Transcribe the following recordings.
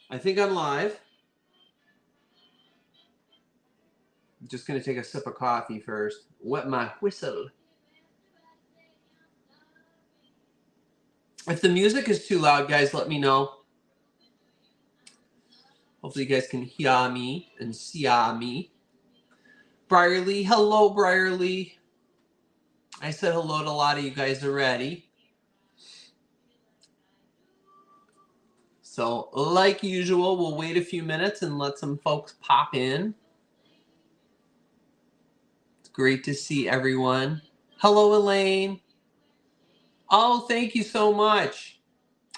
I think I'm live. I'm just going to take a sip of coffee first. Wet my whistle. If the music is too loud, guys, let me know. Hopefully you guys can hear me and see me. Briarly, hello, Briarly. I said hello to a lot of you guys already. So, like usual, we'll wait a few minutes and let some folks pop in. It's great to see everyone. Hello, Elaine. Oh, thank you so much.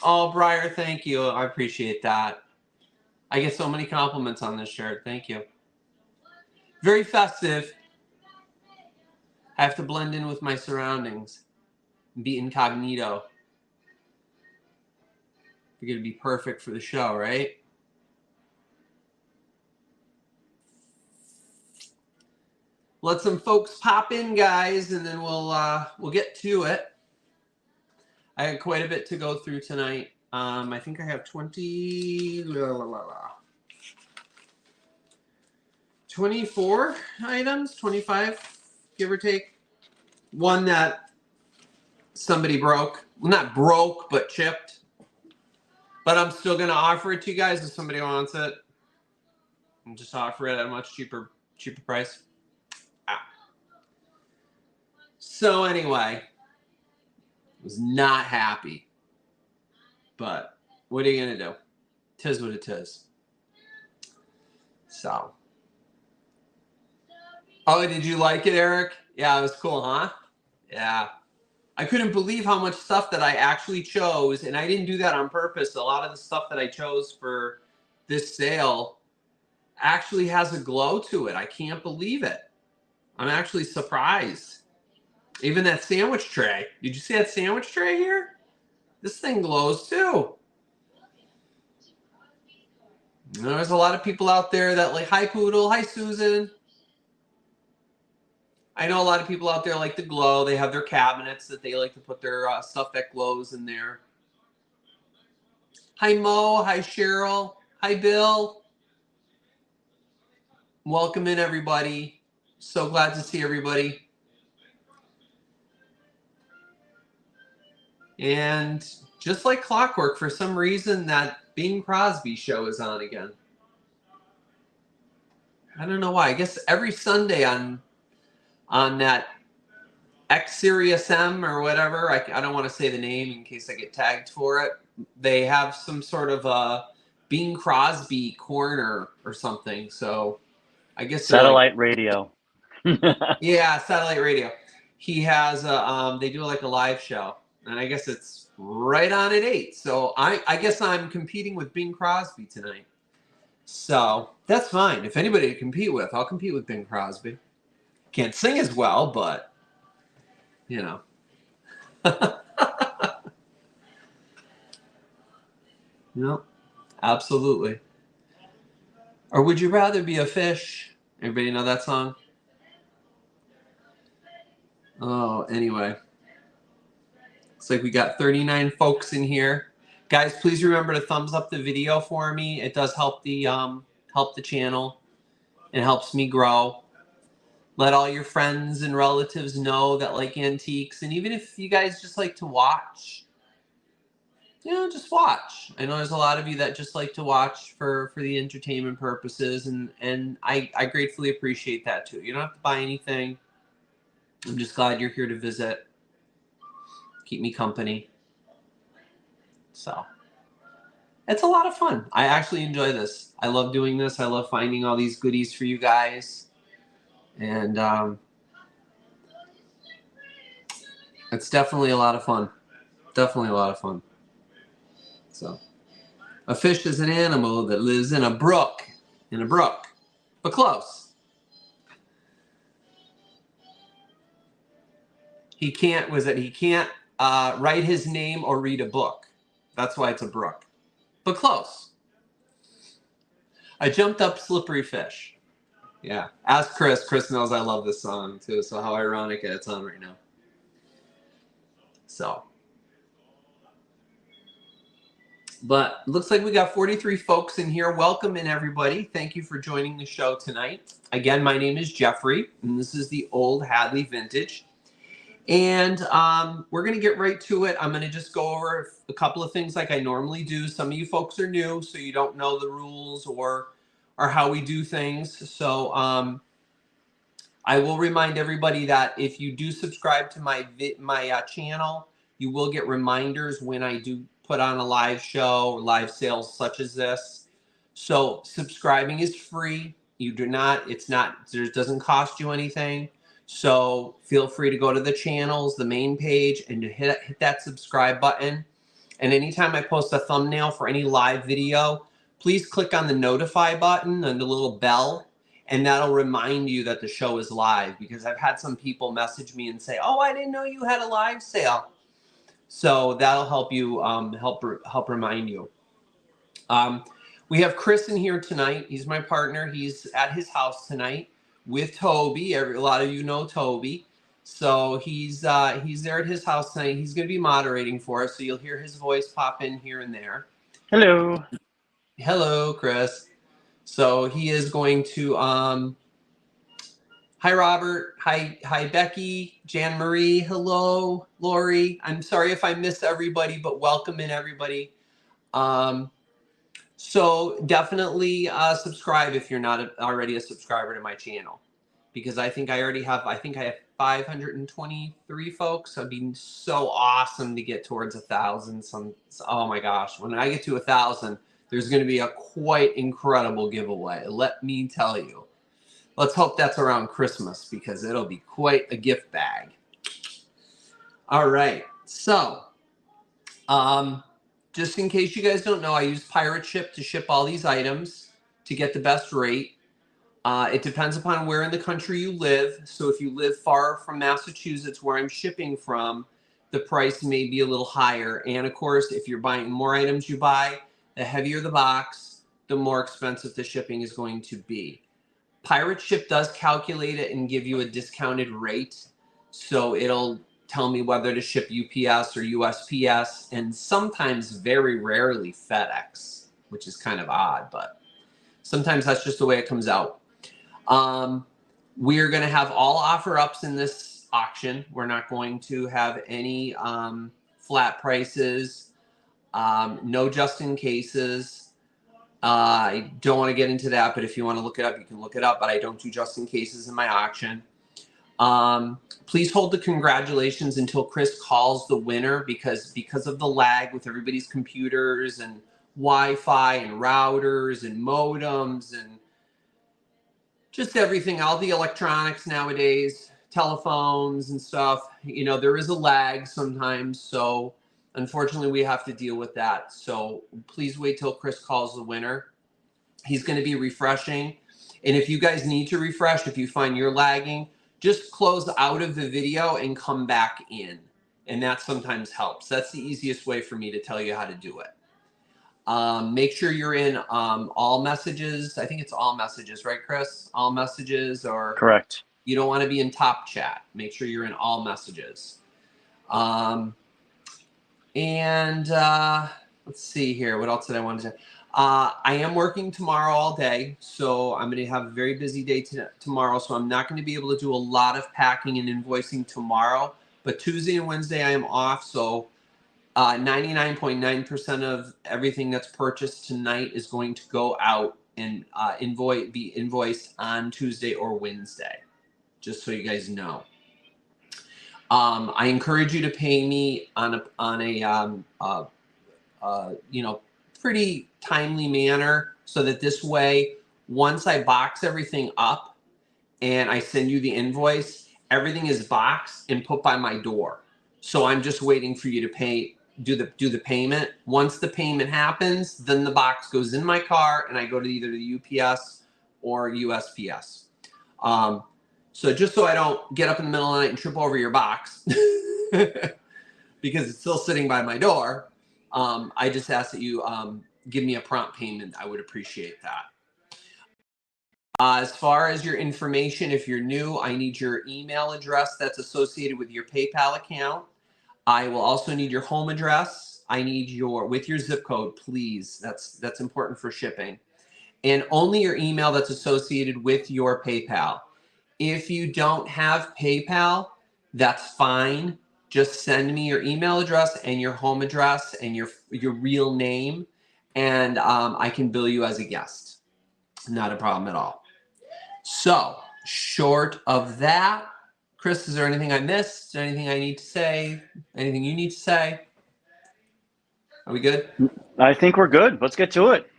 Oh, Briar, thank you. I appreciate that. I get so many compliments on this shirt. Thank you. Very festive. I have to blend in with my surroundings. Be incognito. You're going to be perfect for the show, right? Let some folks pop in, guys, and then we'll get to it. I had quite a bit to go through tonight. I think I have 24 items, 25, give or take. One that somebody broke. Well, not broke, but chipped. But I'm still going to offer it to you guys if somebody wants it. And just offer it at a much cheaper price. So anyway, was not happy. But what are you going to do? Tis what it is. So. Oh, did you like it, Eric? Yeah, it was cool, huh? Yeah. I couldn't believe how much stuff that I actually chose, and I didn't do that on purpose. A lot of the stuff that I chose for this sale actually has a glow to it. I can't believe it. I'm actually surprised. Even that sandwich tray. Did you see that sandwich tray here? This thing glows too. You know, there's a lot of people out there that like, hi Poodle, hi Susan. I know a lot of people out there like to glow. They have their cabinets that they like to put their stuff that glows in there. Hi Mo, hi Cheryl, hi Bill. Welcome in everybody. So glad to see everybody. And just like clockwork, for some reason that Bing Crosby show is on again. I don't know why. I guess every Sunday on that X Sirius M or whatever, I don't want to say the name in case I get tagged for it. They have some sort of a Bing Crosby corner or something. So I guess satellite radio. Yeah, satellite radio. He has they do like a live show, and I guess it's right on at 8. So I guess I'm competing with Bing Crosby tonight. So that's fine. If anybody to compete with, I'll compete with Bing Crosby. Can't sing as well, but you know. No, absolutely. Or would you rather be a fish? Everybody know that song? Oh, anyway. Looks like we got 39 folks in here. Guys, please remember to thumbs up the video for me. It does help the channel. It helps me grow. Let all your friends and relatives know that like antiques, and even if you guys just like to watch, you know, just watch. I know there's a lot of you that just like to watch for the entertainment purposes, and I gratefully appreciate that too. You don't have to buy anything. I'm just glad you're here to visit. Keep me company. So it's a lot of fun. I actually enjoy this. I love doing this. I love finding all these goodies for you guys. And it's definitely a lot of fun. Definitely a lot of fun. So a fish is an animal that lives in a brook. But close. He can't write his name or read a book. That's why it's a brook. But close. I jumped up slippery fish. Yeah. Ask Chris. Chris knows I love this song too. So how ironic it's on right now. So But looks like we got 43 folks in here. Welcome in, everybody. Thank you for joining the show tonight. Again, my name is Jeffrey, and this is the Old Hadley Vintage. And we're going to get right to it. I'm going to just go over a couple of things like I normally do. Some of you folks are new, so you don't know the rules or how we do things. So I will remind everybody that if you do subscribe to my channel, you will get reminders when I do put on a live show or live sales such as this. So subscribing is free. You do not, it doesn't cost you anything. So feel free to go to the channels, the main page, and to hit that subscribe button. And anytime I post a thumbnail for any live video, please click on the notify button and the little bell, and that'll remind you that the show is live, because I've had some people message me and say, oh, I didn't know you had a live sale. So that'll help you, help remind you. We have Chris in here tonight. He's my partner. He's at his house tonight with Toby. A lot of you know Toby. So he's there at his house tonight. He's going to be moderating for us, so you'll hear his voice pop in here and there. Hello. Hello, Chris. So he is going to hi, Robert. Hi, Becky, Jan Marie. Hello, Lori. I'm sorry if I missed everybody, but welcome in, everybody. So definitely subscribe if you're not already a subscriber to my channel, because I think I have 523 folks. It'd be so awesome to get towards 1,000. Oh my gosh, when I get to 1,000, there's going to be a quite incredible giveaway. Let me tell you. Let's hope that's around Christmas, because it'll be quite a gift bag. All right. So, just in case you guys don't know, I use Pirate Ship to ship all these items to get the best rate. It depends upon where in the country you live. So if you live far from Massachusetts, where I'm shipping from, the price may be a little higher. And of course, if you're buying more items you buy, the heavier the box, the more expensive the shipping is going to be. Pirate Ship does calculate it and give you a discounted rate. So it'll tell me whether to ship UPS or USPS, and sometimes, very rarely, FedEx, which is kind of odd, but sometimes that's just the way it comes out. We're going to have all offer ups in this auction. We're not going to have any flat prices, no just in cases. I don't want to get into that, but if you want to look it up, you can look it up, but I don't do just in cases in my auction. Please hold the congratulations until Chris calls the winner, because of the lag with everybody's computers and Wi-Fi and routers and modems and just everything, all the electronics nowadays, telephones and stuff, you know, there is a lag sometimes. So unfortunately, we have to deal with that. So please wait till Chris calls the winner. He's going to be refreshing. And if you guys need to refresh, if you find you're lagging, just close out of the video and come back in. And that sometimes helps. That's the easiest way for me to tell you how to do it. Make sure you're in all messages. I think it's all messages, right, Chris? All messages, or correct. You don't want to be in top chat. Make sure you're in all messages. Let's see here. What else did I want to say? I am working tomorrow all day, so I'm going to have a very busy day tomorrow, so I'm not going to be able to do a lot of packing and invoicing tomorrow. But Tuesday and Wednesday I am off, so 99.9% of everything that's purchased tonight is going to go out and be invoiced on Tuesday or Wednesday, just so you guys know. I encourage you to pay me on a you know, pretty timely manner, so that this way, once I box everything up and I send you the invoice, everything is boxed and put by my door. So I'm just waiting for you to do the payment. Once the payment happens, then the box goes in my car and I go to either the UPS or USPS. So just so I don't get up in the middle of the night and trip over your box, because it's still sitting by my door, I just ask that you give me a prompt payment. I would appreciate that. As far as your information, if you're new, I need your email address that's associated with your PayPal account. I will also need your home address. I need with your zip code, please. That's important for shipping. And only your email that's associated with your PayPal. If you don't have PayPal, that's fine. Just send me your email address and your home address and your real name, and I can bill you as a guest. Not a problem at all. So, short of that, Chris, is there anything I missed? Anything I need to say? Anything you need to say? Are we good? I think we're good. Let's get to it.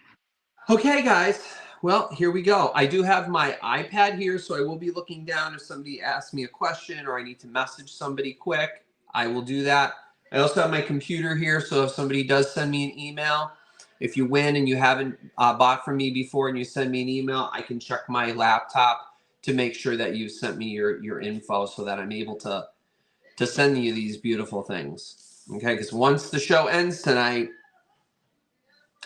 Okay, guys. Well, here we go. I do have my iPad here, so I will be looking down if somebody asks me a question or I need to message somebody quick. I will do that. I also have my computer here, so if somebody does send me an email, if you win and you haven't bought from me before and you send me an email, I can check my laptop to make sure that you sent me your info so that I'm able to send you these beautiful things. Okay, because once the show ends tonight,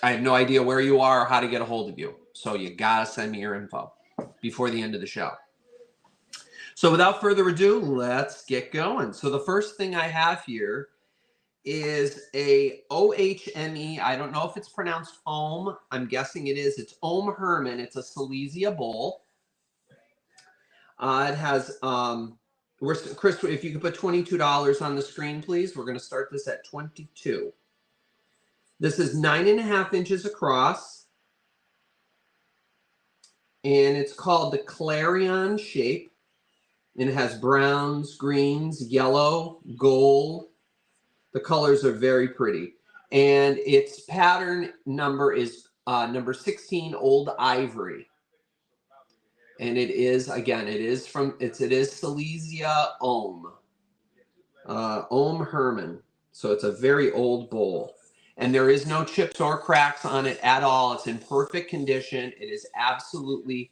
I have no idea where you are or how to get a hold of you. So you gotta send me your info before the end of the show. So without further ado, let's get going. So the first thing I have here is a OHME. I don't know if it's pronounced Ohm. I'm guessing it is. It's Ohm Herman. It's a Celesia bowl. It has, Chris, if you could put $22 on the screen, please. We're going to start this at 22. This is 9.5 inches across, and it's called the Clarion shape, and it has browns, greens, yellow, gold. The colors are very pretty, and its pattern number is number 16, Old Ivory, and it is, again, it is Celesia Ohm, Ohm Herman. So it's a very old bowl. And there is no chips or cracks on it at all. It's in perfect condition. It is absolutely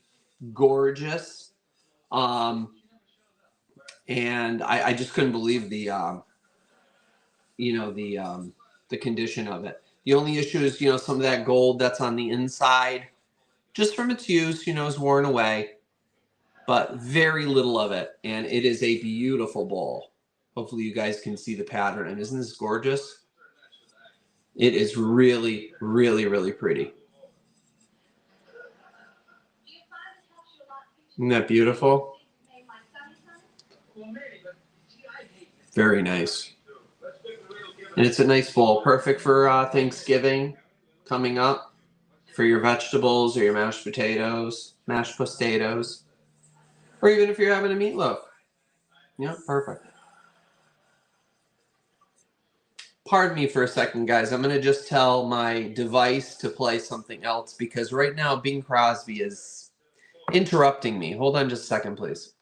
gorgeous. And I just couldn't believe the condition of it. The only issue is, some of that gold that's on the inside, just from its use, is worn away. But very little of it. And it is a beautiful bowl. Hopefully you guys can see the pattern. And isn't this gorgeous? It is really, really, really pretty. Isn't that beautiful? Very nice. And it's a nice bowl. Perfect for Thanksgiving coming up. For your vegetables or your mashed potatoes. Or even if you're having a meatloaf. Yeah, perfect. Pardon me for a second, guys. I'm going to just tell my device to play something else because right now Bing Crosby is interrupting me. Hold on just a second, please.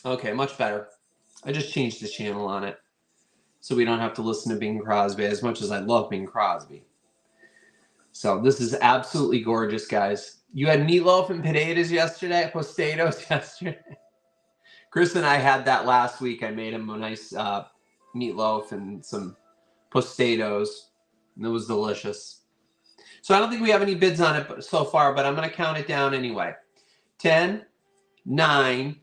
Okay, much better. I just changed the channel on it so we don't have to listen to Bing Crosby as much as I love Bing Crosby. So this is absolutely gorgeous, guys. You had meatloaf and potatoes yesterday. Chris and I had that last week. I made him a nice meatloaf and some potatoes. And it was delicious. So I don't think we have any bids on it so far, but I'm going to count it down anyway. 10, 9,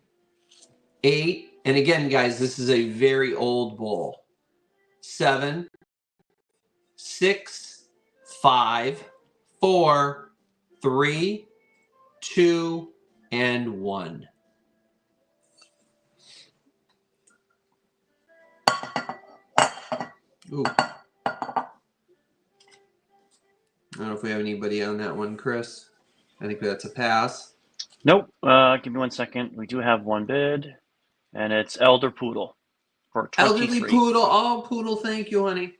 8, and again, guys, this is a very old bowl. 7, 6, 5, 4, 3, 2, and 1. Ooh. I don't know if we have anybody on that one, Chris. I think that's a pass. Nope. Give me 1 second. We do have one bid, and it's Elder Poodle for 23. Elderly Poodle. Oh, Poodle, thank you, honey.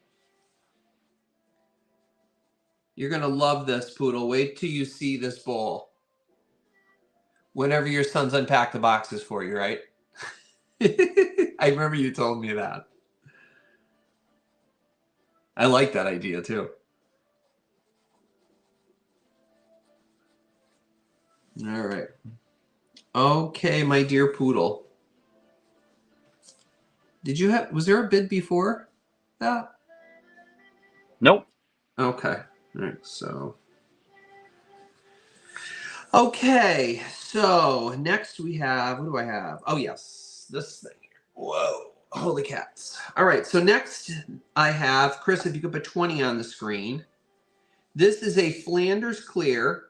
You're going to love this, Poodle. Wait till you see this bowl. Whenever your sons unpack the boxes for you, right? I remember you told me that. I like that idea, too. All right. Okay, my dear Poodle. Was there a bid before that? Nope. Okay. All right, so. Okay, so next we have, what do I have? Oh yes, this thing here. Whoa, holy cats. All right, so next I have, Chris, if you could put 20 on the screen. This is a Flanders clear.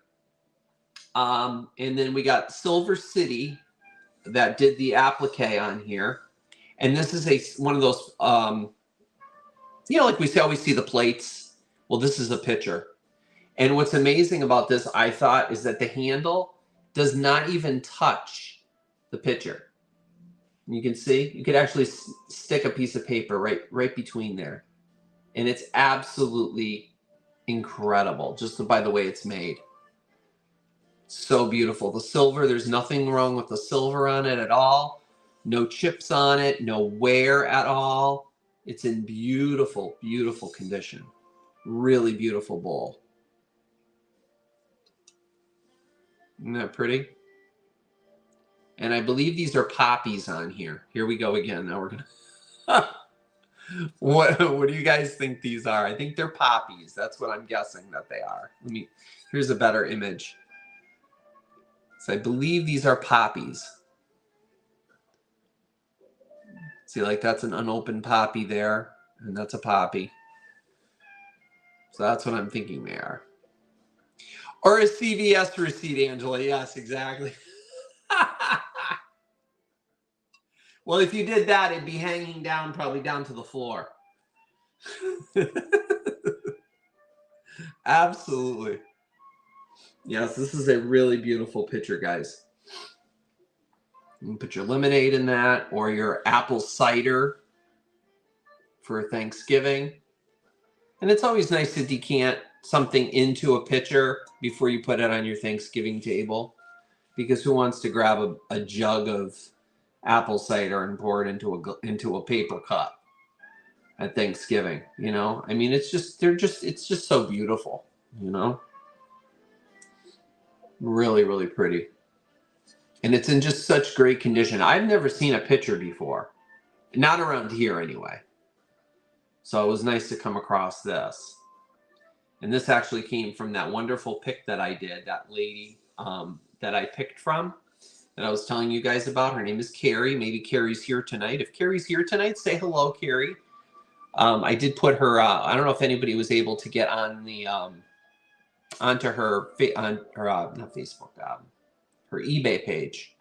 And then we got Silver City that did the applique on here. And this is one of those, like we always see the plates. Well, this is a pitcher. And what's amazing about this, I thought, is that the handle does not even touch the pitcher. You can see, you could actually stick a piece of paper right between there. And it's absolutely incredible, just by the way it's made. So beautiful. The silver, there's nothing wrong with the silver on it at all. No chips on it, no wear at all. It's in beautiful, beautiful condition. Really beautiful bowl. Isn't that pretty? And I believe these are poppies on here. Here we go again. Now we're gonna. What do you guys think these are? I think they're poppies. That's what I'm guessing that they are. Here's a better image. So I believe these are poppies. See, like that's an unopened poppy there, and that's a poppy. So that's what I'm thinking they are. Or a CVS receipt, Angela. Yes, exactly. Well, if you did that, it'd be hanging down, probably down to the floor. Absolutely. Yes, this is a really beautiful picture, guys. You can put your lemonade in that, or your apple cider for Thanksgiving. And it's always nice to decant something into a pitcher before you put it on your Thanksgiving table, because who wants to grab a jug of apple cider and pour it into a paper cup at Thanksgiving? You know, I mean, it's just so beautiful, you know. Really, really pretty. And it's in just such great condition. I've never seen a pitcher before. Not around here anyway. So it was nice to come across this. And this actually came from that wonderful pick that I did, that lady that I picked from, that I was telling you guys about. Her name is Carrie. Maybe Carrie's here tonight. If Carrie's here tonight, say hello, Carrie. I did put her, I don't know if anybody was able to get on the, onto her, not Facebook, her eBay page.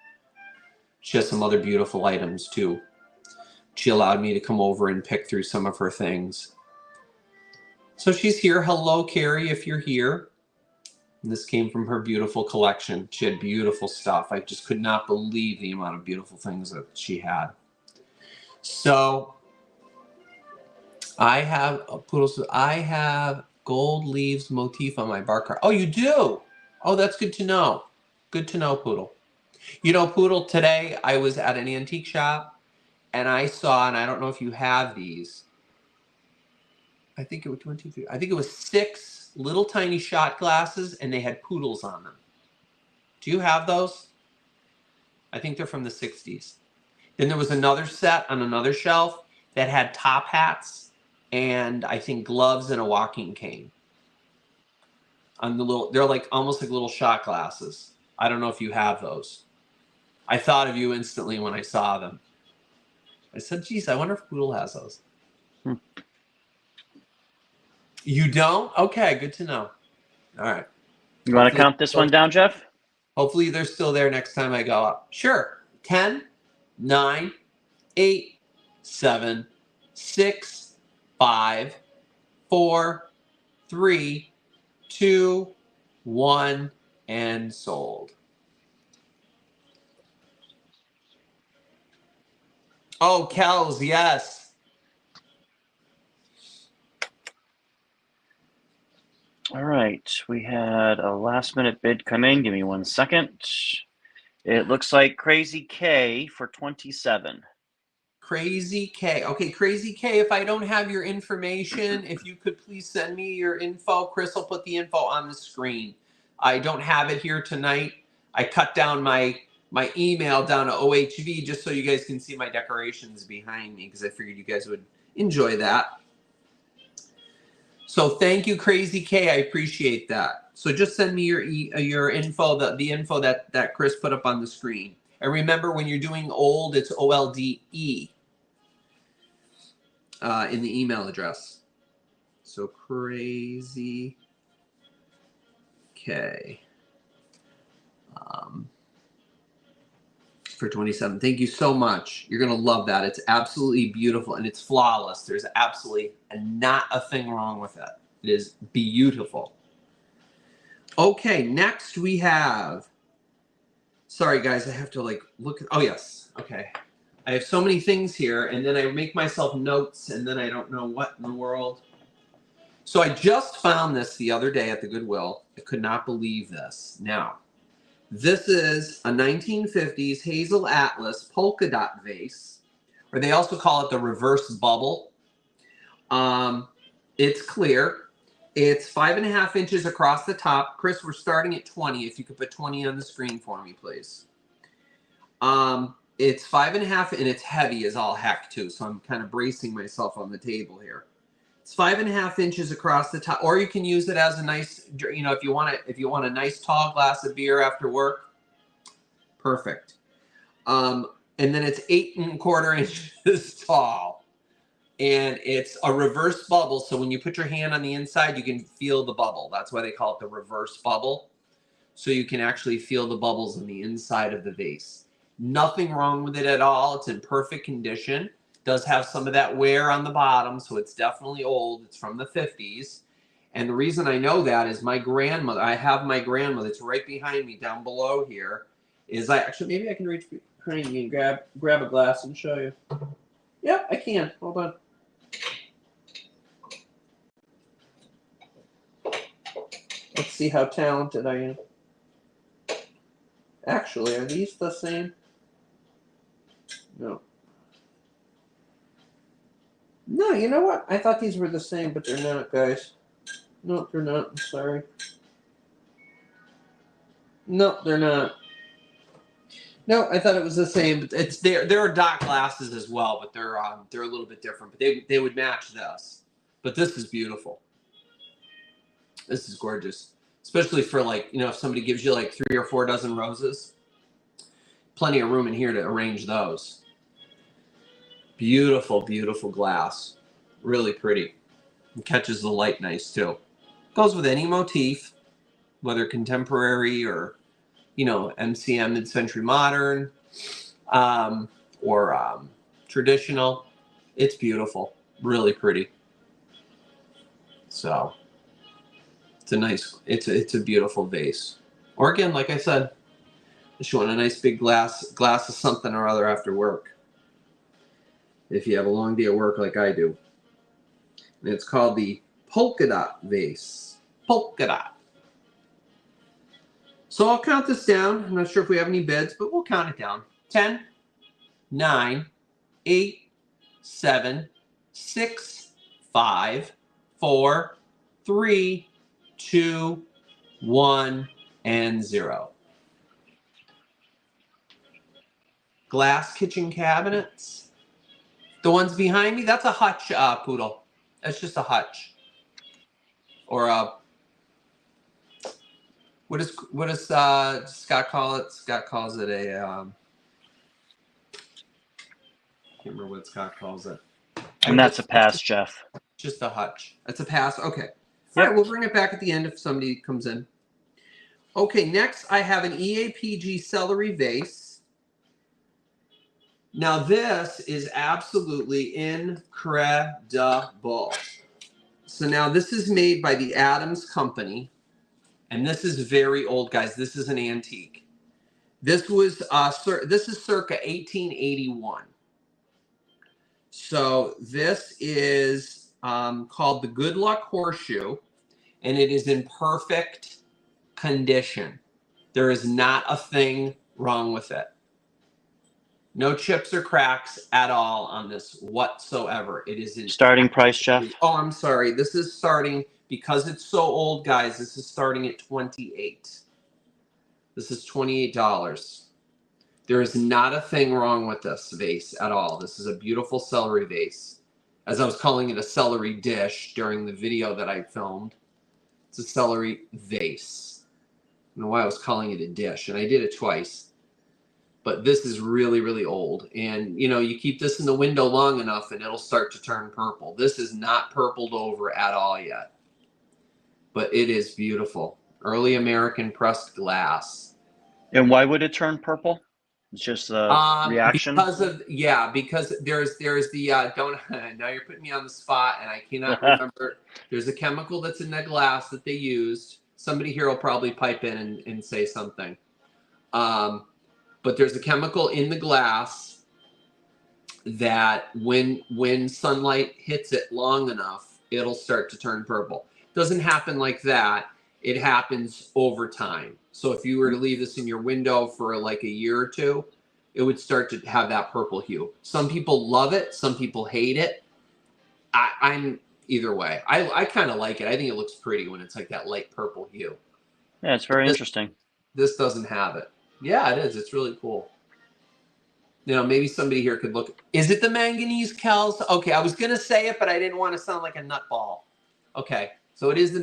She has some other beautiful items too. She allowed me to come over and pick through some of her things. So she's here. Hello, Carrie, if you're here. And this came from her beautiful collection. She had beautiful stuff. I just could not believe the amount of beautiful things that she had. So I have gold leaves motif on my bar card. Oh, you do? Oh, that's good to know. Good to know, Poodle. You know, Poodle, today I was at an antique shop and I saw, and I don't know if you have these, I think it was 1, 2, 3. I think it was 6 little tiny shot glasses, and they had poodles on them. Do you have those? I think they're from the 60s. Then there was another set on another shelf that had top hats and I think gloves and a walking cane. On the little, they're like almost like little shot glasses. I don't know if you have those. I thought of you instantly when I saw them. I said, geez, I wonder if Poodle has those. You don't? Okay, good to know. All right. You want to count this one down, Jeff? Hopefully they're still there next time I go up. Sure. 10, 9, 8, 7, 6, 5, 4, 3, 2, 1, and sold. Oh, Kells, yes. All right, we had a last minute bid come in. Give me 1 second. It looks like Crazy K for 27. Crazy K. Okay, Crazy K, if I don't have your information, if you could please send me your info. Chris will put the info on the screen. I don't have it here tonight. I cut down my email down to OHV just so you guys can see my decorations behind me, because I figured you guys would enjoy that. So thank you, Crazy K. I appreciate that. So just send me your info, the info that Chris put up on the screen. And remember, when you're doing old, it's OLDE in the email address. So Crazy K for 27. Thank you so much. You're gonna love that. It's absolutely beautiful and it's flawless. There's absolutely not a thing wrong with it. It is beautiful. Okay, next we have. Sorry guys, I have to like look. Oh yes, okay. I have so many things here, and then I make myself notes, and then I don't know what in the world. So I just found this the other day at the Goodwill. I could not believe this. Now, this is a 1950s Hazel Atlas polka dot vase, or they also call it the reverse bubble. It's clear. It's 5.5 inches across the top. Chris, we're starting at 20. If you could put 20 on the screen for me, please. It's 5.5, and it's heavy as all heck too. So I'm kind of bracing myself on the table here. It's 5.5 inches across the top, or you can use it as a nice, you know, if you want a nice tall glass of beer after work. Perfect. And then it's 8.25 inches tall, and it's a reverse bubble. So when you put your hand on the inside, you can feel the bubble. That's why they call it the reverse bubble. So you can actually feel the bubbles on the inside of the vase. Nothing wrong with it at all. It's in perfect condition. Does have some of that wear on the bottom, so it's definitely old. It's from the 50s. And the reason I know that is my grandmother, I have my grandmother, it's right behind me down below here, is maybe I can reach behind me and grab a glass and show you. Yep, I can. Hold on. Let's see how talented I am. Actually, are these the same? No. No, you know what? I thought these were the same, but they're not, guys. No, they're not. I'm sorry. No, they're not. No, I thought it was the same. But it's there are dot glasses as well, but they're a little bit different. But they would match this. But this is beautiful. This is gorgeous, especially for like, you know, if somebody gives you like 3 or 4 dozen roses, plenty of room in here to arrange those. Beautiful, beautiful glass. Really pretty. It catches the light nice too. Goes with any motif, whether contemporary or, you know, MCM, mid-century modern, or traditional. It's beautiful. Really pretty. So it's a nice, it's a beautiful vase. Or again, like I said, just want a nice big glass of something or other after work. If you have a long day at work like I do. And it's called the polka dot vase. Polka dot. So I'll count this down. I'm not sure if we have any bids, but we'll count it down. 10, 9, 8, 7, 6, 5, 4, 3, 2, 1, and 0. Glass kitchen cabinets. The ones behind me, that's a hutch, Poodle. That's just a hutch. Or a, what does Scott call it? Scott calls it a, I can't remember what Scott calls it. And that's a pass, Jeff. Just a hutch. That's a pass. Okay. Yep. All right, we'll bring it back at the end if somebody comes in. Okay, next I have an EAPG celery vase. Now this is absolutely incredible. So now this is made by the Adams Company, and this is very old, guys. This is an antique. This was this is circa 1881. So this is called the Good Luck Horseshoe, and it is in perfect condition. There is not a thing wrong with it. No chips or cracks at all on this whatsoever. It is in starting price, Jeff. Oh, I'm sorry. This is starting, because it's so old, guys, this is starting at $28. This is $28. There is not a thing wrong with this vase at all. This is a beautiful celery vase. as I was calling it a celery dish during the video that I filmed. It's a celery vase. I don't know why I was calling it a dish, and I did it twice. But this is really, really old. And, you know, you keep this in the window long enough and it'll start to turn purple. This is not purpled over at all yet. But it is beautiful. Early American pressed glass. And why would it turn purple? It's just a reaction? Because there's the, don't, now you're putting me on the spot and I cannot remember. There's a chemical that's in that glass that they used. Somebody here will probably pipe in and say something. But there's a chemical in the glass that when sunlight hits it long enough, it'll start to turn purple. Doesn't happen like that. It happens over time. So if you were to leave this in your window for like a year or two, it would start to have that purple hue. Some people love it. Some people hate it. I'm either way. I kind of like it. I think it looks pretty when it's like that light purple hue. Yeah, it's very interesting. This doesn't have it. Yeah, it is. It's really cool. You know, maybe somebody here could look. Is it the manganese, Kels? Okay, I was going to say it, but I didn't want to sound like a nutball. Okay, so it is the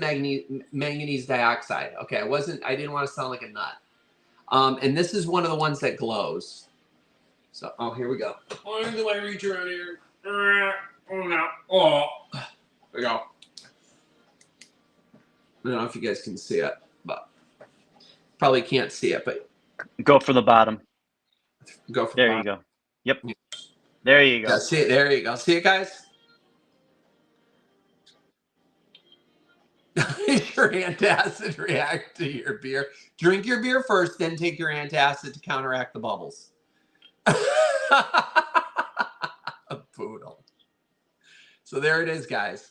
manganese dioxide. Okay, I didn't want to sound like a nut. And this is one of the ones that glows. So, oh, here we go. Why do I reach around here? Oh, no. Oh, there we go. I don't know if you guys can see it, but probably can't see it, but go for the bottom. Go for there. The you bottom. go. Yep. There you go. Yeah, see it. There you go. See it, guys. Your antacid react to your beer. Drink your beer first, then take your antacid to counteract the bubbles. A poodle. So there it is, guys.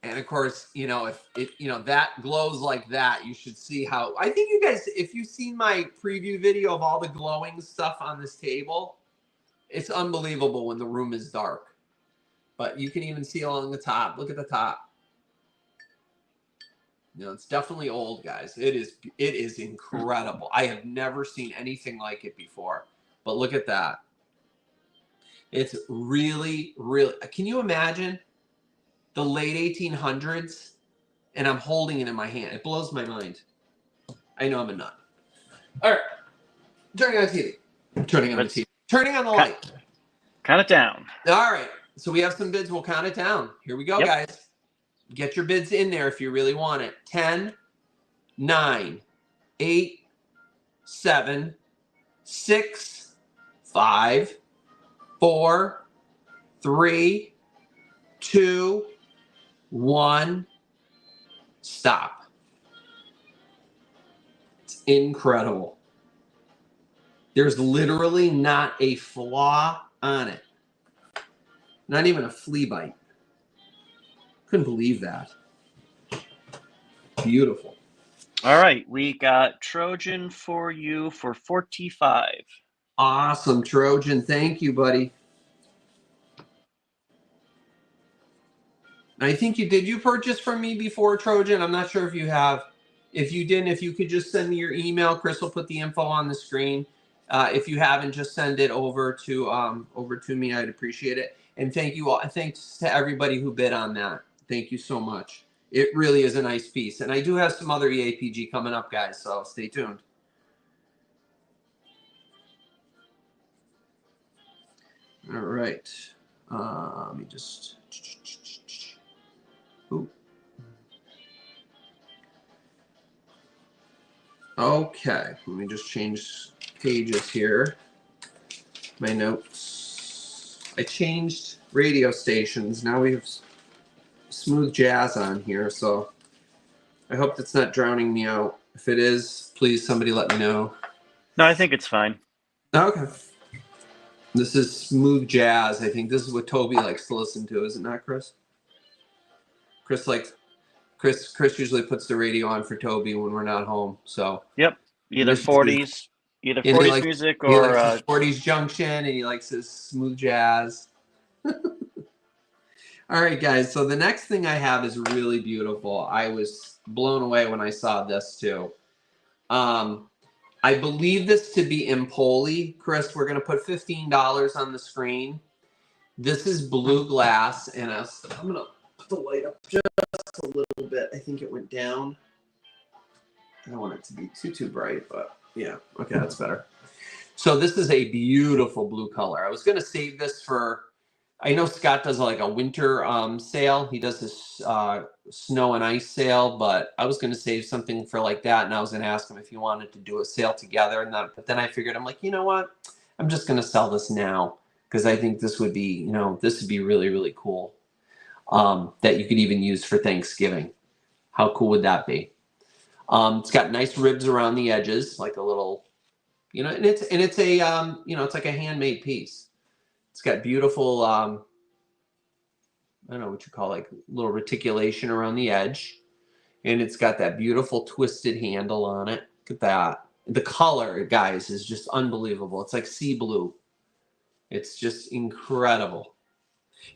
And of course, you know, if it, you know, that glows like that, you should see how, I think you guys, if you've seen my preview video of all the glowing stuff on this table, it's unbelievable when the room is dark. But you can even see along the top. Look at the top. You know, it's definitely old, guys. It is incredible. I have never seen anything like it before. But look at that. It's really, really, can you imagine the late 1800s and I'm holding it in my hand? It blows my mind. I know I'm a nut. All right. Turning on the TV. Turning on the TV. Turning on the light. Count it down. All right. So we have some bids. We'll count it down. Here we go, guys. Get your bids in there if you really want it. 10, 9, 8, 7, 6, 5, 4, 3, 2, 1. Stop. It's incredible. There's literally not a flaw on it. Not even a flea bite. Couldn't believe that. Beautiful. All right, we got Trojan for you for 45. Awesome, Trojan. Thank you, buddy. I think you did. You purchase from me before, Trojan? I'm not sure if you have. If you didn't, if you could just send me your email, Chris will put the info on the screen. If you haven't, just send it over to me. I'd appreciate it. And thank you all. Thanks to everybody who bid on that. Thank you so much. It really is a nice piece. And I do have some other EAPG coming up, guys, so stay tuned. All right. Let me just... Ooh. Okay. Let me just change pages here. My notes. I changed radio stations. Now we have smooth jazz on here, so I hope that's not drowning me out. If it is, please somebody let me know. No, I think it's fine. Okay. This is smooth jazz. I think this is what Toby likes to listen to, is it not, Chris? Chris usually puts the radio on for Toby when we're not home. So yep, either 40s music or he likes his 40s Junction, and he likes his smooth jazz. All right, guys. So the next thing I have is really beautiful. I was blown away when I saw this too. I believe this to be Empoli. Chris, we're going to put $15 on the screen. This is blue glass, and I'm gonna put the light up just a little bit. I think it went down. I don't want it to be too bright, but yeah, okay, that's better. So this is a beautiful blue color. I was gonna save this for, I know Scott does like a winter sale. He does this snow and ice sale, but I was gonna save something for like that, and I was gonna ask him if he wanted to do a sale together, and that, but then I figured, I'm like, you know what? I'm just gonna sell this now because I think this would be, you know, this would be really, really cool. That you could even use for Thanksgiving. How cool would that be? It's got nice ribs around the edges, like a little, you know, and it's a you know, it's like a handmade piece. It's got beautiful I don't know what you call, like little reticulation around the edge, and it's got that beautiful twisted handle on it. Look at that. The color, guys, is just unbelievable. It's like sea blue. It's just incredible.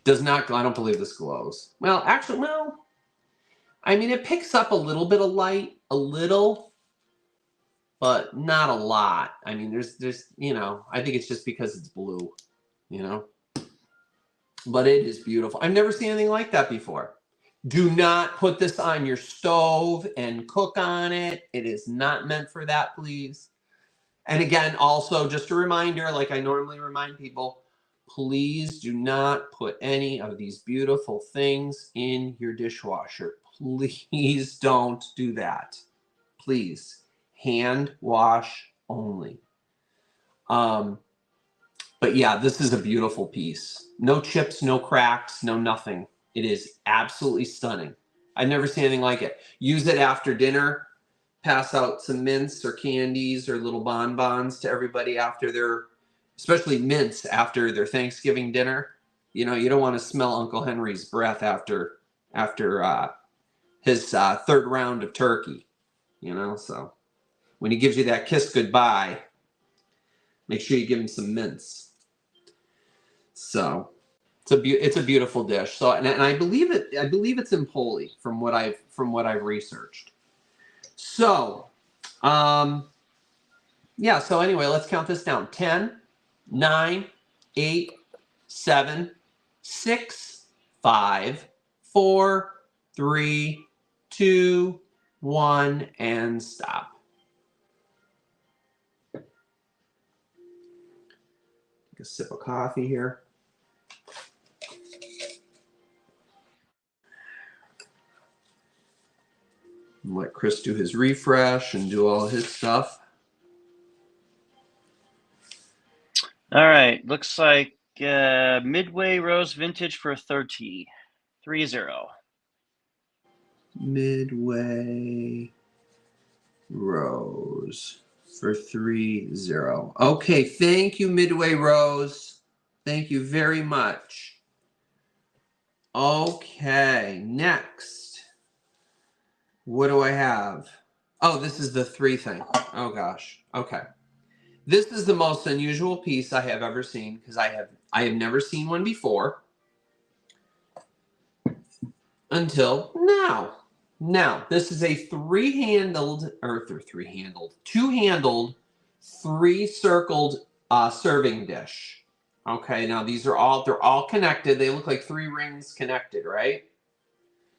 Does not, I don't believe this glows. Well, actually, well, I mean, it picks up a little bit of light, a little, but not a lot. I mean, there's, you know, I think it's just because it's blue, you know, but it is beautiful. I've never seen anything like that before. Do not put this on your stove and cook on it. It is not meant for that, please. And again, also just a reminder, like I normally remind people, please do not put any of these beautiful things in your dishwasher. Please don't do that. Please. Hand wash only. But yeah, this is a beautiful piece. No chips, no cracks, no nothing. It is absolutely stunning. I've never seen anything like it. Use it after dinner. Pass out some mints or candies or little bonbons to everybody after their, especially mints after their Thanksgiving dinner. You know, you don't want to smell Uncle Henry's breath after his third round of turkey. You know, so when he gives you that kiss goodbye, make sure you give him some mints. So it's a beautiful dish. So and I believe it's in Poli from what I've researched. So, yeah, so anyway, let's count this down. 10, 9, 8, 7, 6, 5, 4, 3, 2, 1, and stop. Take a sip of coffee here. And let Chris do his refresh and do all his stuff. All right, looks like Midway Rose Vintage for 30. 3-0. Midway Rose for 3-0. Okay, thank you, Midway Rose. Thank you very much. Okay, next. What do I have? Oh, this is the 3 thing. Oh gosh. Okay. This is the most unusual piece I have ever seen because I have never seen one before until now. Now, this is a two-handled, 3-circled serving dish. Okay, now they're all connected. They look like 3 rings connected, right?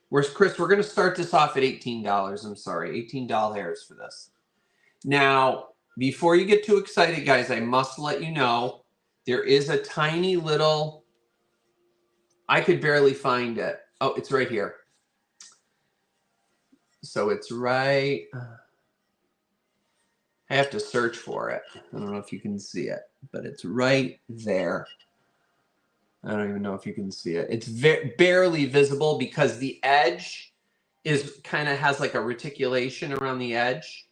Where's Chris? We're going to start this off at $18. I'm sorry, $18 for this. Now, before you get too excited, guys, I must let you know there is a tiny little, I could barely find it. Oh, it's right here. So it's right, I have to search for it. I don't know if you can see it, but it's right there. I don't even know if you can see it. It's barely visible because the edge is kind of has like a reticulation around the edge.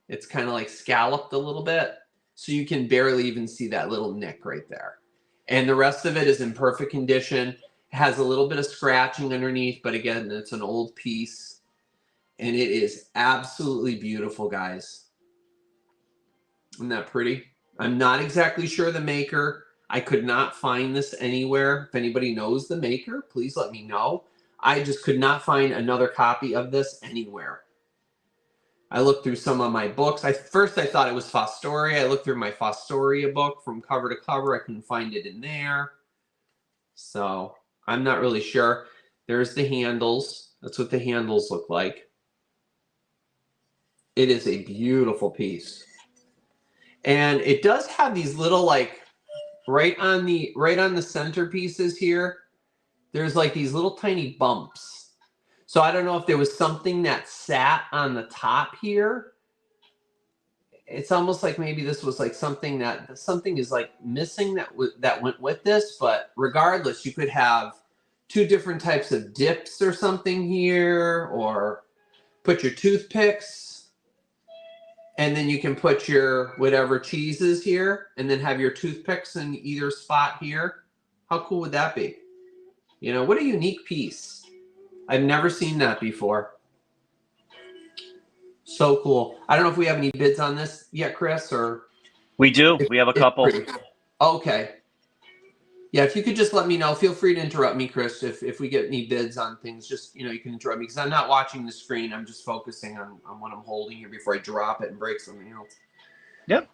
It's kind of like scalloped a little bit. So you can barely even see that little nick right there. And the rest of it is in perfect condition. It has a little bit of scratching underneath, but again, it's an old piece. And it is absolutely beautiful, guys. Isn't that pretty? I'm not exactly sure the maker. I could not find this anywhere. If anybody knows the maker, please let me know. I just could not find another copy of this anywhere. I looked through some of my books. First I thought it was Fostoria. I looked through my Fostoria book from cover to cover. I couldn't find it in there. So I'm not really sure. There's the handles. That's what the handles look like. It is a beautiful piece. And it does have these little, like, right on the centerpieces here, there's like these little tiny bumps. So I don't know if there was something that sat on the top here. It's almost like maybe this was like something is like missing that went with this. But regardless, you could have two different types of dips or something here, or put your toothpicks, and then you can put your whatever cheeses here, and then have your toothpicks in either spot here. How cool would that be? You know, what a unique piece. I've never seen that before. So cool. I don't know if we have any bids on this yet, Chris, or we do. We have a couple. Okay. Yeah, if you could just let me know. Feel free to interrupt me, Chris, if we get any bids on things. Just, you know, you can interrupt me because I'm not watching the screen. I'm just focusing on what I'm holding here before I drop it and break something else. Yep.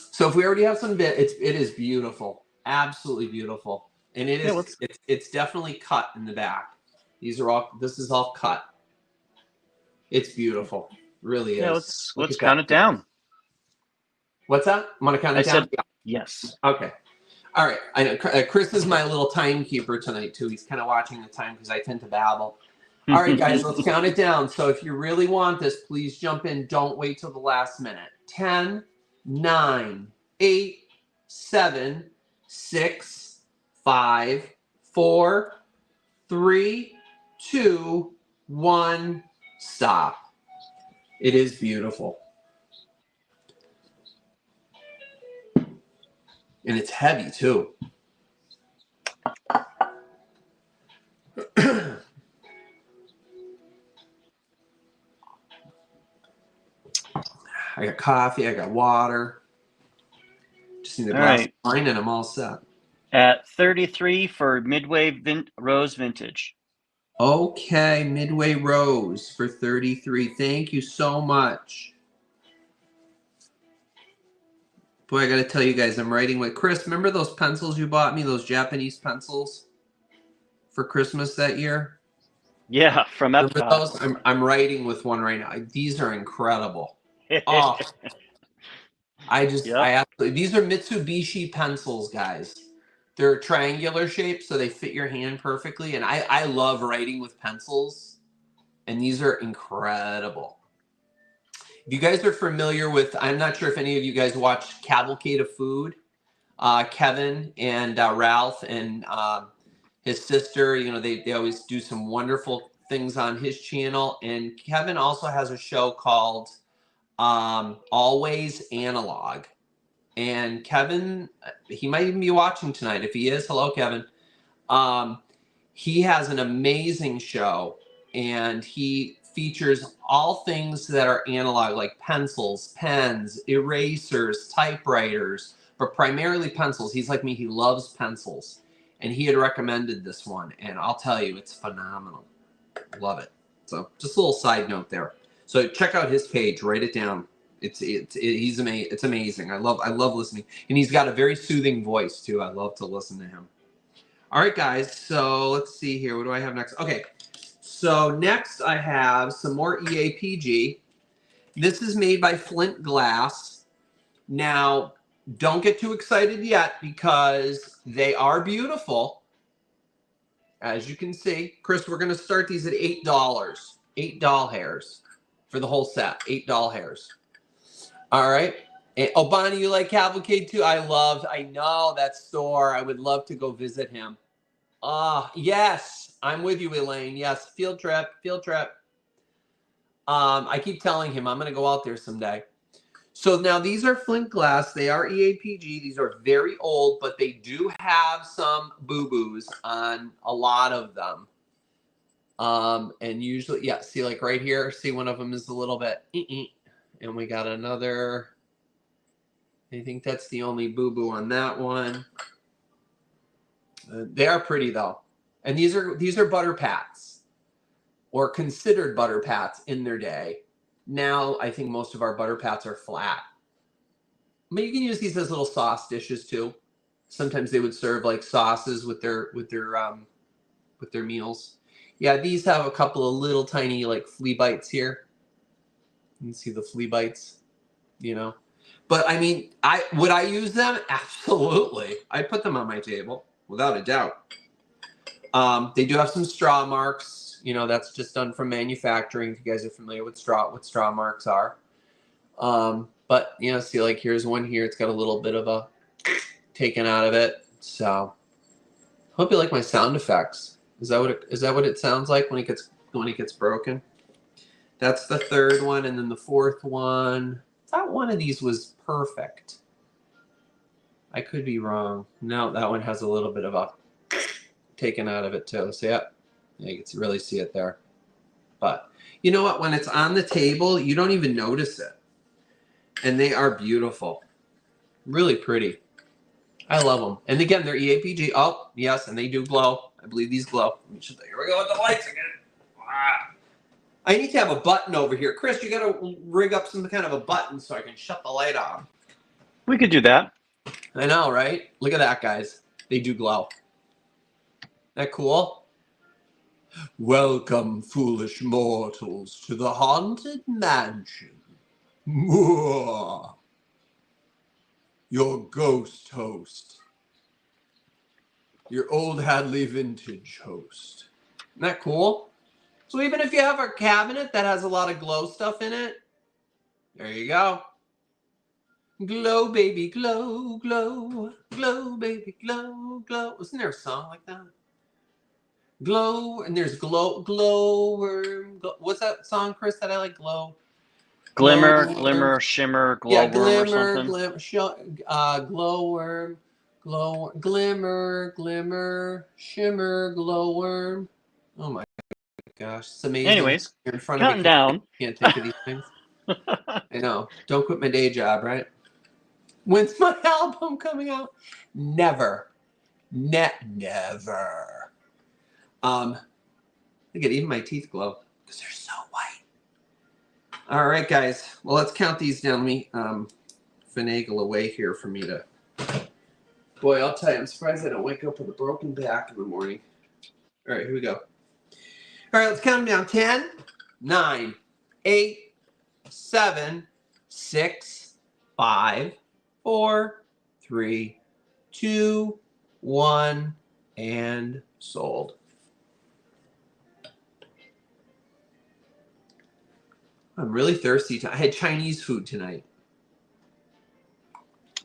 So if we already have some bids, it is beautiful. Absolutely beautiful. And it is it's definitely cut in the back. This is all cut. It's beautiful. It really is. Yeah, let's count it down. What's that? I'm gonna count it down. Yes. Okay. All right. I know Chris is my little timekeeper tonight too. He's kind of watching the time because I tend to babble. All right, guys, let's count it down. So if you really want this, please jump in. Don't wait till the last minute. 10, 9, 8, 7, 6, 5, 4, 3, 2, 1. Stop. It is beautiful. And it's heavy too. I got coffee, I got water. Just need a glass of wine and I'm all set. At 33 for Midway Rose Vintage. Okay, Midway Rose for 33. Thank you so much. Boy, I got to tell you guys, I'm writing with Chris. Remember those pencils you bought me, those Japanese pencils for Christmas that year? Yeah, from Epcot. Those? I'm writing with one right now. These are incredible. Oh, these are Mitsubishi pencils, guys. They're triangular shaped, so they fit your hand perfectly. And I love writing with pencils, and these are incredible. If you guys are familiar with, I'm not sure if any of you guys watch Cavalcade of Food. Kevin and Ralph and his sister, you know, they always do some wonderful things on his channel. And Kevin also has a show called Always Analog. And Kevin, he might even be watching tonight. If he is, hello, Kevin. He has an amazing show, and he features all things that are analog, like pencils, pens, erasers, typewriters, but primarily pencils. He's like me. He loves pencils. And he had recommended this one, and I'll tell you, it's phenomenal. Love it. So just a little side note there. So check out his page. Write it down. It's amazing. I love listening, and he's got a very soothing voice too. I love to listen to him. All right, guys. So let's see here. What do I have next? Okay. So next I have some more EAPG. This is made by Flint Glass. Now, don't get too excited yet because they are beautiful. As you can see, Chris, we're going to start these at $8. 8 doll hairs for the whole set. 8 doll hairs. All right. And, oh, Bonnie, you like Cavalcade too? I know that store. I would love to go visit him. Yes, I'm with you, Elaine. Yes, field trip. I keep telling him I'm going to go out there someday. So now these are Flint Glass. They are EAPG. These are very old, but they do have some boo-boos on a lot of them. And usually, yeah, see like right here, see one of them is a little bit, and we got another. I think that's the only boo-boo on that one. They are pretty though. And these are butter pats, or considered butter pats in their day. Now I think most of our butter pats are flat. But you can use these as little sauce dishes too. Sometimes they would serve like sauces with their meals. Yeah, these have a couple of little tiny like flea bites here. You can see the flea bites, you know. But I mean, would I use them? Absolutely. I'd put them on my table without a doubt. They do have some straw marks. You know, that's just done from manufacturing. If you guys are familiar with what straw marks are. But you know, see, like here's one here. It's got a little bit of a taken out of it. So, hope you like my sound effects. Is that what it sounds like when it gets broken? That's the third one, and then the fourth one. I thought one of these was perfect. I could be wrong. No, that one has a little bit of a taken out of it too. So yeah, you can really see it there. But you know what? When it's on the table, you don't even notice it. And they are beautiful. Really pretty. I love them. And again, they're EAPG. Oh, yes, and they do glow. I believe these glow. Here we go with the lights again. Ah. I need to have a button over here. Chris, you got to rig up some kind of a button so I can shut the light off. We could do that. I know, right? Look at that, guys. They do glow. Isn't that cool? Welcome, foolish mortals, to the haunted mansion. Mwah. Your ghost host. Your old Hadley vintage host. Isn't that cool? So even if you have a cabinet that has a lot of glow stuff in it, there you go. Glow, baby, glow, glow. Glow, baby, glow, glow. Wasn't there a song like that? Glow, and there's glowworm. What's that song, Chris, that I like? Glimmer, glowworm. glimmer, shimmer, glowworm, glimmer, or something. Glowworm, glimmer, shimmer, glowworm. Oh my gosh, it's amazing. Anyways, you're in front counting of me. down. Can't think of these things. I know. Don't quit my day job, right? When's my album coming out? Never. Never. Look at even my teeth glow because they're so white. All right, guys. Well, let's count these down. Let me finagle away here for me to. Boy, I'll tell you, I'm surprised I don't wake up with a broken back in the morning. All right, here we go. All right, let's count them down. 10, 9, 8, 7, 6, 5, 4, 3, 2, 1, and sold. I'm really thirsty. I had Chinese food tonight.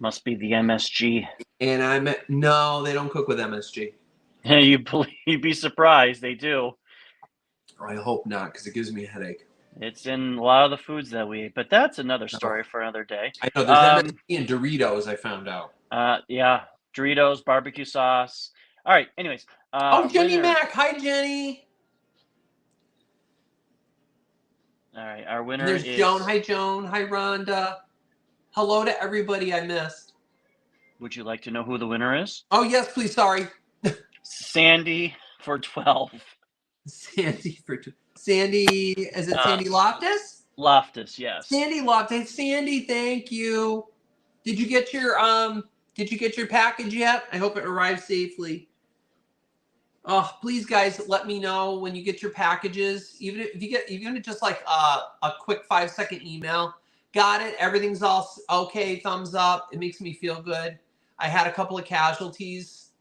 Must be the MSG. And no, they don't cook with MSG. You'd be surprised. They do. I hope not, because it gives me a headache. It's in a lot of the foods that we eat, but that's another story for another day. I know there's MSG in Doritos. I found out. Yeah, Doritos, barbecue sauce. All right. Anyways. Jenny Mac. Hi, Jenny. All right. Our winner There's is Joan. Hi, Joan. Hi, Rhonda. Hello to everybody I missed. Would you like to know who the winner is? Oh yes, please. Sorry. Sandy for 12. Sandy for 2. Sandy, is it Sandy Loftus? Loftus, yes. Sandy Loftus. Sandy, thank you. Did you get your package yet? I hope it arrived safely. Oh, please, guys, let me know when you get your packages. Even if just like a quick 5-second email. Got it. Everything's all okay. Thumbs up. It makes me feel good. I had a couple of casualties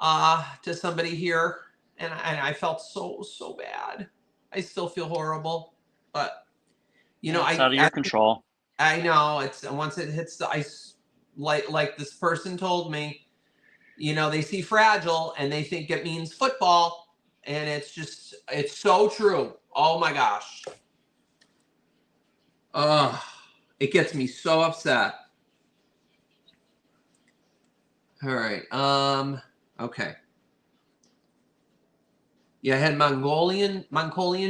to somebody here, and I felt so bad. I still feel horrible, but you know, it's out of your control. I know it's once it hits the ice, like this person told me, you know, they see fragile and they think it means football, and it's so true. Oh my gosh. It gets me so upset. All right. Okay. Yeah, I had Mongolian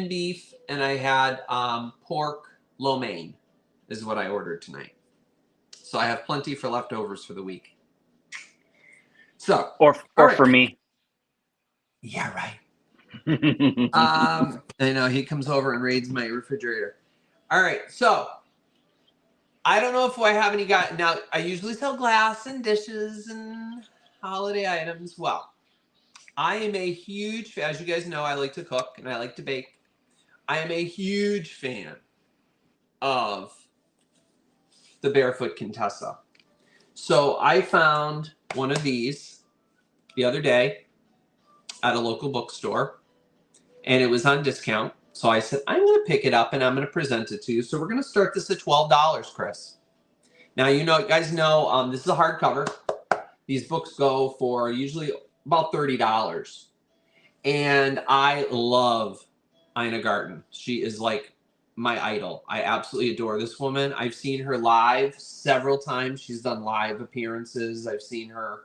beef, and I had pork lo mein is what I ordered tonight. So I have plenty for leftovers for the week. So or right. For me. Yeah, right. I know he comes over and raids my refrigerator. All right, so I don't know if I have any got now. I usually sell glass and dishes and holiday items. Well, I am a huge, as you guys know, I like to cook and I like to bake. I am a huge fan of the Barefoot Contessa. So I found one of these the other day at a local bookstore, and it was on discount. So I said, I'm going to pick it up and I'm going to present it to you. So we're going to start this at $12, Chris. Now, you guys know, this is a hardcover. These books go for usually about $30. And I love Ina Garten. She is like my idol. I absolutely adore this woman. I've seen her live several times. She's done live appearances. I've seen her,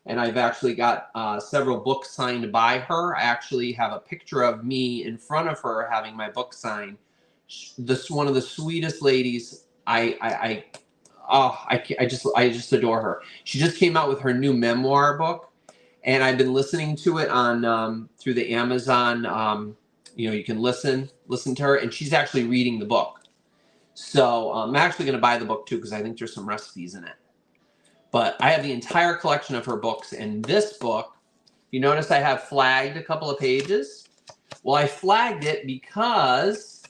and I've actually got several books signed by her. I actually have a picture of me in front of her having my book signed. This one of the sweetest ladies. I just adore her. She just came out with her new memoir book, and I've been listening to it on through the Amazon. You can listen to her, and she's actually reading the book. So I'm actually going to buy the book too because I think there's some recipes in it. But I have the entire collection of her books, and this book, you notice I have flagged a couple of pages. Well, I flagged it because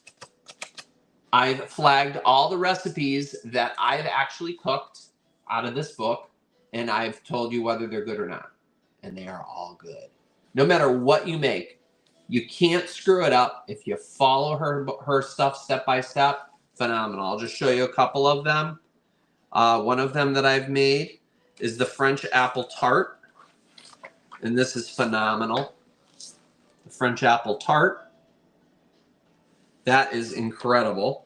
I've flagged all the recipes that I've actually cooked out of this book, and I've told you whether they're good or not. And they are all good. No matter what you make, you can't screw it up if you follow her stuff step by step. Phenomenal. I'll just show you a couple of them. One of them that I've made is the French apple tart, and this is phenomenal. The French apple tart. That is incredible.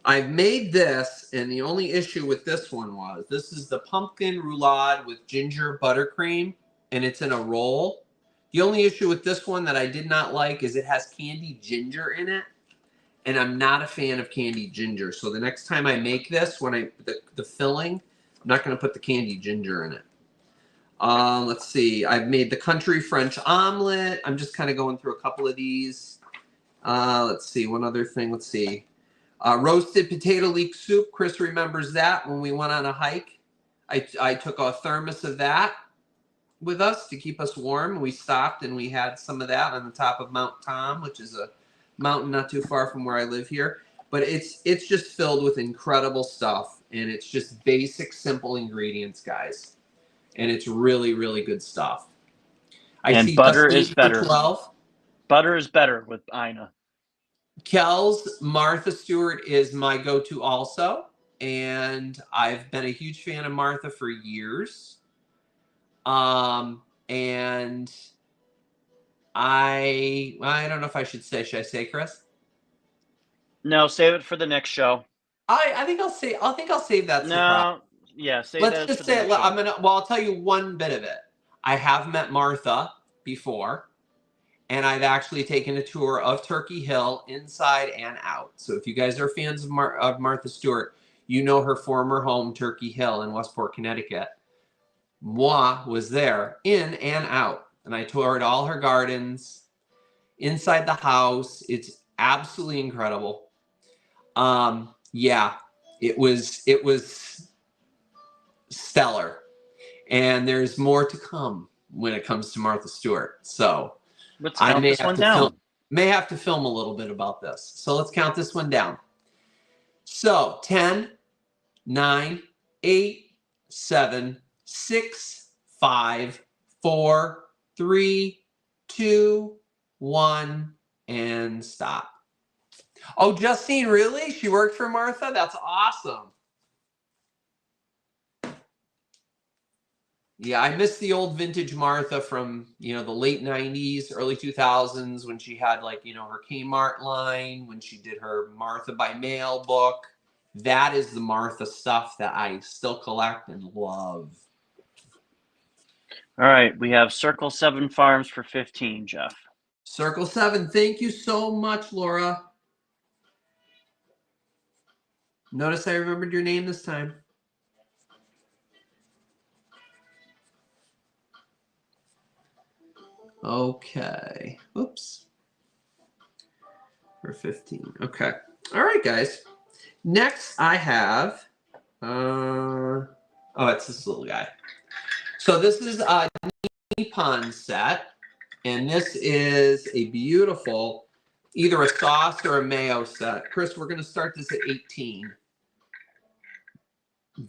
I've made this, and the only issue with this one was, this is the pumpkin roulade with ginger buttercream, and it's in a roll. The only issue with this one that I did not like is it has candied ginger in it, and I'm not a fan of candied ginger. So the next time I make this, when the filling, I'm not going to put the candied ginger in it. Let's see. I've made the country French omelet. I'm just kind of going through a couple of these. Let's see. One other thing. Let's see. Roasted potato leek soup. Chris remembers that when we went on a hike. I took a thermos of that with us to keep us warm. We stopped and we had some of that on the top of Mount Tom, which is a mountain not too far from where I live here. But it's just filled with incredible stuff, and it's just basic, simple ingredients, guys. And it's really, really good stuff. And butter is better. 12. Butter is better with Ina. Kel's Martha Stewart is my go-to also, and I've been a huge fan of Martha for years. And I don't know if I should say. Should I say, Chris? No, save it for the next show. I think I'll say. I think I'll save that. No, yeah, save Let's that just for the say. next show. I'll tell you one bit of it. I have met Martha before, and I've actually taken a tour of Turkey Hill inside and out. So if you guys are fans of Martha Stewart, you know her former home, Turkey Hill in Westport, Connecticut. Moi was there in and out, and I toured all her gardens, inside the house. It's absolutely incredible. Yeah, it was stellar, and there's more to come when it comes to Martha Stewart. So let's count this one down. May have to film a little bit about this. So let's count this one down. So 10, 9, 8, 7, 6, 5, 4, 3, 2, 1, and stop. Oh, Justine, really? She worked for Martha? That's awesome. Yeah, I miss the old vintage Martha from, the late 90s, early 2000s when she had her Kmart line, when she did her Martha by Mail book. That is the Martha stuff that I still collect and love. All right, we have Circle 7 Farms for 15, Jeff. Circle 7, thank you so much, Laura. Notice I remembered your name this time. Okay. Oops. For 15. Okay. All right, guys. Next, I have. Oh, it's this little guy. So this is a Nepon set, and this is a beautiful, either a sauce or a mayo set. Chris, we're going to start this at 18.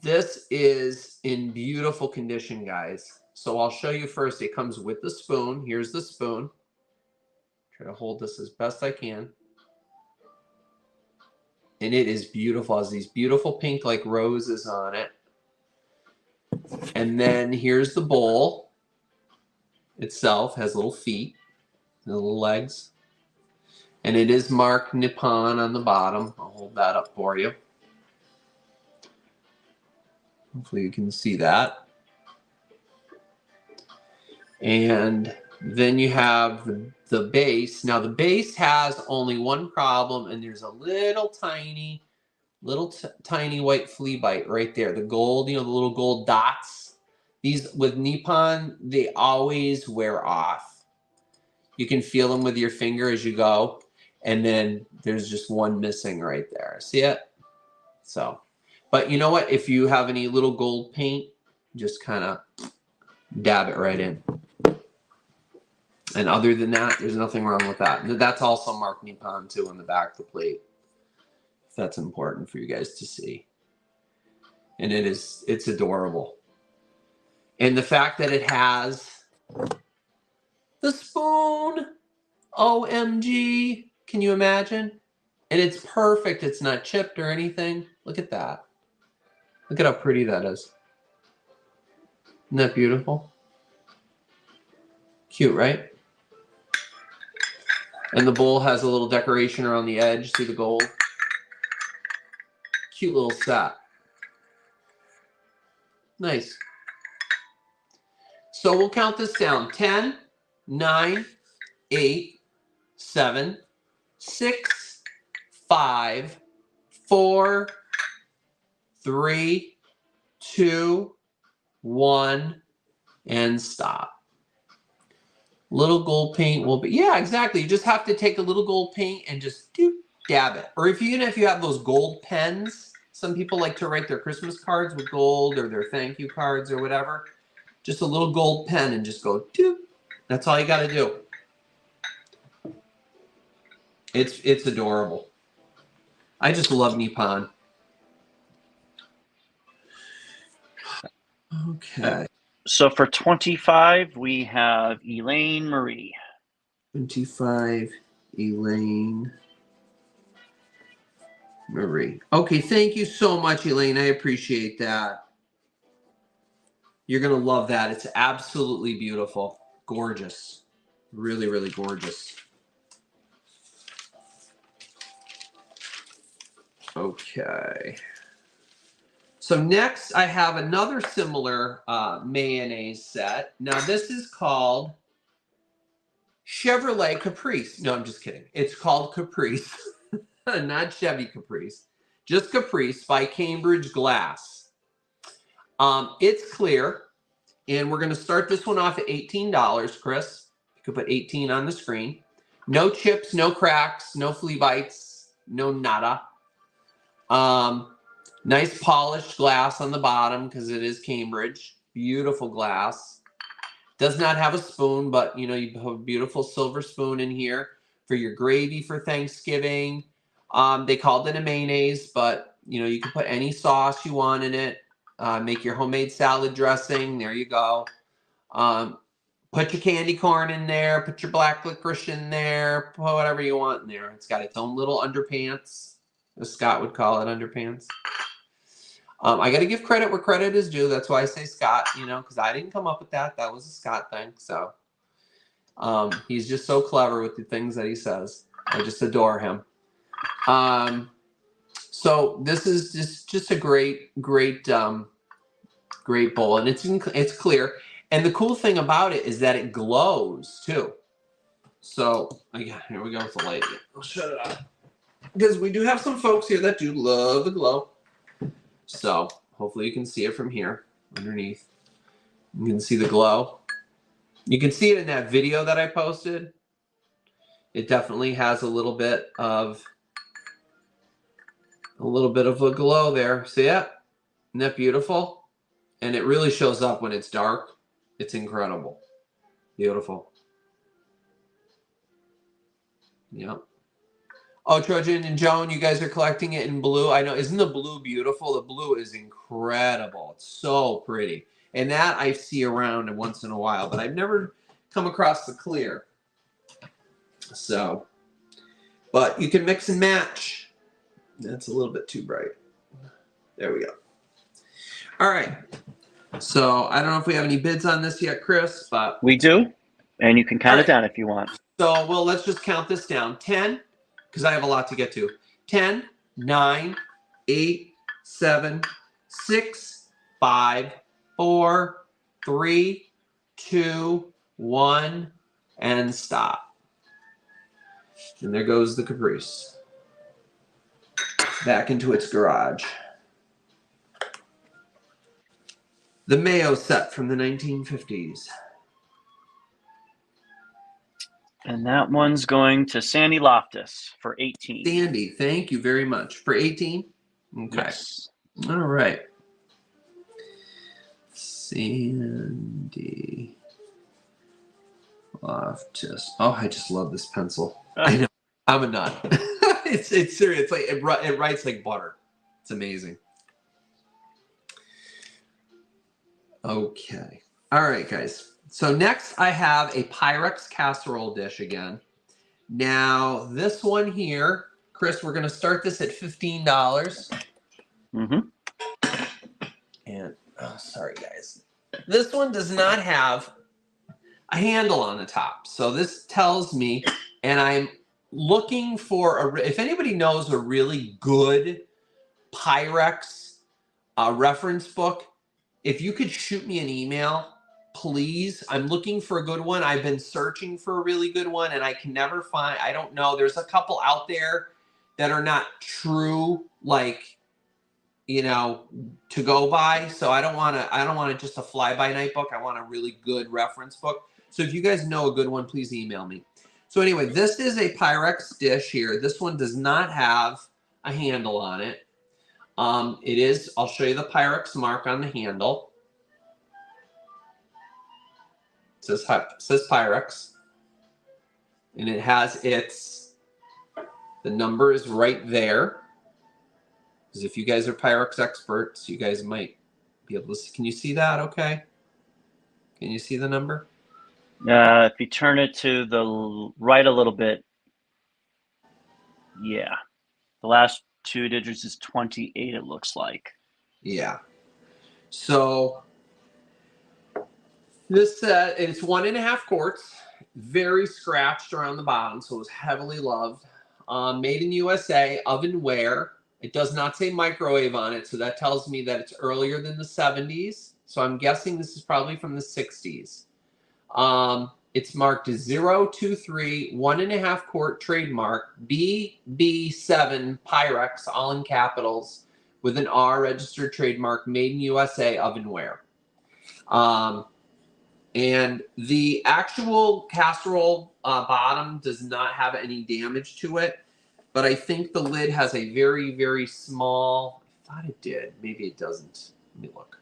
This is in beautiful condition, guys. So I'll show you first. It comes with the spoon. Here's the spoon. Try to hold this as best I can. And it is beautiful. It has these beautiful pink like roses on it. And then here's the bowl itself. Has little feet, little legs. And it is marked Nepon on the bottom. I'll hold that up for you. Hopefully you can see that. And then you have the base. Now the base has only one problem, and there's a little tiny white flea bite right there. The gold, you know, the little gold dots. These with Nepon, they always wear off. You can feel them with your finger as you go. And then there's just one missing right there. See it? So, but you know what? If you have any little gold paint, just kind of dab it right in. And other than that, there's nothing wrong with that. That's also marked Nepon too on the back of the plate. If that's important for you guys to see. And it's adorable. And the fact that it has the spoon, OMG, can you imagine? And it's perfect. It's not chipped or anything. Look at that. Look at how pretty that is. Isn't that beautiful? Cute, right? And the bowl has a little decoration around the edge. See the gold? Cute little set. Nice. So we'll count this down. 10, 9, 8, 7, 6, 5, 4, 3, 2, 1, and stop. Little gold paint will be, yeah, exactly. You just have to take a little gold paint and just dab it. Or even if you have those gold pens, some people like to write their Christmas cards with gold or their thank you cards or whatever. Just a little gold pen and just go doop. That's all you got to do. It's adorable. I just love Nepon. Okay. So for 25, we have Elaine Marie. 25, Elaine Marie. Okay, thank you so much, Elaine. I appreciate that. You're going to love that. It's absolutely beautiful. Gorgeous. Really, really gorgeous. Okay. So next, I have another similar mayonnaise set. Now, this is called Chevrolet Caprice. No, I'm just kidding. It's called Caprice, not Chevy Caprice. Just Caprice by Cambridge Glass. It's clear, and we're going to start this one off at $18, Chris. You can put 18 on the screen. No chips, no cracks, no flea bites, no nada. Nice polished glass on the bottom because it is Cambridge. Beautiful glass. Does not have a spoon, but you know, you have a beautiful silver spoon in here for your gravy for Thanksgiving. They called it a mayonnaise, but you know, you can put any sauce you want in it. Make your homemade salad dressing. There you go. Put your candy corn in there. Put your black licorice in there. Put whatever you want in there. It's got its own little underpants, as Scott would call it, underpants. I got to give credit where credit is due. That's why I say Scott, you know, because I didn't come up with that. That was a Scott thing. So he's just so clever with the things that he says. I just adore him. So this is just a great bowl, and it's clear. And the cool thing about it is that it glows too. So again, here we go with the light. I'll shut it off because we do have some folks here that do love the glow. So hopefully you can see it from here underneath. You can see the glow. You can see it in that video that I posted. It definitely has a little bit of a glow there. See it? Isn't that beautiful? And it really shows up when it's dark. It's incredible. Beautiful. Yep. Oh, Trojan and Joan, you guys are collecting it in blue. I know. Isn't the blue beautiful? The blue is incredible. It's so pretty. And that I see around once in a while, but I've never come across the clear. So, but you can mix and match. That's a little bit too bright. There we go. All right. So I don't know if we have any bids on this yet, Chris, but we do. And you can count it down if you want. So, well, let's just count this down. 10, because I have a lot to get to. 10, 9, 8, 7, 6, 5, 4, 3, 2, 1, and stop. And there goes the Caprice. Back into its garage. The Mayo set from the 1950s. And that one's going to Sandy Loftus for 18. Sandy, thank you very much. For 18? Okay. Yes. All right. Sandy Loftus. Oh, I just love this pencil. I know. I'm a nut. It's serious. It's like it writes like butter. It's amazing. Okay. All right, guys. So next I have a Pyrex casserole dish again. Now this one here, Chris, we're going to start this at $15. Mm-hmm. And oh, sorry guys. This one does not have a handle on the top. So this tells me, and I'm looking for if anybody knows a really good Pyrex reference book, if you could shoot me an email, please. I'm looking for a good one. I've been searching for a really good one and I can never find, I don't know. There's a couple out there that are not true, like, you know, to go by. So I don't want just a fly-by-night book. I want a really good reference book. So if you guys know a good one, please email me. So anyway, this is a Pyrex dish here. This one does not have a handle on it. It is, I'll show you the Pyrex mark on the handle. It says Pyrex. And it has the number is right there. Because if you guys are Pyrex experts, you guys might be able to see. Can you see that okay? Can you see the number? If you turn it to the right a little bit, yeah. The last two digits is 28, it looks like. Yeah. So this it's 1.5 quarts, very scratched around the bottom, so it was heavily loved. Made in USA, ovenware. It does not say microwave on it, so that tells me that it's earlier than the 70s. So I'm guessing this is probably from the 60s. It's marked 023 1.5 quart trademark BB7 Pyrex, all in capitals, with an R registered trademark, made in USA, ovenware. And the actual casserole bottom does not have any damage to it, but I think the lid has a very, very small, I thought it did, maybe it doesn't. Let me look.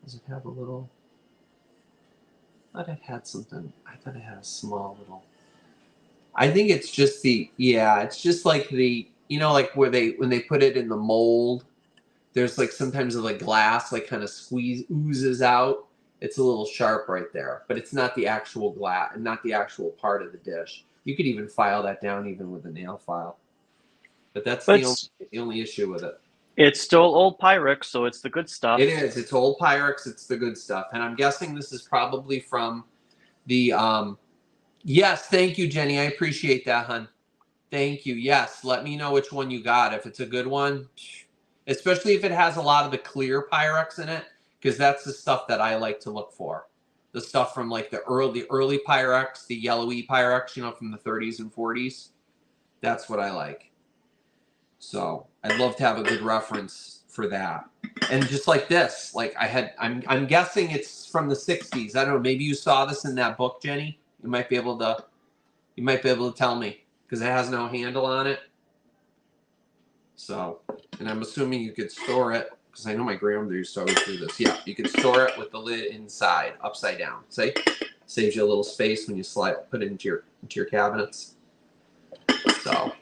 Does it have a little? I thought it had something. I thought it had a small little. I think it's just it's just like the, you know, like when they put it in the mold, there's like sometimes like glass like kind of oozes out. It's a little sharp right there, but it's not the actual glass and not the actual part of the dish. You could even file that down even with a nail file. But that's the only issue with it. It's still old Pyrex, so it's the good stuff. It is. It's old Pyrex. It's the good stuff. And I'm guessing this is probably from the, yes, thank you, Jenny. I appreciate that, hun. Thank you. Yes, let me know which one you got. If it's a good one, especially if it has a lot of the clear Pyrex in it, because that's the stuff that I like to look for. The stuff from like the early Pyrex, the yellowy Pyrex, you know, from the 30s and 40s. That's what I like. So I'd love to have a good reference for that. And just like this, like I'm guessing it's from the 60s. I don't know. Maybe you saw this in that book, Jenny. You might be able to You might be able to tell me because it has no handle on it. So, and I'm assuming you could store it because I know my grandmother used to always do this. Yeah, you could store it with the lid inside, upside down. See? Saves you a little space when you put it into your cabinets. So,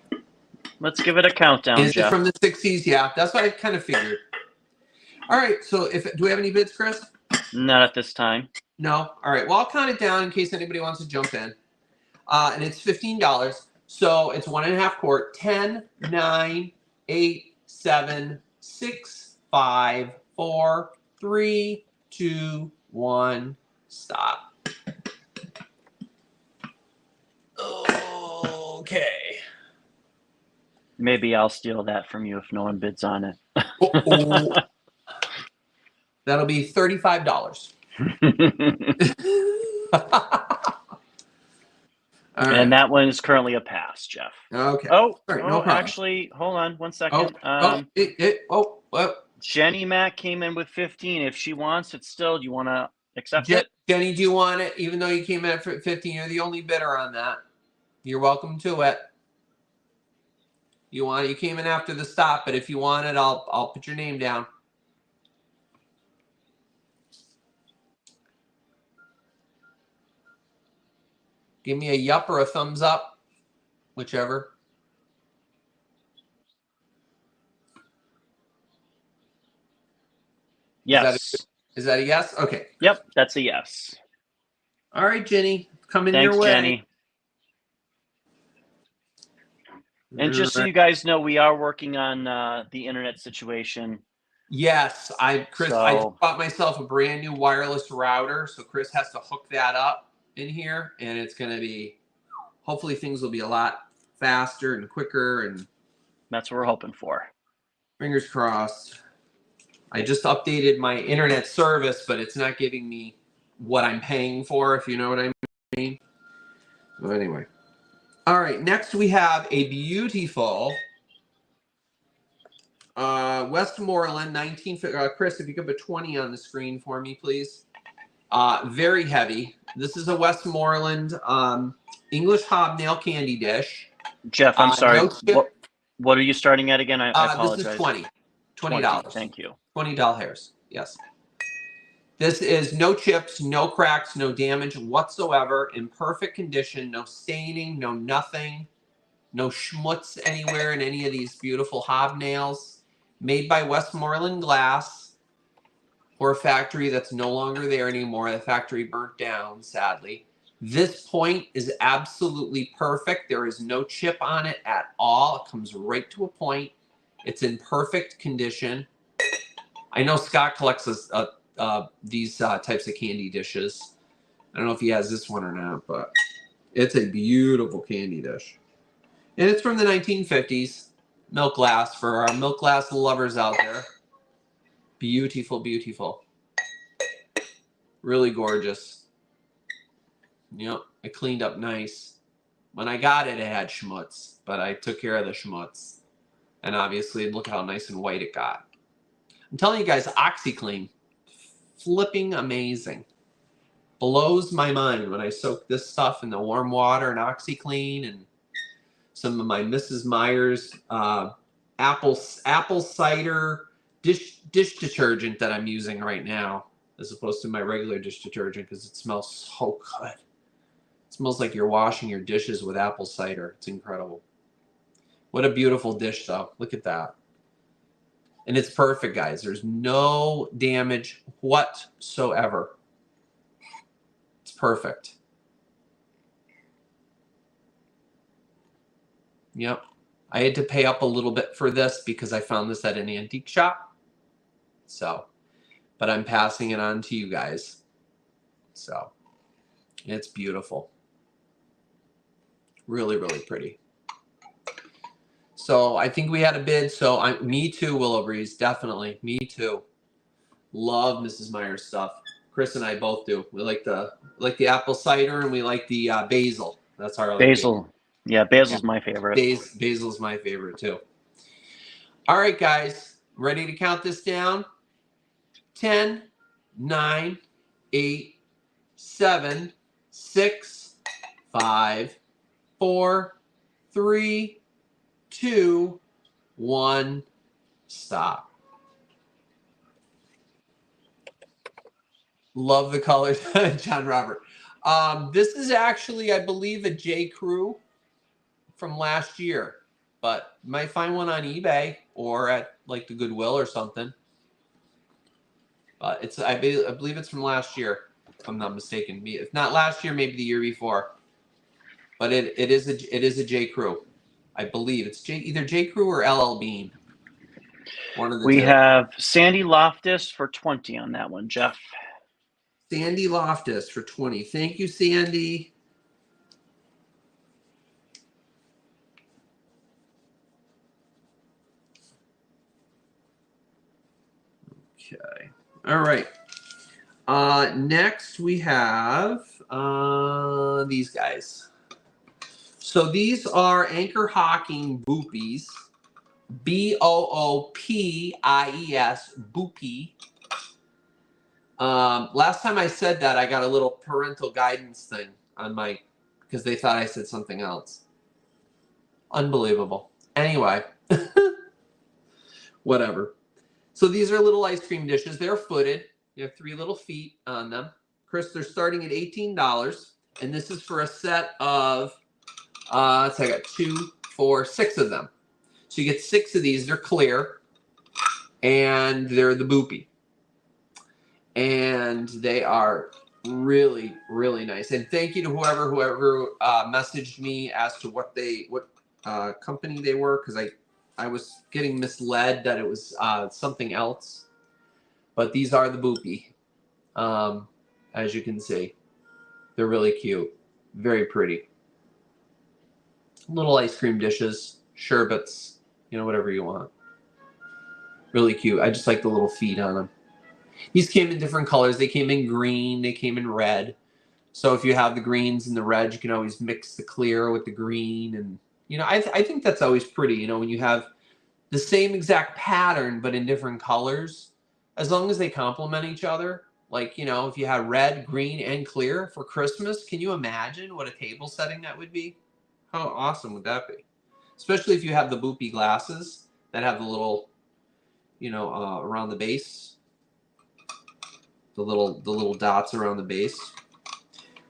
let's give it a countdown, is Jeff. it from the 60s? Yeah, that's what I kind of figured. All right, so do we have any bids, Chris? Not at this time. No? All right, well, I'll count it down in case anybody wants to jump in. And it's $15. So it's 1.5 quart. 10, 9, 8, 7, 6, 5, 4, 3, 2, 1. Stop. Okay. Maybe I'll steal that from you if no one bids on it. Uh-oh. That'll be $35. All right. And that one is currently a pass, Jeff. Okay. Oh, all right, no problem. Actually, hold on 1 second. Jenny Mac came in with 15. If she wants it still, do you want to accept it? Jenny, do you want it? Even though you came in at 15, you're the only bidder on that. You're welcome to it. You want it? You came in after the stop, but if you want it, I'll put your name down. Give me a yup or a thumbs up, whichever. Yes. Is that a yes? Okay. Yep, that's a yes. All right, Jenny, coming Thanks, your way. Jenny. And just so you guys know, we are working on the internet situation. Yes, Chris, I just bought myself a brand new wireless router, so Chris has to hook that up in here, and it's going to be, hopefully things will be a lot faster and quicker, and that's what we're hoping for. Fingers crossed. I just updated my internet service, but it's not giving me what I'm paying for, if you know what I mean. So anyway. All right, next we have a beautiful Westmoreland 1950. Chris, if you could put 20 on the screen for me, please. Very heavy. This is a Westmoreland English hobnail candy dish. Jeff, I'm sorry. What are you starting at again? I apologize. This is $20. $20. Thank you. $20. Yes. This is no chips, no cracks, no damage whatsoever, in perfect condition, no staining, no nothing, no schmutz anywhere in any of these beautiful hobnails. Made by Westmoreland Glass for a factory that's no longer there anymore. The factory burnt down, sadly. This point is absolutely perfect. There is no chip on it at all. It comes right to a point. It's in perfect condition. I know Scott collects these types of candy dishes. I don't know if he has this one or not, but it's a beautiful candy dish. And it's from the 1950s. Milk glass for our milk glass lovers out there. Beautiful, beautiful. Really gorgeous. Yep, it cleaned up nice. When I got it, it had schmutz, but I took care of the schmutz. And obviously, look how nice and white it got. I'm telling you guys, OxyClean, flipping amazing. Blows my mind when I soak this stuff in the warm water and OxyClean and some of my Mrs. Meyer's apple cider dish detergent that I'm using right now, as opposed to my regular dish detergent, because it smells so good. It smells like you're washing your dishes with apple cider. It's incredible. What a beautiful dish, though. Look at that. And it's perfect, guys. There's no damage whatsoever. It's perfect. Yep. I had to pay up a little bit for this because I found this at an antique shop. So, but I'm passing it on to you guys. So, it's beautiful. Really, really pretty. So, I think we had a bid. So, me too, Willow Breeze. Definitely. Me too. Love Mrs. Meyer's stuff. Chris and I both do. We like the apple cider and we like the basil. That's our basil. Yeah, basil's my favorite. Basil's my favorite too. All right, guys. Ready to count this down? 10, 9, 8, 7, 6, 5, 4, 3, 2, 1, stop. Love the colors, John Robert. This is actually, I believe, a J. Crew from last year, but you might find one on eBay or at like the Goodwill or something. But it's I believe it's from last year, if I'm not mistaken. If not last year, maybe the year before. But it is a J. Crew. I believe it's either J. Crew or LL Bean. One of the We two. have Sandy Loftus for 20 on that one, Jeff. Sandy Loftus for 20. Thank you, Sandy. Okay. All right. Next we have these guys. So these are Anchor Hocking Boopies. B-O-O-P-I-E-S. Boopie. Last time I said that, I got a little parental guidance thing on my, because they thought I said something else. Unbelievable. Anyway, whatever. So these are little ice cream dishes. They're footed. You have 3 little feet on them. Chris, they're starting at $18, and this is for a set of, so I got 2, 4, 6 of them. So you get 6 of these. They're clear, and they're the boopy. And they are really, really nice. And thank you to whoever messaged me as to what company they were, because I was getting misled that it was something else. But these are the boopy, as you can see. They're really cute, very pretty. Little ice cream dishes, sherbets, whatever you want. Really cute. I just like the little feet on them. These came in different colors. They came in green. They came in red. So if you have the greens and the red, you can always mix the clear with the green. And, I think that's always pretty, when you have the same exact pattern but in different colors. As long as they complement each other. Like, if you had red, green, and clear for Christmas, can you imagine what a table setting that would be? How awesome would that be? Especially if you have the boopy glasses that have the little, around the base. The little dots around the base,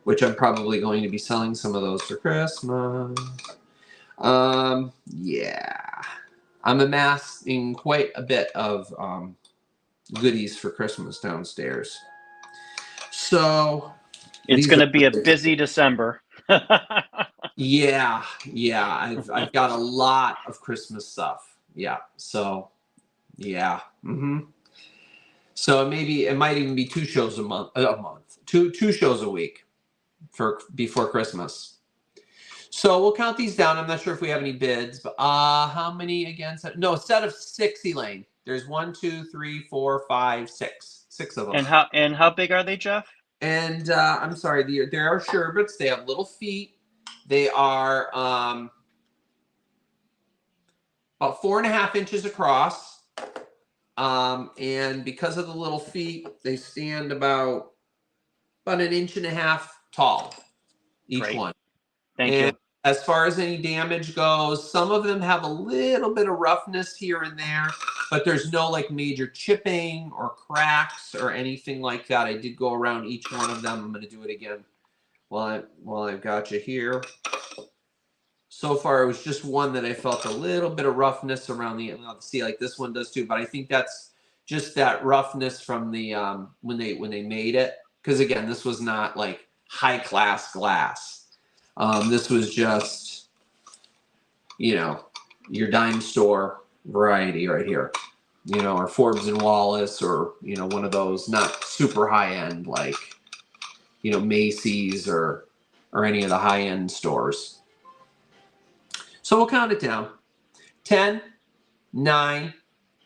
which I'm probably going to be selling some of those for Christmas. Yeah, I'm amassing quite a bit of goodies for Christmas downstairs. So it's going to be a busy December. Yeah, I've got a lot of Christmas stuff. Yeah, so yeah. So maybe it might even be 2 shows a month, two shows a week before Christmas. So we'll count these down. I'm not sure if we have any bids, but how many again? No, a set of 6, Elaine. There's 1, 2, 3, 4, 5, 6. 6 of them. And how big are they, Jeff? And I'm sorry, there are sherbets. They have little feet. They are about 4.5 inches across. And because of the little feet, they stand about 1.5 inches tall, each one. Thank you. As far as any damage goes, some of them have a little bit of roughness here and there, but there's no like major chipping or cracks or anything like that. I did go around each one of them. I'm going to do it again while I've got you here. So far, it was just one that I felt a little bit of roughness around the. See, like this one does too, but I think that's just that roughness from the when they made it. Because again, this was not like high class glass. This was just, your dime store variety right here, or Forbes and Wallace, or one of those not super high end like, Macy's or any of the high end stores. So we'll count it down. 10, 9,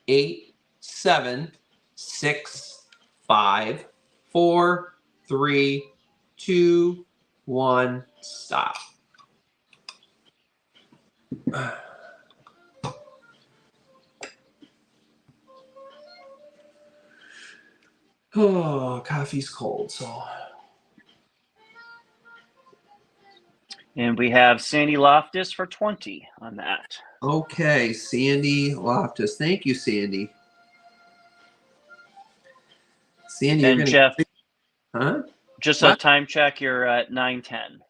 8, 7, 6, 5, 4, 3, 2, 1, stop. Oh, coffee's cold, so. And we have Sandy Loftus for 20 on that. Okay, Sandy Loftus. Thank you, Sandy. Sandy, you're And gonna Jeff, huh? just What? a time check, you're at 9:10.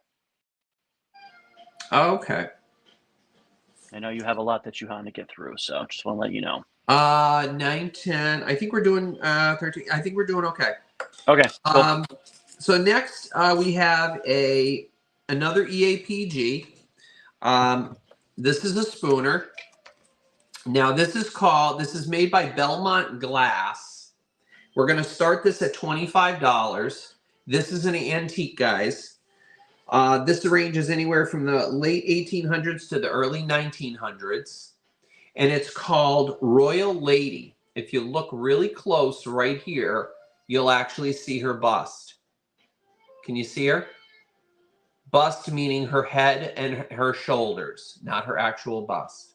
Okay. I know you have a lot that you want to get through, so just want to let you know. 9:10. I think we're doing 13. I think we're doing okay. Okay, cool. So next we have another EAPG. This is a spooner. Now this is made by Belmont Glass. We're going to start this at $25. This is an antique, guys. This ranges anywhere from the late 1800s to the early 1900s. And it's called Royal Lady. If you look really close right here, you'll actually see her bust. Can you see her? Bust meaning her head and her shoulders, not her actual bust.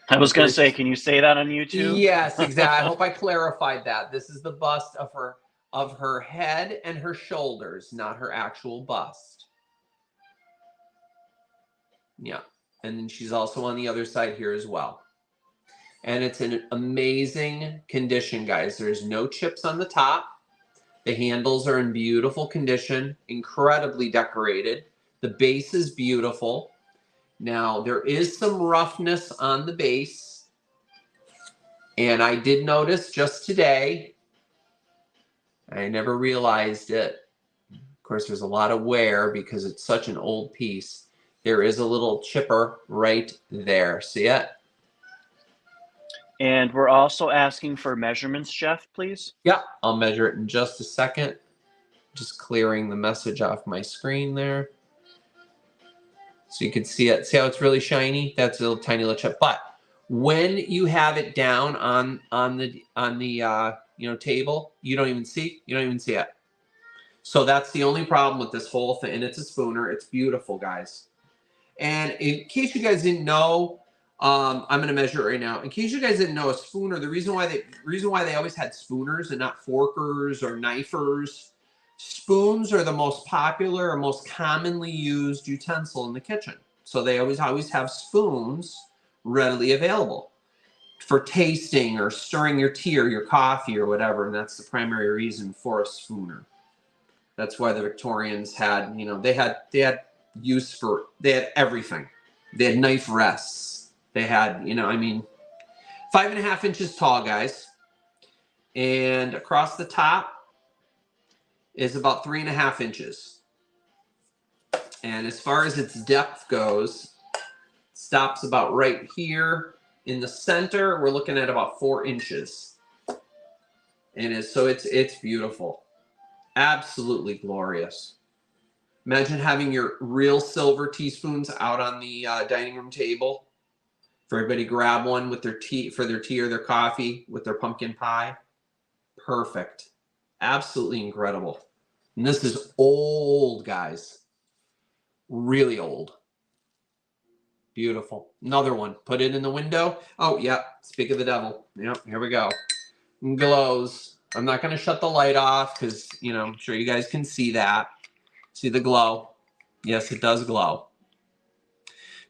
I was going to say, can you say that on YouTube? Yes, exactly. I hope I clarified that. This is the bust of her head and her shoulders, not her actual bust. Yeah. And then she's also on the other side here as well. And it's an amazing condition, guys. There's no chips on the top. The handles are in beautiful condition, incredibly decorated. The base is beautiful. Now, there is some roughness on the base. And I did notice just today, I never realized it. Of course, there's a lot of wear because it's such an old piece. There is a little chipper right there. See it? And we're also asking for measurements, Jeff, please. Yeah, I'll measure it in just a second. Just clearing the message off my screen there. So you can see it. See how it's really shiny? That's a little tiny little chip. But when you have it down on the table, you don't even see it. So that's the only problem with this whole thing. And it's a spooner. It's beautiful, guys. And in case you guys didn't know, I'm going to measure it right now. In case you guys didn't know, a spooner, the reason why they always had spooners and not forkers or knifers, spoons are the most popular or most commonly used utensil in the kitchen. So they always have spoons readily available for tasting or stirring your tea or your coffee or whatever. And that's the primary reason for a spooner. That's why the Victorians had, they had use for, they had everything. They had knife rests. They had, 5.5 inches tall, guys. And across the top is about 3.5 inches. And as far as its depth goes, it stops about right here in the center. We're looking at about 4 inches. And it's beautiful. Absolutely glorious. Imagine having your real silver teaspoons out on the dining room table. For everybody to grab one with their tea, for their tea or their coffee with their pumpkin pie. Perfect. Absolutely incredible. And this is old, guys. Really old. Beautiful. Another one. Put it in the window. Oh, yeah. Speak of the devil. Yep, here we go. Glows. I'm not going to shut the light off because, I'm sure you guys can see that. See the glow? Yes, it does glow.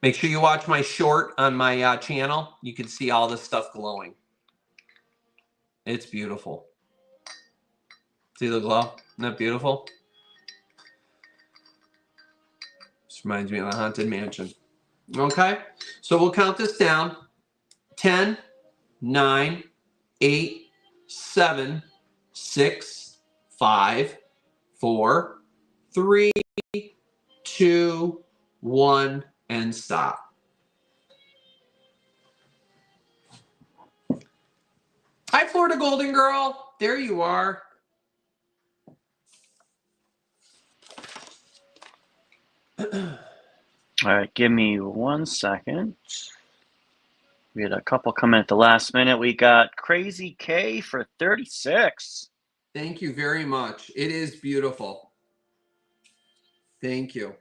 Make sure you watch my short on my channel. You can see all this stuff glowing. It's beautiful. See the glow? Isn't that beautiful? This reminds me of the Haunted Mansion. Okay, so we'll count this down. 10, 9, 8, 7, 6, 5, 4, 3, 2, 1, and stop. Hi, Florida Golden Girl. There you are. All right, give me 1 second. We had a couple come in at the last minute. We got Crazy K for 36. Thank you very much. It is beautiful. Thank you.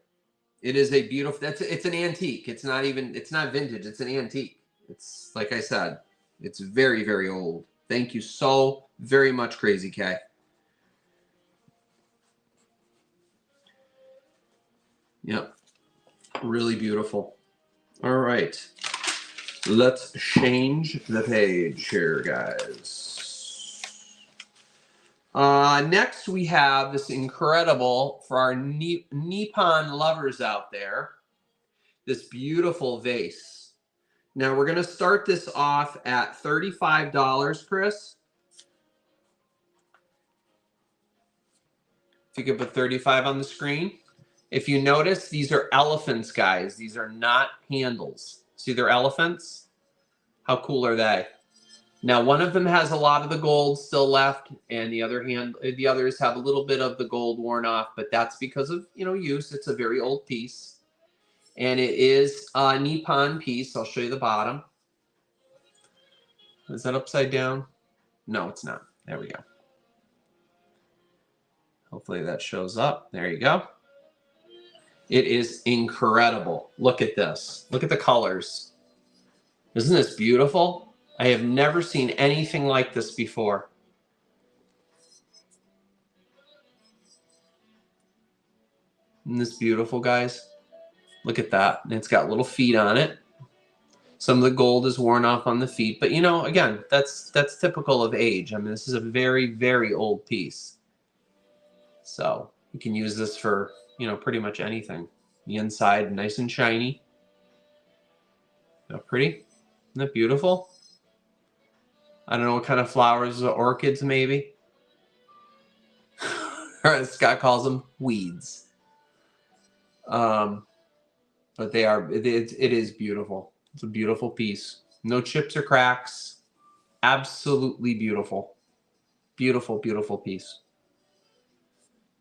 It is a beautiful, it's an antique. It's not vintage. It's an antique. It's, like I said, it's very, very old. Thank you so very much, Crazy K. Yep. Really beautiful. All right. Let's change the page here, guys. Next, we have this incredible, for our Nepon lovers out there, this beautiful vase. Now, we're going to start this off at $35, Chris. If you could put 35 on the screen. If you notice, these are elephants, guys. These are not handles. See, they're elephants? How cool are they? Now, one of them has a lot of the gold still left, and the others have a little bit of the gold worn off, but that's because of, use. It's a very old piece. And it is a Nepon piece. I'll show you the bottom. Is that upside down? No, it's not. There we go. Hopefully that shows up. There you go. It is incredible. Look at this. Look at the colors. Isn't this beautiful? I have never seen anything like this before. Isn't this beautiful, guys? Look at that. And it's got little feet on it. Some of the gold is worn off on the feet. But, again, that's typical of age. I mean, this is a very, very old piece. So you can use this for, pretty much anything. The inside, nice and shiny. Isn't that pretty? Isn't that beautiful? I don't know what kind of flowers, orchids maybe. Or as Scott calls them, weeds. But they are, it is beautiful. It's a beautiful piece. No chips or cracks. Absolutely beautiful. Beautiful, beautiful piece.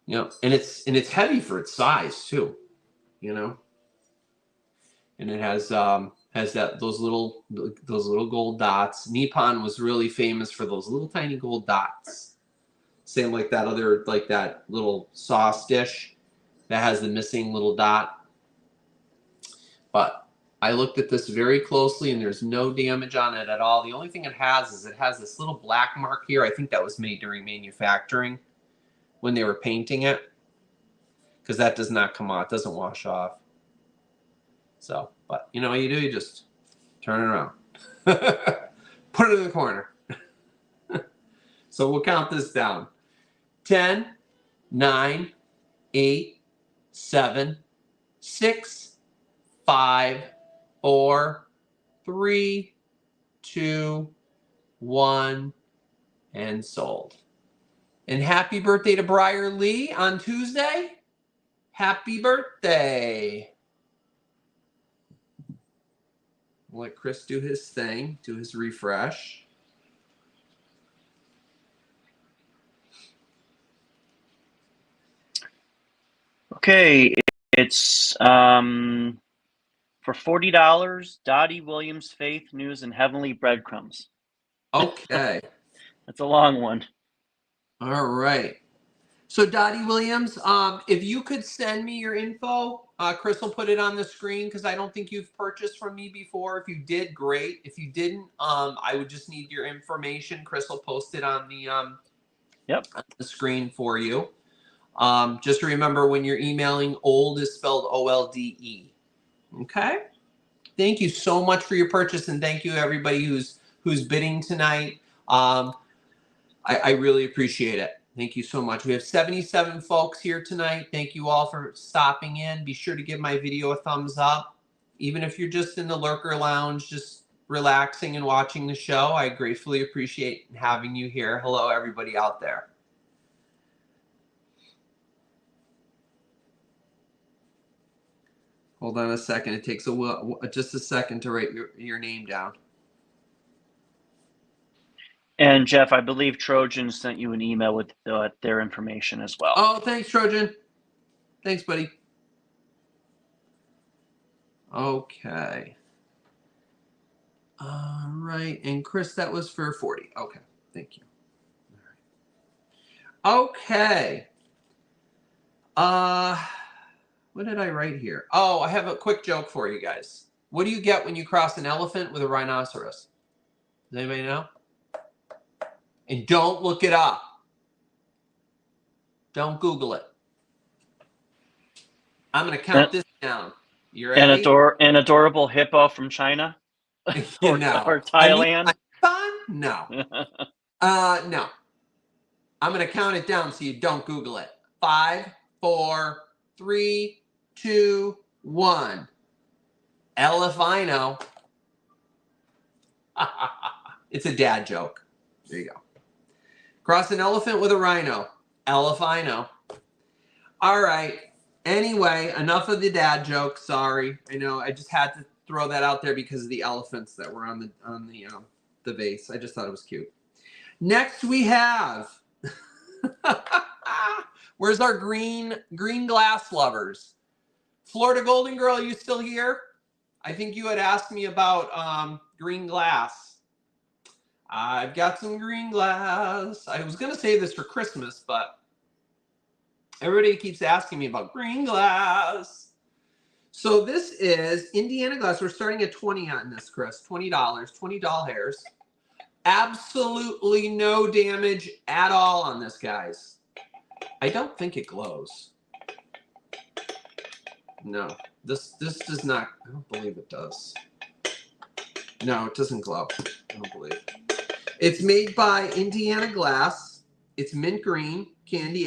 And it's heavy for its size too. And it has those little gold dots. Nepon was really famous for those little tiny gold dots. Same like that little sauce dish that has the missing little dot. But I looked at this very closely and there's no damage on it at all. The only thing it has is this little black mark here. I think that was made during manufacturing when they were painting it, because that does not come off. It doesn't wash off. So, but you know what you do? You just turn it around. Put it in the corner. So we'll count this down. 10, 9, 8, 7, 6, 5, 4, 3, 2, 1, and sold. And happy birthday to Briar Lee on Tuesday. Happy birthday. We'll let Chris do his thing, do his refresh. Okay, it's for $40, Dottie Williams, Faith, News, and Heavenly Breadcrumbs. Okay. That's a long one. All right. So Dottie Williams, if you could send me your info, Chris will put it on the screen because I don't think you've purchased from me before. If you did, great. If you didn't, I would just need your information. Chris will post it on the on the screen for you. Just remember when you're emailing, old is spelled OLDE. Okay. Thank you so much for your purchase, and thank you everybody who's bidding tonight. I really appreciate it. Thank you so much. We have 77 folks here tonight. Thank you all for stopping in. Be sure to give my video a thumbs up. Even if you're just in the lurker lounge, just relaxing and watching the show, I gratefully appreciate having you here. Hello, everybody out there. Hold on a second. It takes just a second to write your name down. And Jeff, I believe Trojan sent you an email with their information as well. Oh, thanks, Trojan. Thanks, buddy. Okay. All right. And Chris, that was for 40. Okay. Thank you. All right. Okay. What did I write here? Oh, I have a quick joke for you guys. What do you get when you cross an elephant with a rhinoceros? Does anybody know? And don't look it up. Don't Google it. I'm going to count this down. You An ready? adorable hippo from China You or know. Thailand. No. No. I'm going to count it down so you don't Google it. 5, 4, 3, 2, 1. Elefino. It's a dad joke. There you go. Cross an elephant with a rhino. Elefino. All right. Anyway, enough of the dad joke. Sorry. I know. I just had to throw that out there because of the elephants that were on the vase. I just thought it was cute. Next we have. Where's our green glass lovers? Florida Golden Girl, you still here? I think you had asked me about green glass. I've got some green glass. I was gonna save this for Christmas, but everybody keeps asking me about green glass. So this is Indiana glass. We're starting at 20 on this, Chris. $20, $20. Absolutely no damage at all on this, guys. I don't think it glows. No, this does not. I don't believe it does. No, it doesn't glow. I don't believe. It's made by Indiana Glass. It's mint green candy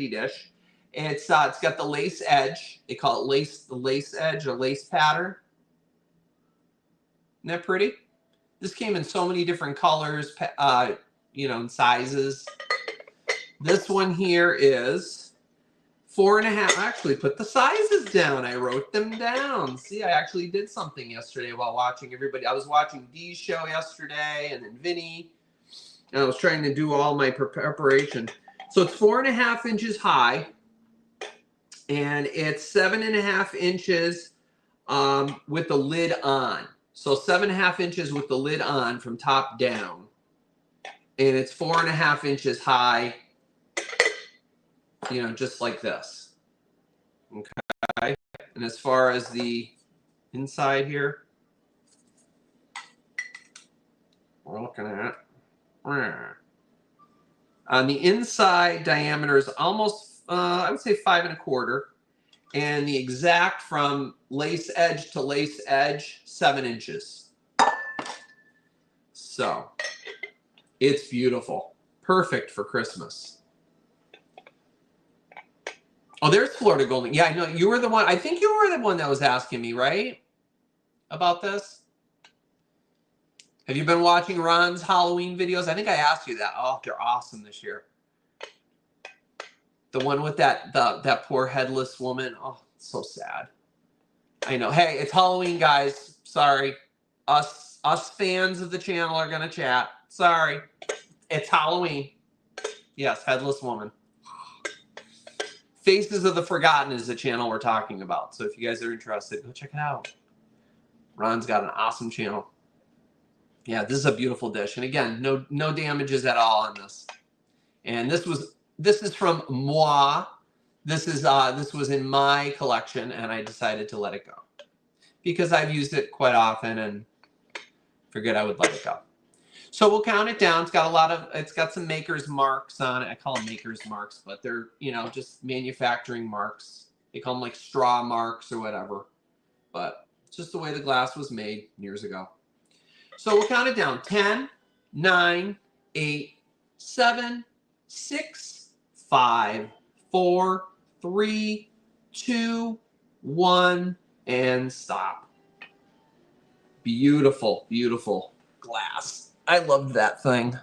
dish. It's got the lace edge. They call it the lace edge or lace pattern. Isn't that pretty? This came in so many different colors, and sizes. This one here is 4.5. I actually put the sizes down. I wrote them down. See, I actually did something yesterday while watching everybody. I was watching Dee's show yesterday and then Vinny. And I was trying to do all my preparation. So it's 4.5 inches high. And it's 7.5 inches with the lid on. So 7.5 inches with the lid on from top down. And it's 4.5 inches high, just like this. Okay. And as far as the inside here, we're looking at. On the inside diameter is almost, I would say 5.25. And the exact from lace edge to lace edge, 7 inches. So it's beautiful. Perfect for Christmas. Oh, there's Florida Golden. Yeah, I know. You were the one. I think you were the one that was asking me, right? About this? Have you been watching Ron's Halloween videos? I think I asked you that. Oh, they're awesome this year. The one with that poor headless woman. Oh, it's so sad. I know. Hey, it's Halloween, guys. Sorry. Us fans of the channel are gonna chat. Sorry. It's Halloween. Yes, headless woman. Faces of the Forgotten is the channel we're talking about. So if you guys are interested, go check it out. Ron's got an awesome channel. Yeah, this is a beautiful dish. And again, no damages at all on this. And this is from moi. This was in my collection, and I decided to let it go because I've used it quite often and figured I would let it go. So we'll count it down. It's got some maker's marks on it. I call them maker's marks, but they're, just manufacturing marks. They call them like straw marks or whatever. But it's just the way the glass was made years ago. So we'll count it down. 10, 9, 8, 7, 6, 5, 4, 3, 2, 1, and stop. Beautiful, beautiful glass. I love that thing.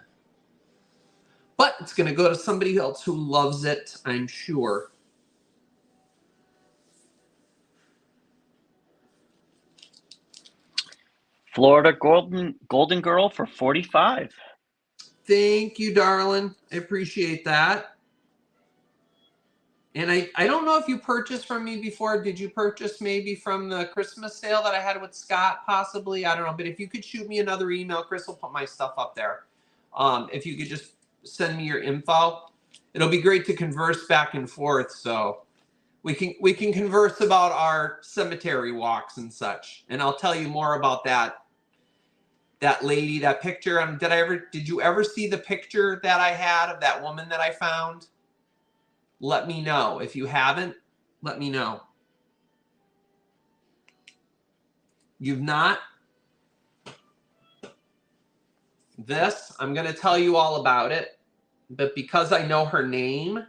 But it's going to go to somebody else who loves it, I'm sure. Florida Golden Girl for 45. Thank you, darling. I appreciate that. And I don't know if you purchased from me before. Did you purchase maybe from the Christmas sale that I had with Scott, possibly? I don't know. But if you could shoot me another email, Chris will put my stuff up there. If you could just send me your info, it'll be great to converse back and forth. So we can converse about our cemetery walks and such. And I'll tell you more about that lady, that picture. Did you ever see the picture that I had of that woman that I found? Let me know if you haven't. let me know. You've not? This, I'm going to tell you all about it. But because I know her name,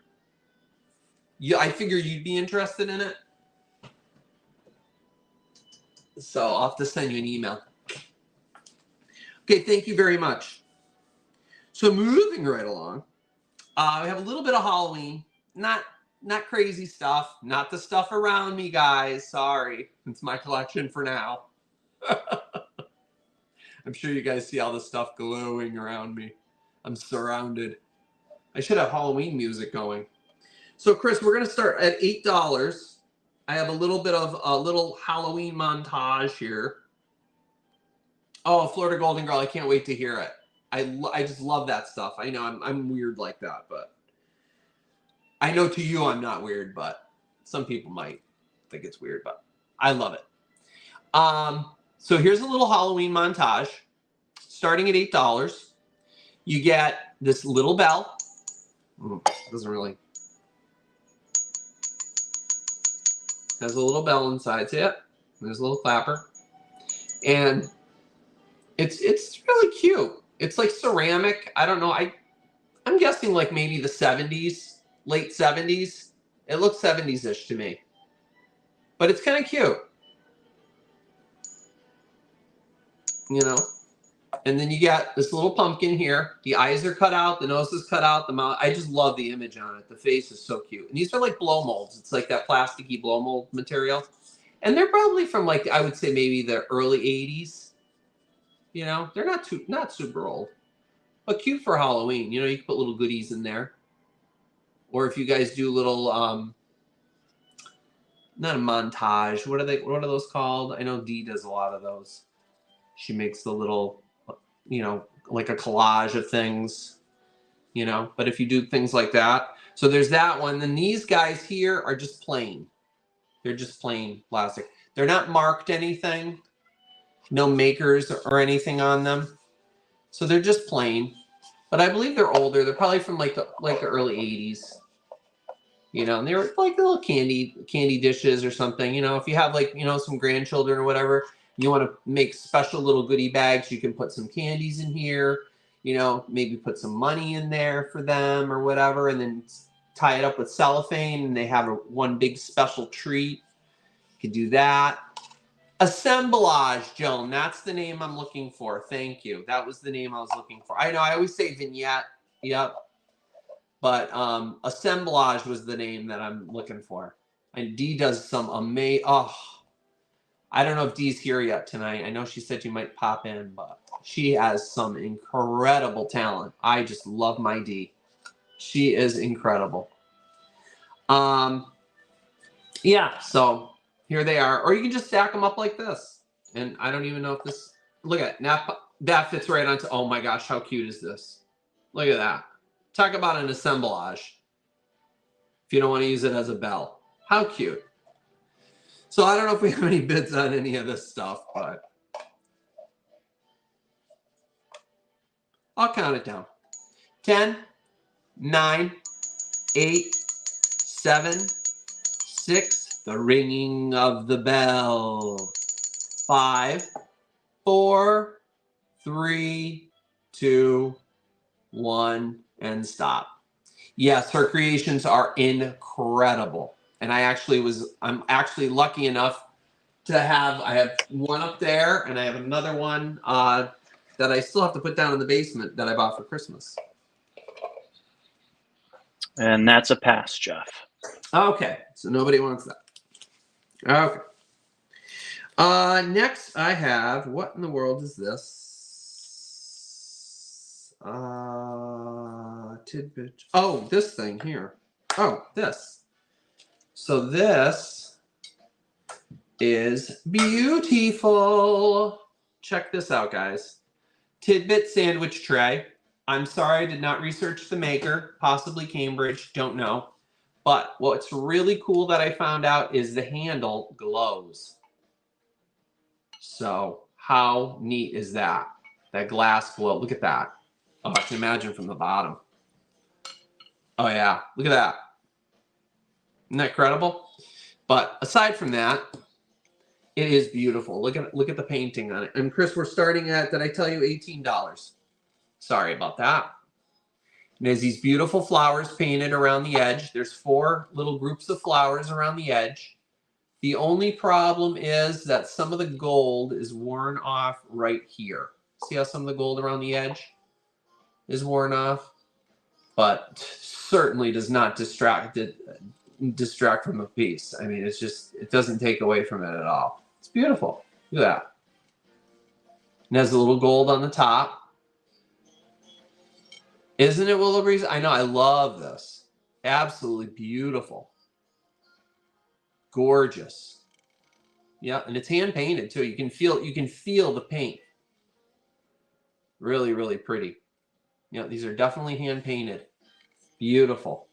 I figure you'd be interested in it. So I'll have to send you an email. Okay, thank you very much. So moving right along, we have a little bit of Halloween. Not crazy stuff. Not the stuff around me, guys. Sorry. It's my collection for now. I'm sure you guys see all the stuff glowing around me. I'm surrounded. I should have Halloween music going. So, Chris, we're going to start at $8. I have a little bit of a little Halloween montage here. Oh, Florida Golden Girl, I can't wait to hear it. I just love that stuff. I know I'm weird like that, but I know to you I'm not weird, but some people might think it's weird, but I love it. So here's a little Halloween montage. Starting at $8, you get this little bell. Doesn't really. Has a little bell inside. See it? There's a little clapper. And it's really cute. It's like ceramic. I don't know. I'm guessing like maybe the 70s, late 70s. It looks 70s-ish to me. But it's kind of cute. You know? And then you got this little pumpkin here. The eyes are cut out. The nose is cut out. The mouth. I just love the image on it. The face is so cute. And these are like blow molds. It's like that plasticky blow mold material. And they're probably from like, I would say maybe the early 80s. You know, they're not super old. But cute for Halloween. You know, you can put little goodies in there. Or if you guys do little, not a montage. What are those called? I know Dee does a lot of those. She makes the little, you know, like a collage of things, you know. But if you do things like that. So there's that one. Then these guys here are just plain. They're just plain plastic. They're not marked anything. No makers or anything on them. So they're just plain. But I believe they're older. They're probably from like the early 80s. You know, and they were like little candy dishes or something. You know, if you have like, you know, some grandchildren or whatever, you want to make special little goodie bags, you can put some candies in here. You know, maybe put some money in there for them or whatever, and then tie it up with cellophane, and they have one big special treat. You can do that. Assemblage, Joan. That's the name I'm looking for. Thank you. That was the name I was looking for. I know I always say vignette. Yep. But assemblage was the name that I'm looking for. And Dee does some amazing. Oh, I don't know if Dee's here yet tonight. I know she said you might pop in, but she has some incredible talent. I just love my Dee. She is incredible. Yeah, so here they are. Or you can just stack them up like this. And I don't even know if this... Look at it. That fits right onto... Oh my gosh, how cute is this? Look at that. Talk about an assemblage. If you don't want to use it as a bell. How cute. So I don't know if we have any bids on any of this stuff, but I'll count it down. 10, 9, 8, 7, 6, the ringing of the bell. 5, 4, 3, 2, 1, and stop. Yes, her creations are incredible. And I'm actually lucky enough to have, I have one up there and I have another one that I still have to put down in the basement that I bought for Christmas. And that's a pass, Jeff. Okay, so nobody wants that. Okay. Next I have, what in the world is this? Tidbit. Oh, this thing here. Oh, this. So this is beautiful. Check this out, guys. Tidbit sandwich tray. I'm sorry I did not research the maker. Possibly Cambridge. Don't know. But what's really cool that I found out is the handle glows. So how neat is that? That glass glow. Look at that. Oh, I can imagine from the bottom. Oh, yeah. Look at that. Isn't that incredible? But aside from that, it is beautiful. Look at the painting on it. And Chris, we're starting at, did I tell you, $18? Sorry about that. And there's these beautiful flowers painted around the edge. There's 4 little groups of flowers around the edge. The only problem is that some of the gold is worn off right here. See how some of the gold around the edge is worn off? But certainly does not distract from the piece. I mean, it's just, it doesn't take away from it at all. It's beautiful. Look at that. And has a little gold on the top. Isn't it, Willow Breeze? I know, I love this. Absolutely beautiful. Gorgeous. Yeah, and it's hand painted too. You can feel the paint. Really, really pretty. Yeah, these are definitely hand painted. Beautiful.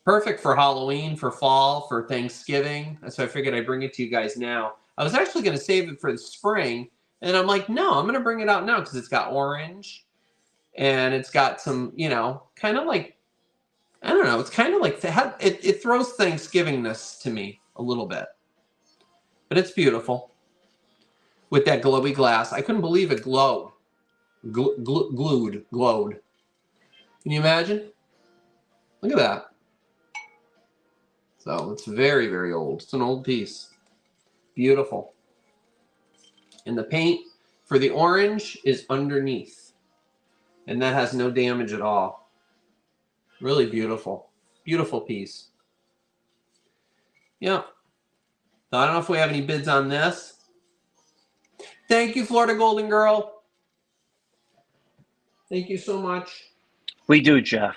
Perfect for Halloween, for fall, for Thanksgiving. So I figured I'd bring it to you guys now. I was actually going to save it for the spring, and I'm like, no, I'm going to bring it out now because it's got orange. And it's got some, you know, kind of like, I don't know, it's kind of like, it throws Thanksgivingness to me a little bit. But it's beautiful. With that glowy glass. I couldn't believe it glowed. Glowed. Can you imagine? Look at that. So it's very, very old. It's an old piece. Beautiful. And the paint for the orange is underneath. And that has no damage at all. Really beautiful. Beautiful piece. Yeah. So I don't know if we have any bids on this. Thank you, Florida Golden Girl. Thank you so much. We do, Jeff.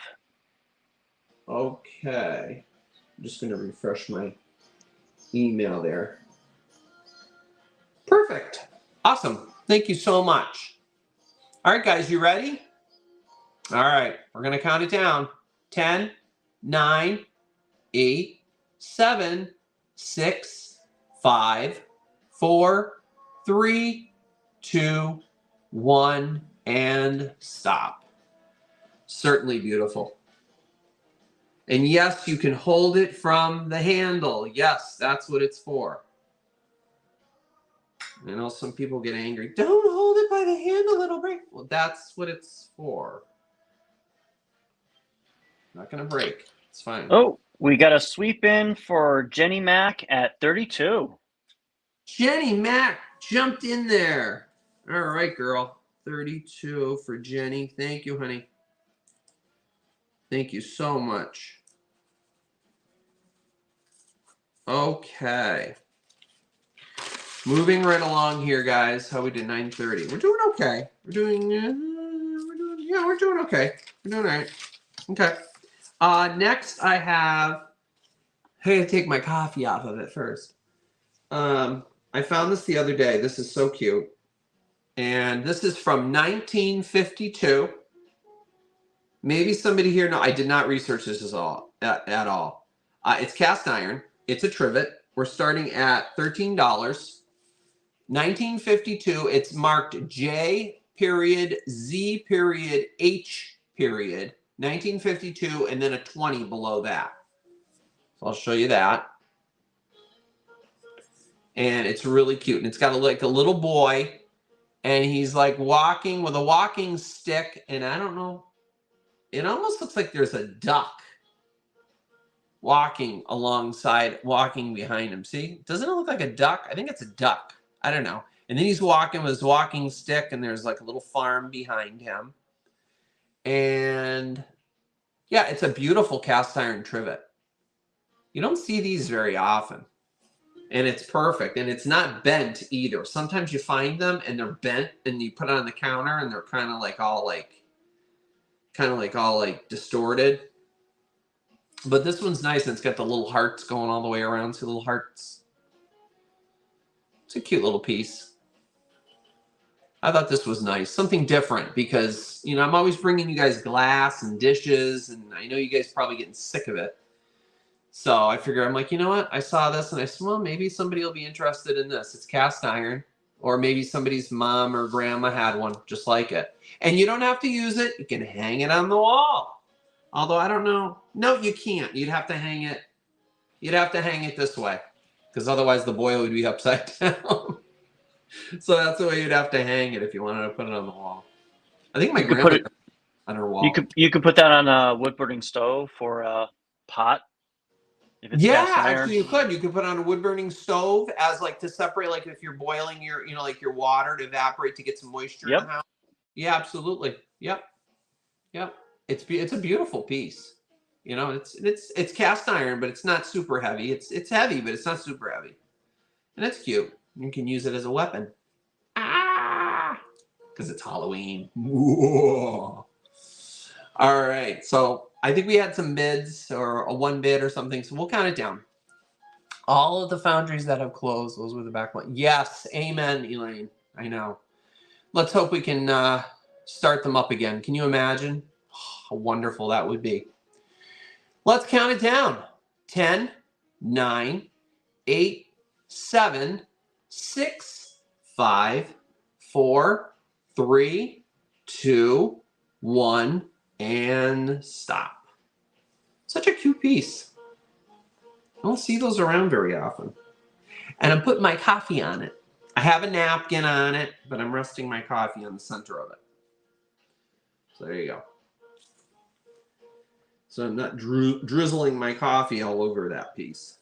Okay. I'm just going to refresh my email there. Perfect. Awesome. Thank you so much. All right, guys, you ready? All right, we're going to count it down. 10, 9, 8, 7, 6, 5, 4, 3, 2, 1, and stop. Certainly beautiful. And yes, you can hold it from the handle. Yes, that's what it's for. I know some people get angry. Don't hold it by the handle, it'll break. Well, that's what it's for. Not going to break. It's fine. Oh, we got a sweep in for Jenny Mack at 32. Jenny Mack jumped in there. All right, girl. 32 for Jenny. Thank you, honey. Thank you so much. Okay. Moving right along here, guys. How we did 9:30. We're doing okay. We're doing okay. We're doing all right. Okay. Next, I have. I gotta take my coffee off of it first. I found this the other day. This is so cute, and this is from 1952. Maybe somebody here. No, I did not research this at all. It's cast iron. It's a trivet. We're starting at $13. 1952. It's marked J period Z period H period. 1952, and then a 20 below that. So I'll show you that. And it's really cute. And it's got like a little boy, and he's like walking with a walking stick. And I don't know, it almost looks like there's a duck walking behind him. See, doesn't it look like a duck? I think it's a duck. I don't know. And then he's walking with his walking stick, and there's like a little farm behind him. And yeah, it's a beautiful cast iron trivet. You don't see these very often. And it's perfect. And it's not bent either. Sometimes you find them and they're bent, and you put it on the counter and they're kind of like all distorted. But this one's nice, and it's got the little hearts going all the way around. See, little hearts. It's a cute little piece. I thought this was nice. Something different, because, you know, I'm always bringing you guys glass and dishes, and I know you guys are probably getting sick of it. So I figure, I'm like, you know what? I saw this, and I said, well, maybe somebody will be interested in this. It's cast iron, or maybe somebody's mom or grandma had one just like it. And you don't have to use it. You can hang it on the wall. Although I don't know. No, you can't. You'd have to hang it. You'd have to hang it this way. because otherwise the boil would be upside down. So that's the way you'd have to hang it if you wanted to put it on the wall. I think my You could grandma put it. did it on her wall. You could put that on a wood burning stove for a pot. If it's Yeah, cast iron. actually you could. You could put it on a wood burning stove as like to separate, like if you're boiling your, you know, like your water to evaporate to get some moisture in the house. Yeah, absolutely. Yep. Yep. It's a beautiful piece. You know, it's cast iron, but it's not super heavy. It's heavy, but it's not super heavy. And it's cute. You can use it as a weapon. Ah! Because it's Halloween. Whoa. All right. So I think we had some bids or a one bid or something. So we'll count it down. All of the foundries that have closed, those were the back one. Yes. Amen, Elaine. I know. Let's hope we can start them up again. Can you imagine how wonderful that would be? Let's count it down. 10, 9, 8, 7, 6, 5, 4, 3, 2, 1, and stop. Such a cute piece. I don't see those around very often. And I'm putting my coffee on it. I have a napkin on it, but I'm resting my coffee on the center of it. So there you go. So I'm not drizzling my coffee all over that piece.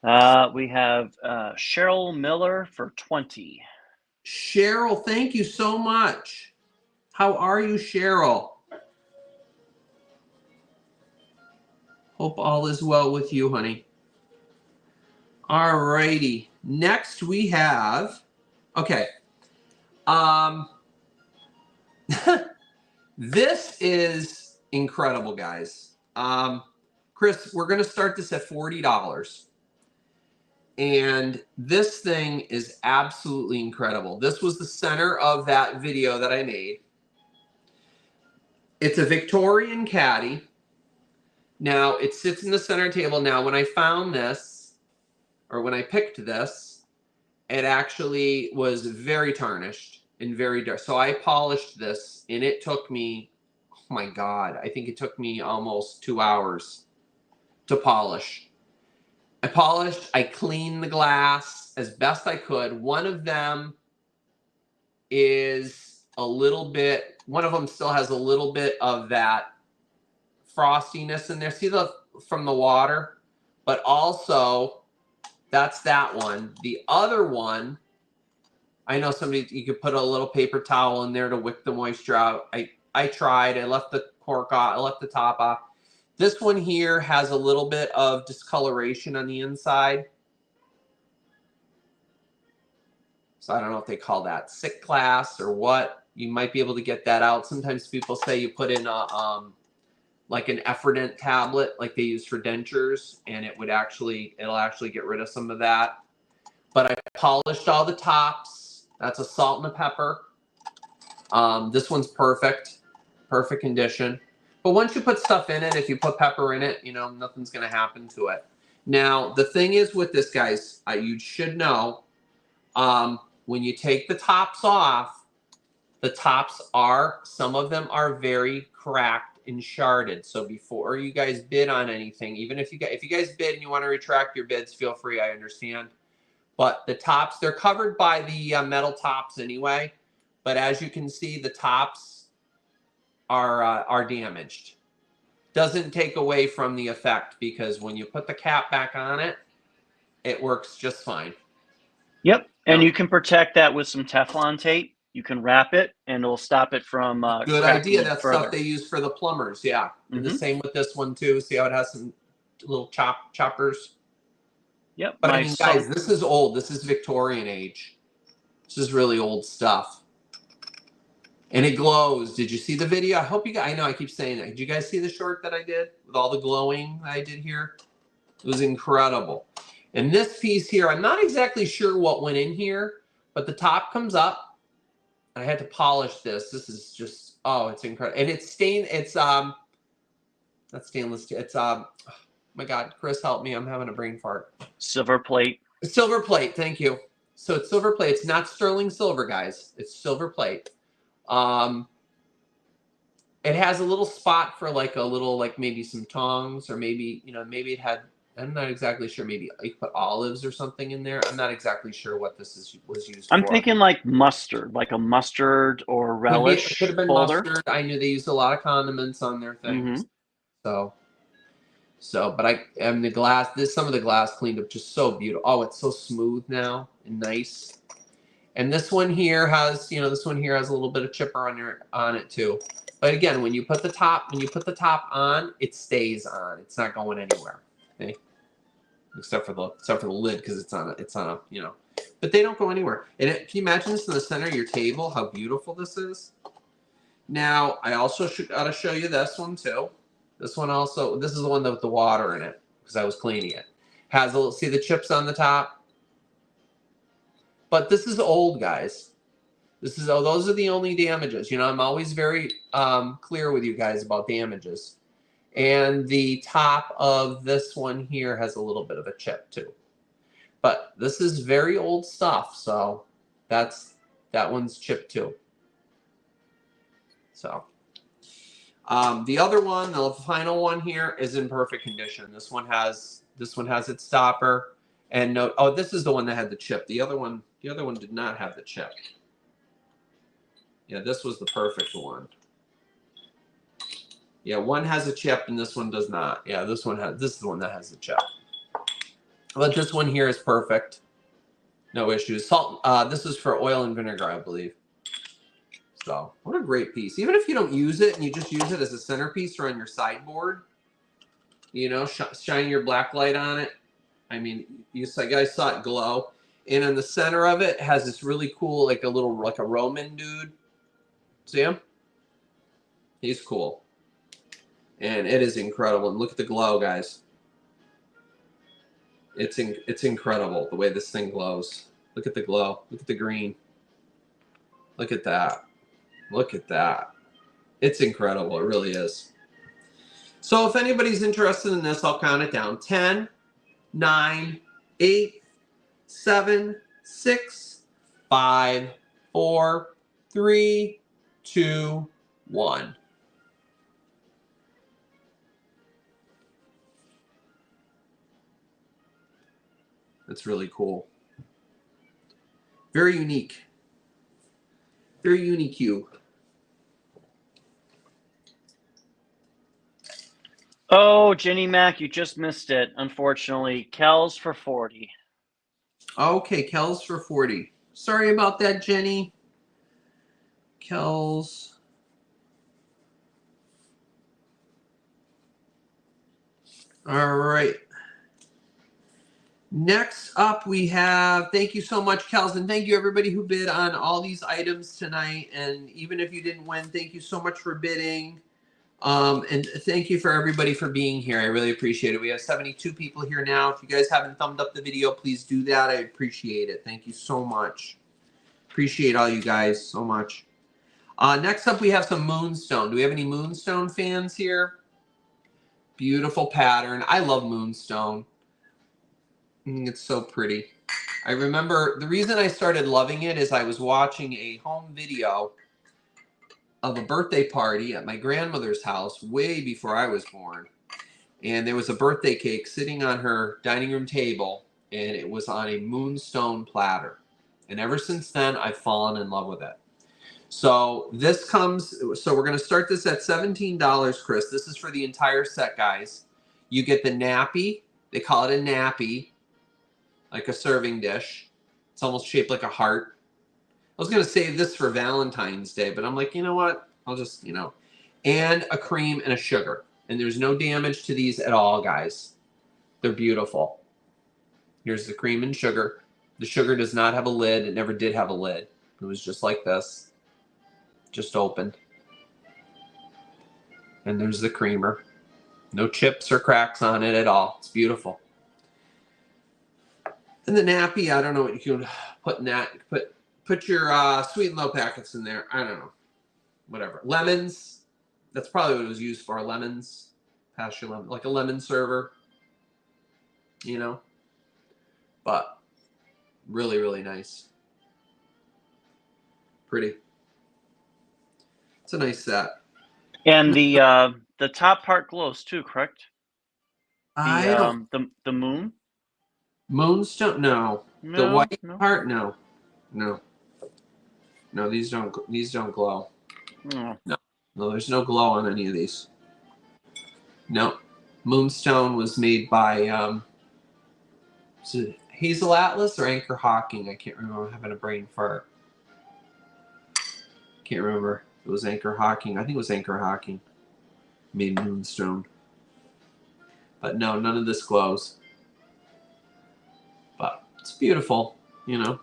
We have Cheryl Miller for 20. Cheryl, thank you so much. How are you, Cheryl? Hope all is well with you, honey. All righty. Next we have, okay. This is incredible, guys. Chris, we're going to start this at $40. And this thing is absolutely incredible. This was the center of that video that I made. It's a Victorian caddy. Now, it sits in the center table. Now, when I found this, or when I picked this, it actually was very tarnished and very dark. So I polished this, and it took me, oh my God, I think it took me almost 2 hours to polish. I polished, I cleaned the glass as best I could. One of them is a little bit, one of them still has a little bit of that frostiness in there. See the from the water? But also, that's that one. The other one, I know somebody, you could put a little paper towel in there to wick the moisture out. I tried. I left the cork off. I left the top off. This one here has a little bit of discoloration on the inside. So I don't know if they call that sick class or what. You might be able to get that out. Sometimes people say you put in a like an Effordent tablet like they use for dentures, and it'll actually get rid of some of that. But I polished all the tops. That's a salt and a pepper. This one's perfect condition. But once you put stuff in it, if you put pepper in it, you know, nothing's going to happen to it. Now, the thing is with this, guys, you should know, when you take the tops off, the tops are, some of them are very cracked and sharded. So before you guys bid on anything, even if you guys bid and you want to retract your bids, feel free, I understand. But the tops, they're covered by the metal tops anyway. But as you can see, the tops are damaged. Doesn't take away from the effect, because when you put the cap back on it, it works just fine. Yep, and you can protect that with some Teflon tape. You can wrap it, and it'll stop it from good idea. That's further. Stuff they use for the plumbers. Yeah, and the same with this one too. See how it has some little choppers. Yep. But I mean, guys, this is old. This is Victorian age. This is really old stuff. And it glows. Did you see the video? I hope you guys, I know I keep saying that. Did you guys see the short that I did with all the glowing that I did here? It was incredible. And this piece here, I'm not exactly sure what went in here, but the top comes up. I had to polish this. This is just, oh, it's incredible. And it's stained, it's, not stainless steel. It's, oh my God, Chris, help me. I'm having a brain fart. Silver plate. Silver plate, thank you. So it's silver plate. It's not sterling silver, guys. It's silver plate. It has a little spot for like a little, like maybe some tongs, or maybe, you know, maybe it had I'm not exactly sure. Maybe you put olives or something in there. I'm not exactly sure what this was used I'm for. thinking like mustard, like a mustard or relish Could have been holder. mustard. I knew they used a lot of condiments on their things. Mm-hmm. But the glass. Some of the glass cleaned up just so beautiful. Oh, it's so smooth now and nice. And this one here has, a little bit of chipper on it too. But again, when you put the top on, it stays on. It's not going anywhere. Okay? Except for the lid, because it's on a. But they don't go anywhere. And can you imagine this in the center of your table? How beautiful this is. Now I also gotta show you this one too. This is the one with the water in it, because I was cleaning it. See the chips on the top? But this is old, guys. Those are the only damages. I'm always very clear with you guys about damages. And the top of this one here has a little bit of a chip too. But this is very old stuff, so that one's chipped too. So the other one, the final one here, is in perfect condition. This one has its stopper, and no. Oh, this is the one that had the chip. The other one did not have the chip. Yeah, this was the perfect one. Yeah, one has a chip and this one does not. Yeah, this is the one that has the chip. But this one here is perfect. No issues. Salt. This is for oil and vinegar, I believe. So, what a great piece. Even if you don't use it and you just use it as a centerpiece or on your sideboard, shine your black light on it. I mean, you guys saw it glow. And in the center of it has this really cool, like a Roman dude. See him? He's cool. And it is incredible. And look at the glow, guys. It's incredible the way this thing glows. Look at the glow. Look at the green. Look at that. Look at that. It's incredible. It really is. So if anybody's interested in this, I'll count it down. 10, 9, 8, 7, 6, 5, 4, 3, 2, 1. That's really cool. Very unique. Very unique hue. Oh, Jenny Mac, you just missed it. Unfortunately, Kel's for 40. Okay, Kel's for 40. Sorry about that, Jenny. Kel's. All right. Next up, we have, thank you so much, Kels, and thank you everybody who bid on all these items tonight. And even if you didn't win, thank you so much for bidding. And thank you for everybody for being here. I really appreciate it. We have 72 people here now. If you guys haven't thumbed up the video, please do that. I appreciate it. Thank you so much. Appreciate all you guys so much. Next up, we have some Moonstone. Do we have any Moonstone fans here? Beautiful pattern. I love Moonstone. It's so pretty. I remember the reason I started loving it is I was watching a home video of a birthday party at my grandmother's house way before I was born. And there was a birthday cake sitting on her dining room table, and it was on a Moonstone platter. And ever since then, I've fallen in love with it. So we're going to start this at $17, Chris. This is for the entire set, guys. You get the nappy. They call it a nappy. Like a serving dish. It's almost shaped like a heart. I was going to save this for Valentine's Day, but I'm like, you know what? I'll just, and a cream and a sugar. And there's no damage to these at all, guys. They're beautiful. Here's the cream and sugar. The sugar does not have a lid. It never did have a lid. It was just like this. Just opened. And there's the creamer. No chips or cracks on it at all. It's beautiful. And the nappy, I don't know what you can put in that. Put your sweet and low packets in there. I don't know. Whatever. Lemons. That's probably what it was used for. Lemons. Pass your lemon. Like a lemon server. But really, really nice. Pretty. It's a nice set. And the top part glows too, correct? I don't. The moon? Moonstone? No. The No, white no. heart? No. No. No, these don't glow. Oh. No, there's no glow on any of these. No. Moonstone was made by is it Hazel Atlas or Anchor Hocking? I can't remember. I'm having a brain fart. Can't remember. It was Anchor Hocking. I think it was Anchor Hocking. Made Moonstone. But no, none of this glows. But it's beautiful, you know.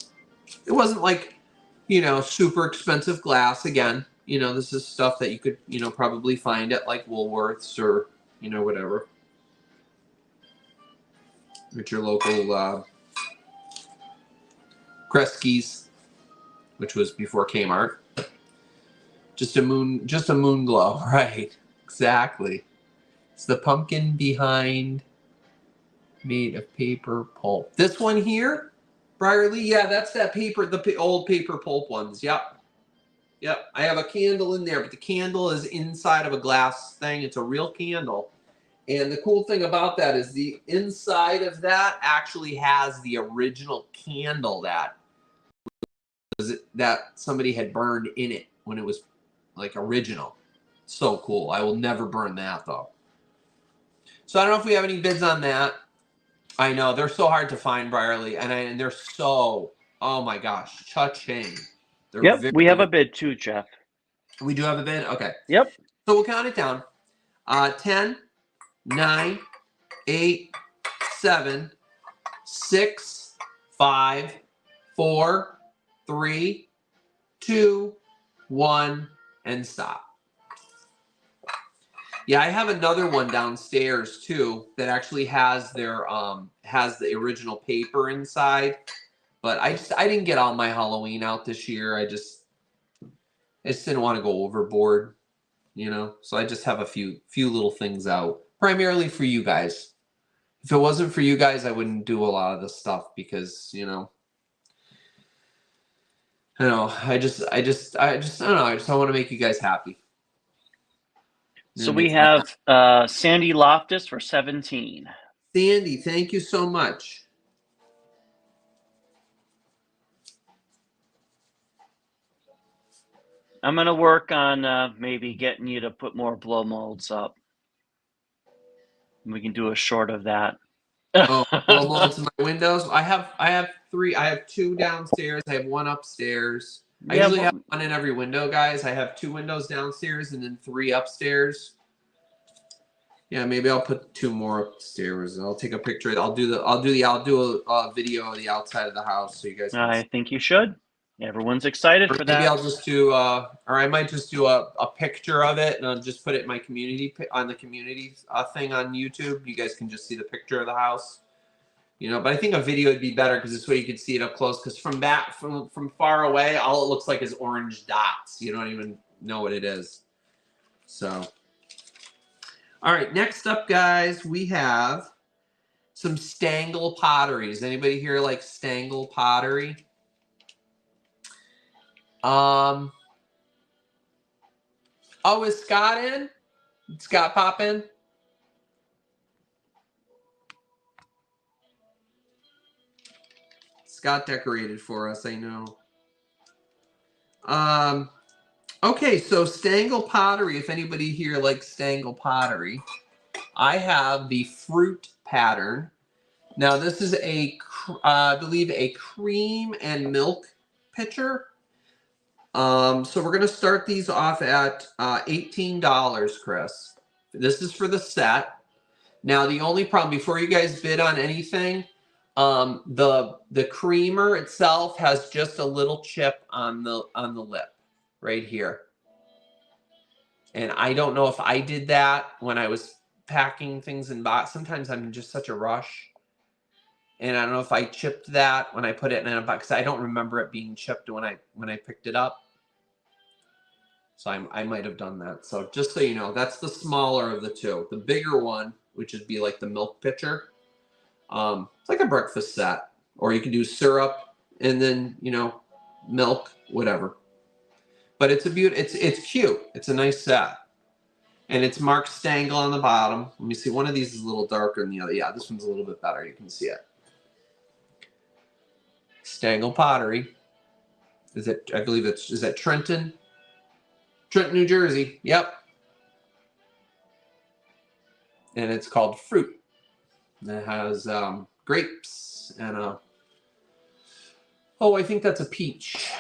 It wasn't like, you know, super expensive glass. Again, you know, this is stuff that you could, you know, probably find at like Woolworths or, you know, whatever. At your local Kresge's, which was before Kmart. Just a moon glow, right? Exactly. It's the pumpkin behind, made of paper pulp. This one here, Brierly, yeah, that's that paper, the old paper pulp ones. Yep. Yep. I have a candle in there, but the candle is inside of a glass thing. It's a real candle. And the cool thing about that is the inside of that actually has the original candle that somebody had burned in it when it was like original. So cool. I will never burn that though. So I don't know if we have any bids on that. I know they're so hard to find, Brierly, and they're so, oh my gosh, cha-ching. Yep, we have a bid too, Jeff. We do have a bid? Okay. Yep. So we'll count it down. 10, 9, 8, 7, 6, 5, 4, 3, 2, 1, and stop. Yeah, I have another one downstairs too that actually has their has the original paper inside. But I didn't get all my Halloween out this year. I just didn't want to go overboard, you know. So I just have a few little things out, primarily for you guys. If it wasn't for you guys, I wouldn't do a lot of this stuff because, you know, I don't know. I don't know. I just want to make you guys happy. So we have Sandy Loftus for 17. Sandy, thank you so much. I'm going to work on maybe getting you to put more blow molds up. We can do a short of that. Oh, blow molds in my windows. I have 3. I have 2 downstairs. I have 1 upstairs. I usually have 1 in every window, guys. I have 2 windows downstairs and then 3 upstairs. Yeah, maybe I'll put 2 more upstairs. I'll take a picture. I'll do a video of the outside of the house so you guys can I see. think you should. Everyone's excited for that. Maybe I'll just do or I might just do a picture of it and I'll just put it in my community on the community thing on YouTube. You guys can just see the picture of the house. You know, but I think a video would be better because this way you can see it up close. Because from far away, all it looks like is orange dots. You don't even know what it is. So, all right. Next up, guys, we have some Stangle Pottery. Does anybody here like Stangle Pottery? Oh, is Scott in? Did Scott pop in? Scott decorated for us, I know. Okay, so Stangle Pottery, if anybody here likes Stangle Pottery, I have the fruit pattern. Now, this is I believe a cream and milk pitcher. So we're going to start these off at $18, Chris. This is for the set. Now, the only problem, before you guys bid on anything, the creamer itself has just a little chip on the lip right here. And I don't know if I did that when I was packing things in box. Sometimes I'm in just such a rush. And I don't know if I chipped that when I put it in a box. I don't remember it being chipped when I picked it up. So I might have done that. So just so you know, that's the smaller of the 2. The bigger one, which would be like the milk pitcher, it's like a breakfast set. Or you can do syrup and then, you know, milk, whatever. But it's cute. It's a nice set. And it's marked Stangle on the bottom. Let me see. One of these is a little darker than the other. Yeah, this one's a little bit better. You can see it. Stangle Pottery. Is it? I believe it's. Is that Trenton? Trenton, New Jersey. Yep. And it's called Fruit. And it has grapes and a. Oh, I think that's a peach.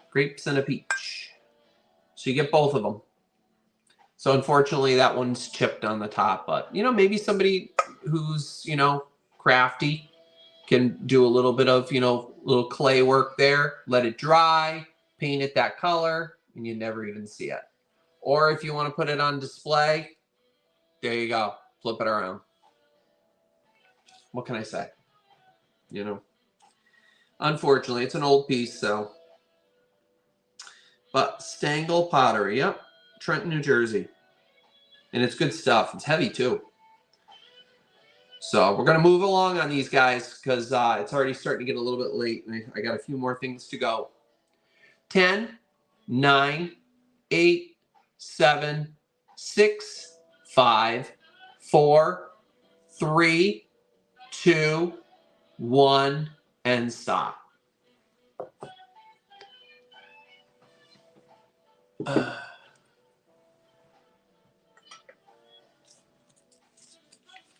Grapes and a peach. So you get both of them. So unfortunately, that one's chipped on the top, but you know, maybe somebody who's, you know, crafty can do a little bit of, you know, little clay work there, let it dry, paint it that color, and you never even see it. Or if you want to put it on display, there you go. Flip it around. What can I say? You know, unfortunately, it's an old piece, so. But Stangle Pottery, yep. Trenton, New Jersey. And it's good stuff. It's heavy too. So we're going to move along on these guys because it's already starting to get a little bit late. And I got a few more things to go. 10, 9, 8, 7, 6, 5, 4, 3, 2, 1, and stop.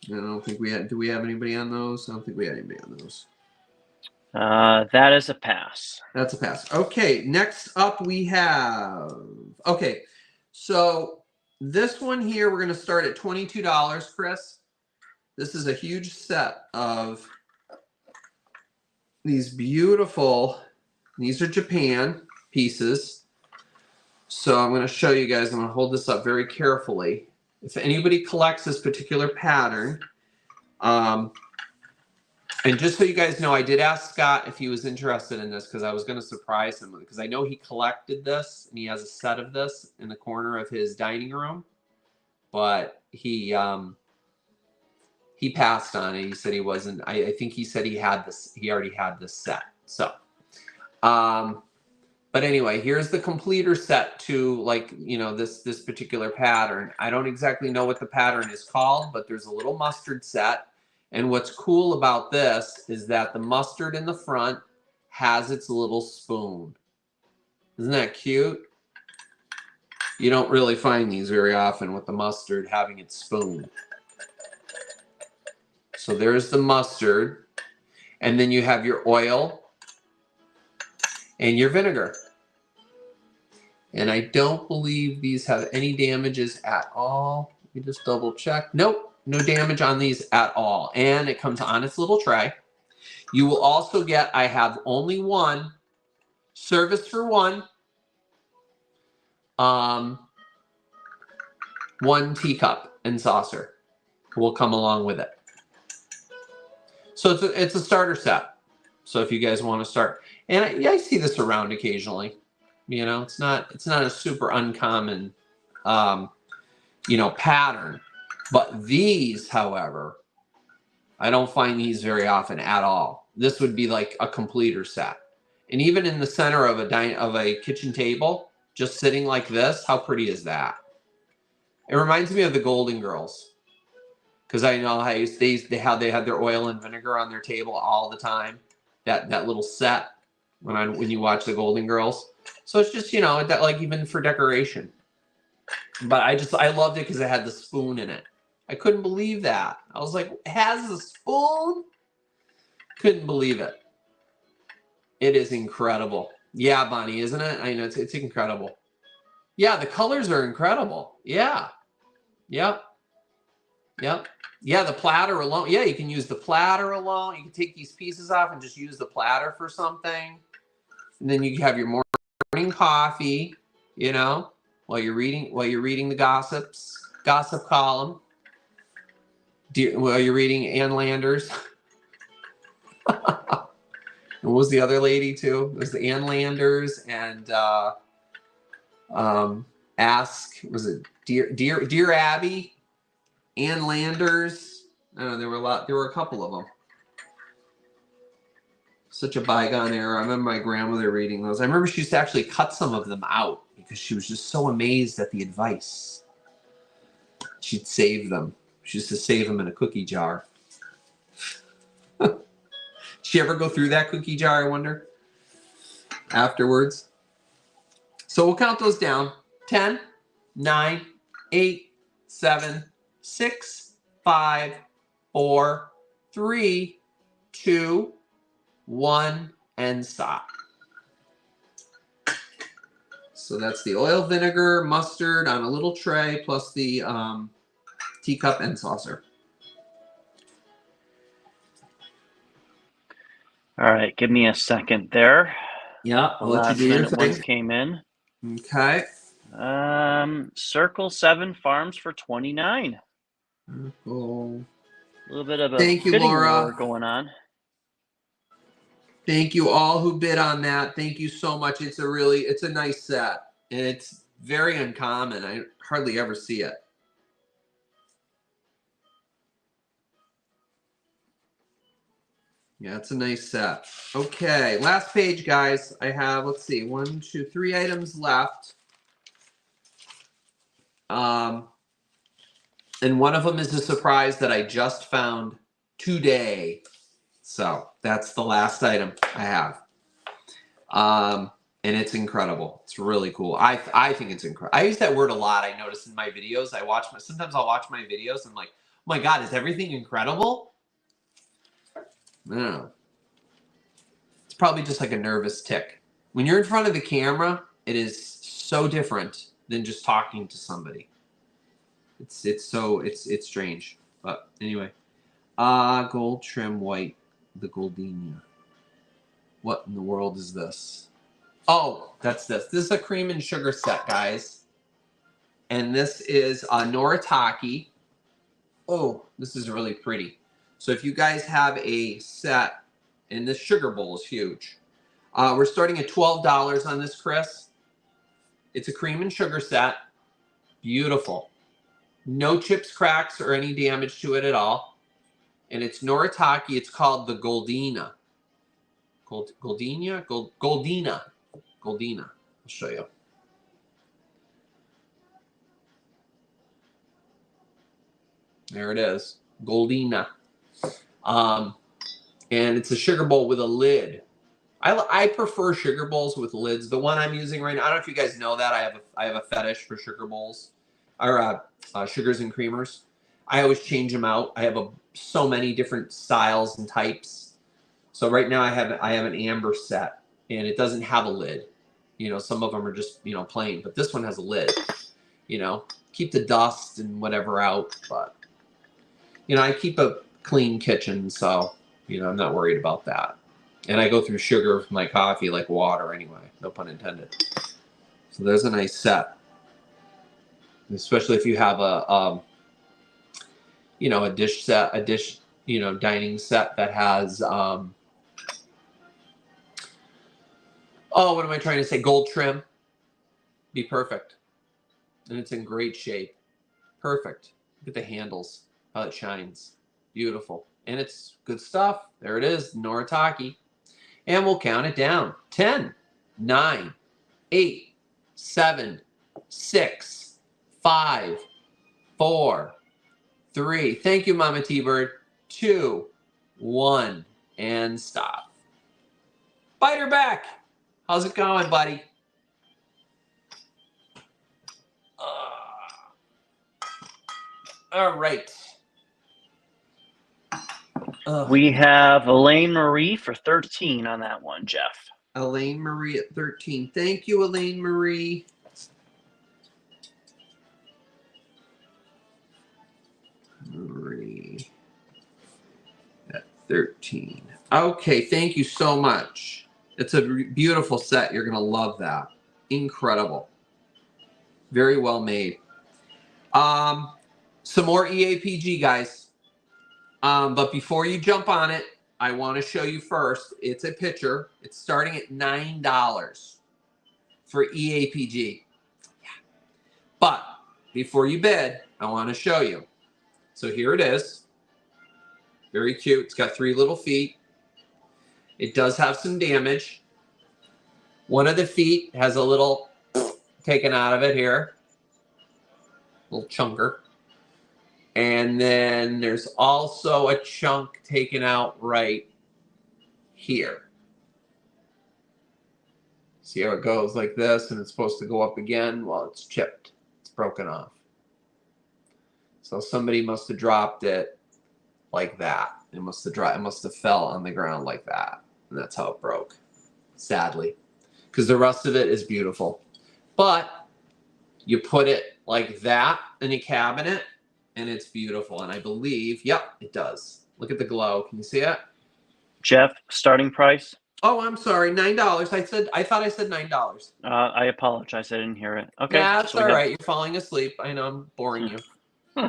I don't think we had. Do we have anybody on those? I don't think we had anybody on those. That is a pass. That's a pass. Okay, next up we have. Okay, so this one here we're going to start at $22, Chris. This is a huge set of these beautiful. These are Japan pieces. So I'm going to show you guys. I'm going to hold this up very carefully. If anybody collects this particular pattern, and just so you guys know, I did ask Scott if he was interested in this because I was going to surprise him because I know he collected this and he has a set of this in the corner of his dining room, but he passed on it. He said he wasn't. I think he said he had this. He already had this set. So, but anyway, here's the completer set to, like, you know, this particular pattern. I don't exactly know what the pattern is called, but there's a little mustard set. And what's cool about this is that the mustard in the front has its little spoon. Isn't that cute? You don't really find these very often with the mustard having its spoon. So there's the mustard. And then you have your oil and your vinegar. And I don't believe these have any damages at all. Let me just double check. Nope, no damage on these at all. And it comes on its little tray. You will also get, I have only one, service for one, one teacup and saucer will come along with it. So it's a starter set. So if you guys want to start, and I see this around occasionally, you know, it's not a super uncommon, you know, pattern. But these, however, I don't find these very often at all. This would be like a completer set, and even in the center of a kitchen table, just sitting like this, how pretty is that? It reminds me of the Golden Girls, because I know how they had their oil and vinegar on their table all the time. That little set when you watch the Golden Girls. So it's just, you know, that, like, even for decoration. But I loved it because it had the spoon in it. I couldn't believe that. I was like, it has a spoon? Couldn't believe it. It is incredible. Yeah, Bonnie, isn't it? I know, it's incredible. Yeah, the colors are incredible. Yeah. Yep. Yep. Yeah, the platter alone. Yeah, you can use the platter alone. You can take these pieces off and just use the platter for something. And then you have your morning coffee, you know, while you're reading the gossip column. While you're reading Ann Landers. And what was the other lady too? It was the Ann Landers and was it Dear Abby? Ann Landers. I don't know, there were a couple of them. Such a bygone era. I remember my grandmother reading those. I remember she used to actually cut some of them out because she was just so amazed at the advice. She'd save them. She used to save them in a cookie jar. She ever go through that cookie jar, I wonder, afterwards? So we'll count those down. 10, 9, 8, 7, 6, 5, 4, 3, 2, 1, and stop. So that's the oil, vinegar, mustard on a little tray, plus the teacup and saucer. All right, give me a second there. Yeah, The I'll let you last do your minute ones thing. came in. Okay. Circle 7 Farms for 29. Cool. A little bit of a Thank you, bidding Laura. war going on. Thank you all who bid on that. Thank you so much. It's a nice set, and it's very uncommon. I hardly ever see it. Yeah, it's a nice set. Okay, last page, guys. I have, let's see, 1, 2, 3 items left. And one of them is a surprise that I just found today. So that's the last item I have. And it's incredible. It's really cool. I think it's incredible. I use that word a lot. I notice in my videos. Sometimes I'll watch my videos and I'm like, oh my God, is everything incredible? No. It's probably just like a nervous tick. When you're in front of the camera, it is so different than just talking to somebody. It's strange. But anyway. Gold trim white, the Goldenia. What in the world is this? Oh, that's this. This is a cream and sugar set, guys. And this is a Noritake. Oh, this is really pretty. So if you guys have a set, and this sugar bowl is huge. We're starting at $12 on this, Chris. It's a cream and sugar set. Beautiful. No chips, cracks, or any damage to it at all. And it's Noritake. It's called the Goldina. Goldina? Goldina. I'll show you. There it is. Goldina. And it's a sugar bowl with a lid. I prefer sugar bowls with lids. The one I'm using right now, I don't know if you guys know that. I have a fetish for sugar bowls. Or sugars and creamers. I always change them out. I have so many different styles and types. So right now I have an amber set, and it doesn't have a lid. You know, some of them are just, you know, plain, but this one has a lid. You know, keep the dust and whatever out, but you know, I keep a clean kitchen, so you know, I'm not worried about that. And I go through sugar with my coffee like water anyway, no pun intended. So there's a nice set, especially if you have you know, a dish, you know, dining set that has, oh, what am I trying to say? Gold trim. Be perfect. And it's in great shape. Perfect. Look at the handles, how it shines. Beautiful. And it's good stuff. There it is, Noritake. And we'll count it down. 10, 9, 8, 7, 6, 5, 4, 3. Thank you, Mama T-Bird. 2, 1, and stop. Biter back. How's it going, buddy? All right. We have Elaine Marie for 13 on that one, Jeff. Elaine Marie at 13. Thank you, Elaine Marie. Marie at 13. Okay, thank you so much. It's a beautiful set. You're going to love that. Incredible. Very well made. Some more EAPG, guys. But before you jump on it, I want to show you first. It's a picture. It's starting at $9 for EAPG. Yeah. But before you bid, I want to show you. So here it is. Very cute. It's got 3 little feet. It does have some damage. One of the feet has a little taken out of it here. Little chunker. And then there's also a chunk taken out right here. See how it goes like this, and it's supposed to go up again? Well, it's chipped. It's broken off. So somebody must have dropped it like that. It must have fell on the ground like that. And that's how it broke, sadly. Because the rest of it is beautiful. But you put it like that in a cabinet, and it's beautiful. And I believe, yep, it does. Look at the glow. Can you see it? Jeff, starting price? Oh, I'm sorry, $9. I thought I said $9. I apologize. I didn't hear it. Okay. That's so all right. You're falling asleep. I know I'm boring you. So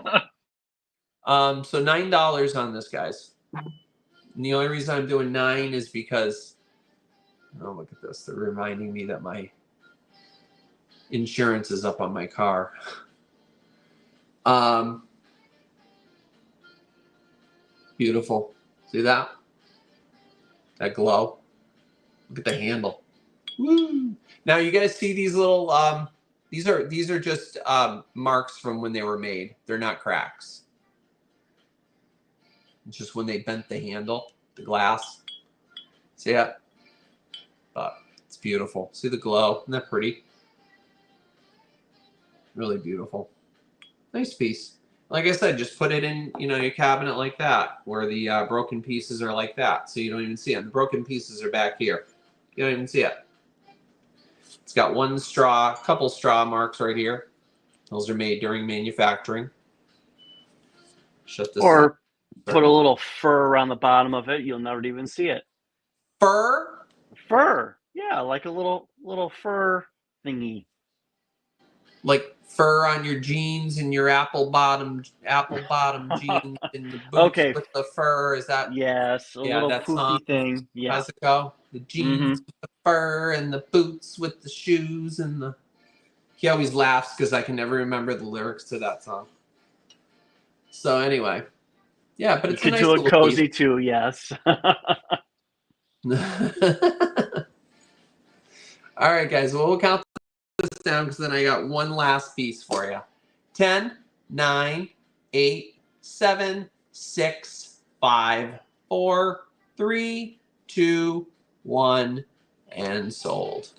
$9 on this, guys. And the only reason I'm doing 9 is because, oh, look at this. They're reminding me that my insurance is up on my car. Beautiful. See that? That glow. Look at the handle. Woo! Now you guys see these little these are just marks from when they were made. They're not cracks. It's just when they bent the handle, the glass. See it? But it's beautiful. See the glow? Isn't that pretty? Really beautiful. Nice piece. Like I said, just put it in, your cabinet like that, where the broken pieces are like that, so you don't even see them. The broken pieces are back here. You don't even see it. It's got couple straw marks right here. Those are made during manufacturing. Shut this Or up. put a little fur around the bottom of it. You'll never even see it. Fur? Fur. Yeah, like a little fur thingy. Like fur on your jeans and your apple bottom jeans and the boots with the fur. Is that? Yes, a little poofy thing. Yeah. How's it go? The jeans with the fur and the boots with the shoes and the. He always laughs because I can never remember the lyrics to that song. So anyway, yeah, but it's you a nice could do little it cozy piece. too. Yes. All right, guys. Well, we'll count this down because then I got one last piece for you. 10, 9, 8, 7, 6, 5, 4, 3, 2, 1, and sold.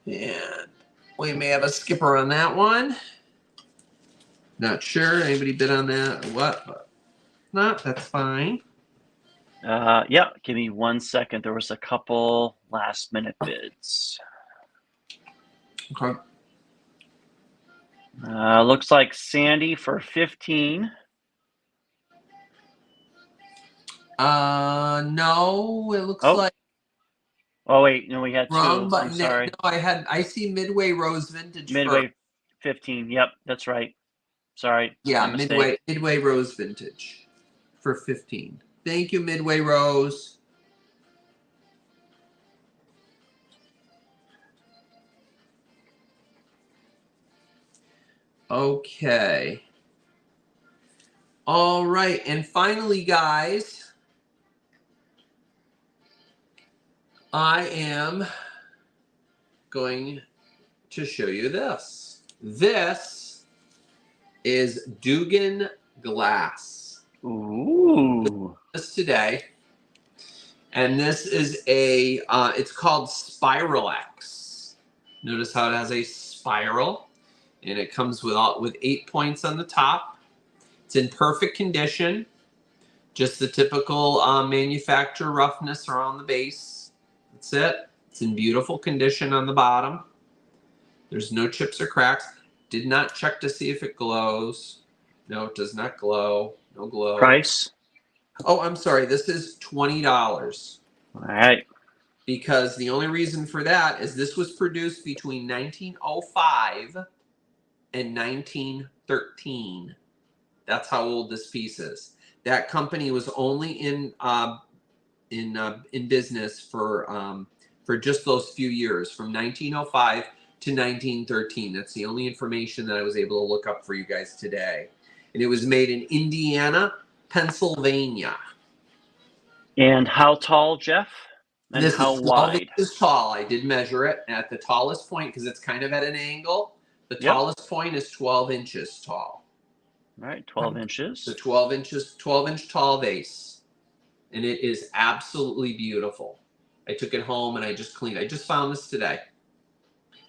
And we may have a skipper on that one. Not sure. Anybody bid on that or what? But not. That's fine. Yeah, give me 1 second. There was a couple last minute bids. Okay. Looks like Sandy for 15. No, it looks like. Oh wait, no, we had wrong 2. button. I'm sorry. No, I see Midway Rose Vintage. Midway 15. Yep, that's right. Sorry. Yeah, Midway Rose Vintage for 15. Thank you, Midway Rose. Okay. All right, and finally, guys, I am going to show you this. This is Dugan glass. Ooh. This today, and this is a. It's called Spiral X. Notice how it has a spiral, and it comes with 8 points on the top. It's in perfect condition, just the typical manufacturer roughness around the base. That's it. It's in beautiful condition on the bottom. There's no chips or cracks. Did not check to see if it glows. No, it does not glow. No glow. Price? Oh, I'm sorry. This is $20. All right. Because the only reason for that is this was produced between 1905 and 1913. That's how old this piece is. That company was only in business for just those few years, from 1905 to 1913. That's the only information that I was able to look up for you guys today. And it was made in Indiana, Pennsylvania. And how tall, Jeff? And this how wide? This is tall. I did measure it at the tallest point because it's kind of at an angle. The tallest point is 12 inches tall. All right, 12 inches. It's a 12-inch tall vase. And it is absolutely beautiful. I took it home and I just cleaned. I just found this today.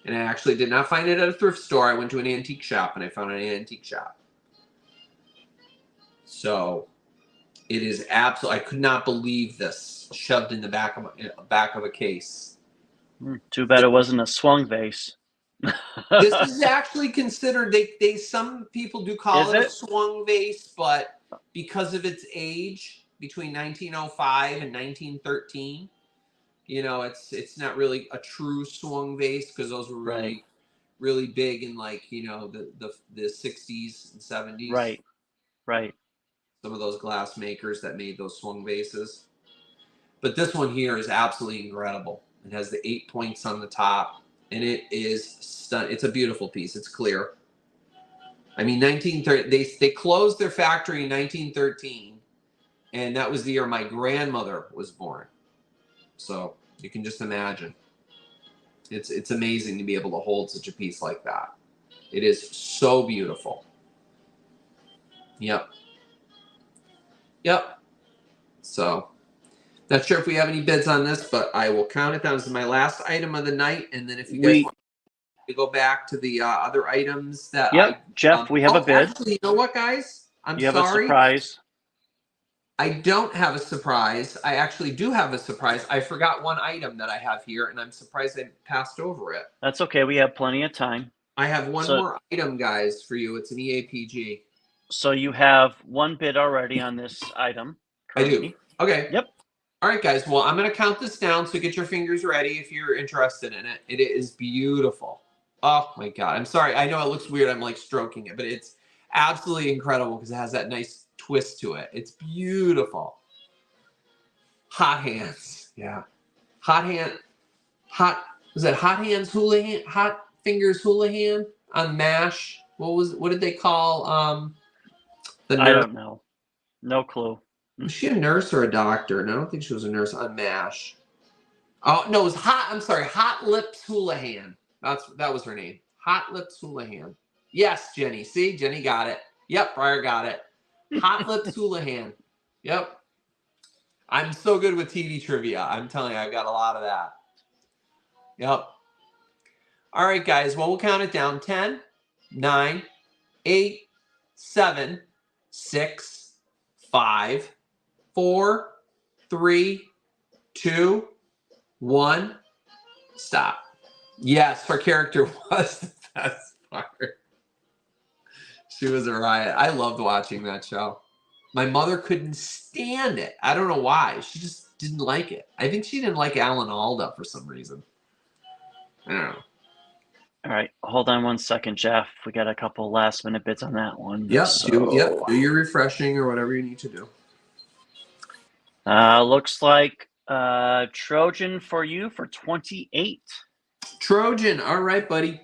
And I actually did not find it at a thrift store. I went to an antique shop and I found it in an antique shop. So it is absolutely, I could not believe this shoved in the back of a case. Too bad it wasn't a swung vase. This is actually considered, some people do call it a swung vase, but because of its age, between 1905 and 1913, you know, it's not really a true swung vase because those were really, really big in, like, you know, the 60s and 70s. Right. Some of those glass makers that made those swung vases. But this one here is absolutely incredible. It has the 8 points on the top, and it is stunning. It's a beautiful piece. It's clear. I mean, they closed their factory in 1913, and that was the year my grandmother was born. So you can just imagine. It's amazing to be able to hold such a piece like that. It is so beautiful. Yep. So, not sure if we have any bids on this, but I will count it down. This is my last item of the night, and then if you guys want to go back to the other items that Jeff, we have a bid. Actually, you know what, guys? I'm sorry. You have a surprise. I don't have a surprise. I actually do have a surprise. I forgot one item that I have here, and I'm surprised I passed over it. That's okay. We have plenty of time. I have one more item, guys, for you. It's an EAPG. So you have one bid already on this item. Currently. I do. Okay. Yep. All right, guys. Well, I'm going to count this down, so get your fingers ready if you're interested in it. It is beautiful. Oh, my God. I'm sorry. I know it looks weird. I'm, like, stroking it, but it's absolutely incredible because it has that nice twist to it. It's beautiful. Hot Hands. Yeah. Hot Fingers Houlihan on MASH. What did they call the nurse? I don't know. No clue. Was she a nurse or a doctor? No, I don't think she was a nurse on MASH. Oh, no, it was Hot Lips Houlihan. That was her name. Hot Lips Houlihan. Yes, Jenny. See, Jenny got it. Yep, Briar got it. Hot Lips Houlihan. Yep. I'm so good with TV trivia. I'm telling you, I've got a lot of that. Yep. All right, guys. Well, we'll count it down. 10, 9, 8, 7, 6, 5, 4, 3, 2, 1. Stop. Yes, her character was the best part. She was a riot. I loved watching that show. My mother couldn't stand it. I don't know why. She just didn't like it. I think she didn't like Alan Alda for some reason. I don't know. All right. Hold on one second, Jeff. We got a couple last-minute bits on that one. Yep. Do your refreshing or whatever you need to do. Looks like Trojan for you for 28. Trojan. All right, buddy.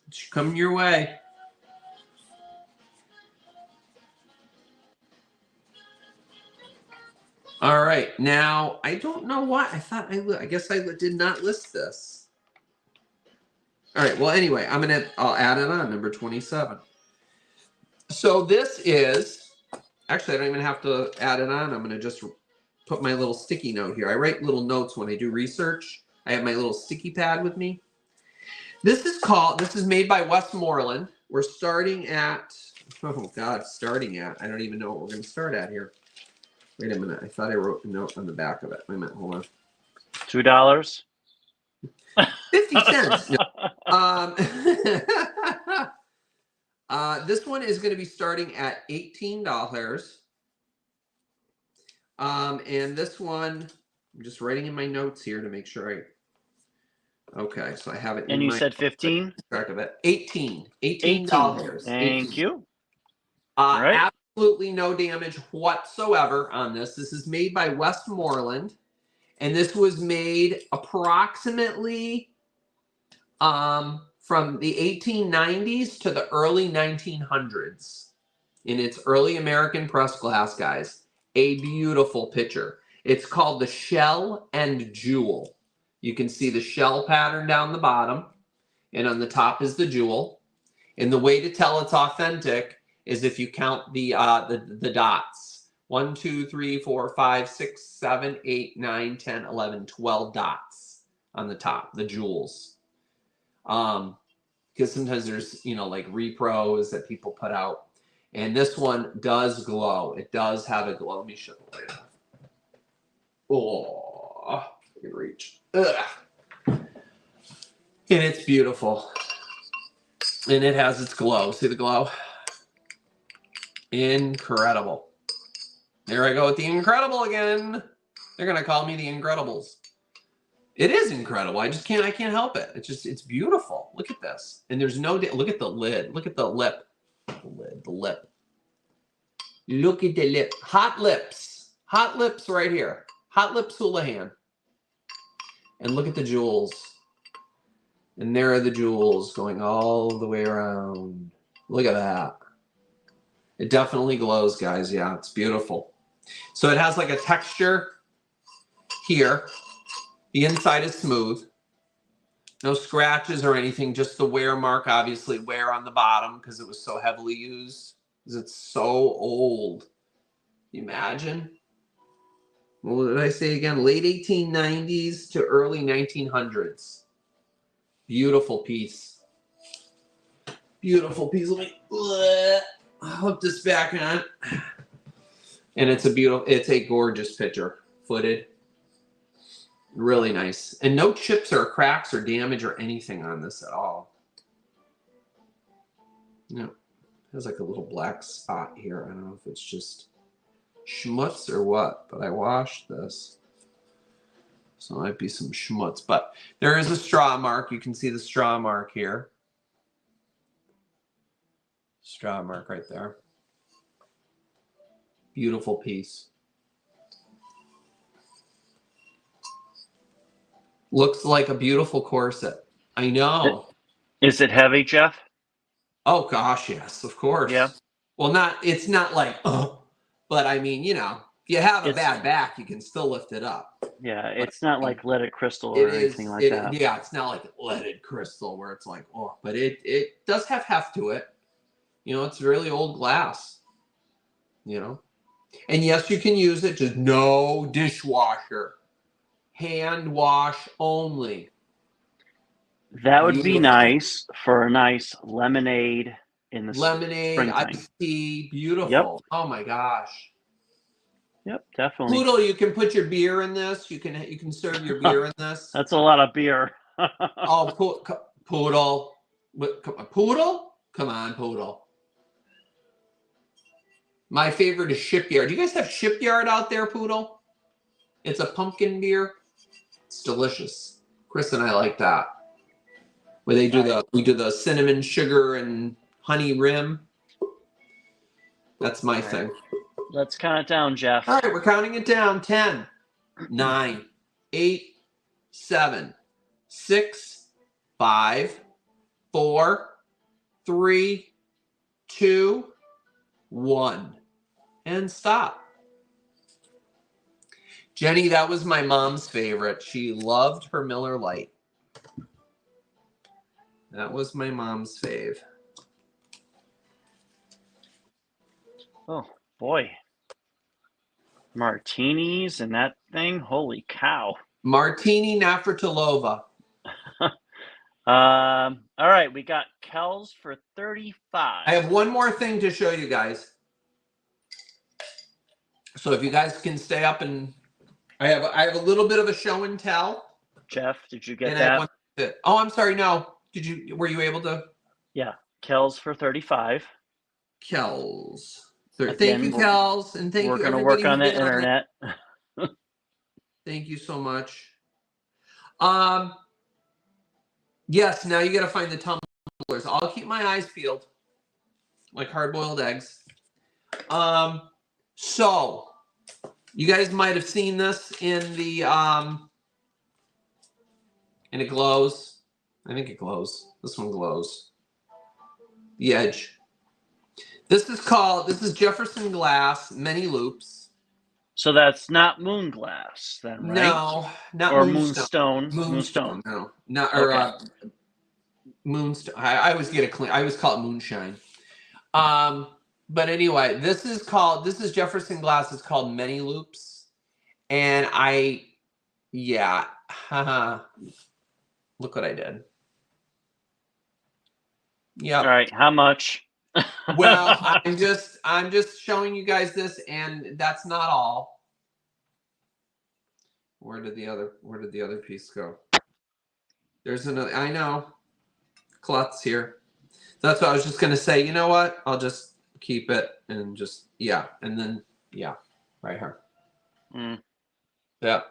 It's coming your way. All right. Now, I don't know why. I guess I did not list this. All right. Well, anyway, I'll add it on, number 27. So this is, actually, I don't even have to add it on. I'm going to just put my little sticky note here. I write little notes when I do research. I have my little sticky pad with me. This is made by Westmoreland. We're starting at, oh God, I don't even know what we're going to start at here. Wait a minute. I thought I wrote a note on the back of it. Wait a minute. Hold on. $2? 50 cents. No. This one is going to be starting at $18. And this one, I'm just writing in my notes here to make sure okay, so I have it. And you said 15? Track of it. $18. Thank you. All right. Absolutely no damage whatsoever on this. This is made by Westmoreland, and this was made approximately from the 1890s to the early 1900s in its early American press glass, guys. A beautiful picture. It's called the Shell and Jewel. You can see the shell pattern down the bottom, and on the top is the jewel. And the way to tell it's authentic is if you count the dots. 1, 2, 3, 4, 5, 6, 7, 8, 9, 10, 11, 12 dots on the top, the jewels. Because sometimes there's, you know, like repros that people put out. And this one does glow. It does have a glow. Let me show you later. Oh, I can reach. Ugh. And it's beautiful. And it has its glow. See the glow? Incredible. There I go with the incredible again. They're going to call me the Incredibles. It is incredible. I can't help it. It's beautiful. Look at this. And there's no, look at the lid. Look at the lip. The lip. Look at the lip. Hot lips. Hot lips right here. Hot lips Houlihan. And look at the jewels. And there are the jewels going all the way around. Look at that. It definitely glows, guys. Yeah, it's beautiful. So it has like a texture here. The inside is smooth. No scratches or anything, just the wear mark, obviously wear on the bottom because it was so heavily used. Because it's so old. Can you imagine? What did I say again? Late 1890s to early 1900s. Beautiful piece. Beautiful piece. Let me hook this back on. And it's a gorgeous picture. Footed. Really nice. And no chips or cracks or damage or anything on this at all. No. There's like a little black spot here. I don't know if it's just schmutz or what, but I washed this. So it might be some schmutz. But there is a straw mark. You can see the straw mark here. Straw mark right there. Beautiful piece. Looks like a beautiful corset. I know. Is it heavy, Jeff? Oh gosh, yes, of course. Yeah. Well, it's not like, but I mean, you know, if you have a bad back, you can still lift it up. Yeah, it's not like leaded crystal or anything like that. Yeah, it's not like leaded crystal where it's like, oh, but it does have heft to it. You know, it's really old glass. You know, and yes, you can use it. Just no dishwasher. Hand wash only. That would be nice for a nice lemonade in the springtime. Iced tea, beautiful. Yep. Oh my gosh. Yep, definitely. Poodle, you can put your beer in this. You can serve your beer in this. That's a lot of beer. Oh, Poodle. Poodle? Come on, Poodle. My favorite is Shipyard. Do you guys have Shipyard out there, Poodle? It's a pumpkin beer. It's delicious. Chris and I like that. Where we do the cinnamon, sugar, and honey rim. That's my thing. Let's count it down, Jeff. All right, we're counting it down. 10, 9, 8, 7, 6, 5, 4, 3, 2, 1. And stop. Jenny, that was my mom's favorite. She loved her Miller Lite. That was my mom's fave. Oh, boy. Martinis and that thing? Holy cow. Martini Navratilova. All right, we got Kells for 35. I have one more thing to show you guys. So if you guys can stay up and I have a little bit of a show and tell. Jeff, did you get that? Oh, I'm sorry. No. Were you able to? Yeah. Kells for 35. Kells. Thank you, Kells. And thank you. We're going to work on the internet. Thank you so much. Yes, now you got to find the tumblers. I'll keep my eyes peeled like hard-boiled eggs. So you guys might have seen this in the and it glows. I think it glows. This one glows. The edge. This is Jefferson glass, many loops. So that's not moon glass then, right? No, not or Moonstone. Moonstone. No, not or Moonstone. I always get it clean. I always call it moonshine. But anyway, this is Jefferson glass. It's called Many Loops. And yeah, look what I did. Yeah. All right, how much? Well, I'm just showing you guys this, and that's not all. Where did the other piece go? There's another. I know, klutz here. That's what I was just gonna say. You know what? I'll just keep it and just and then right here. Yeah.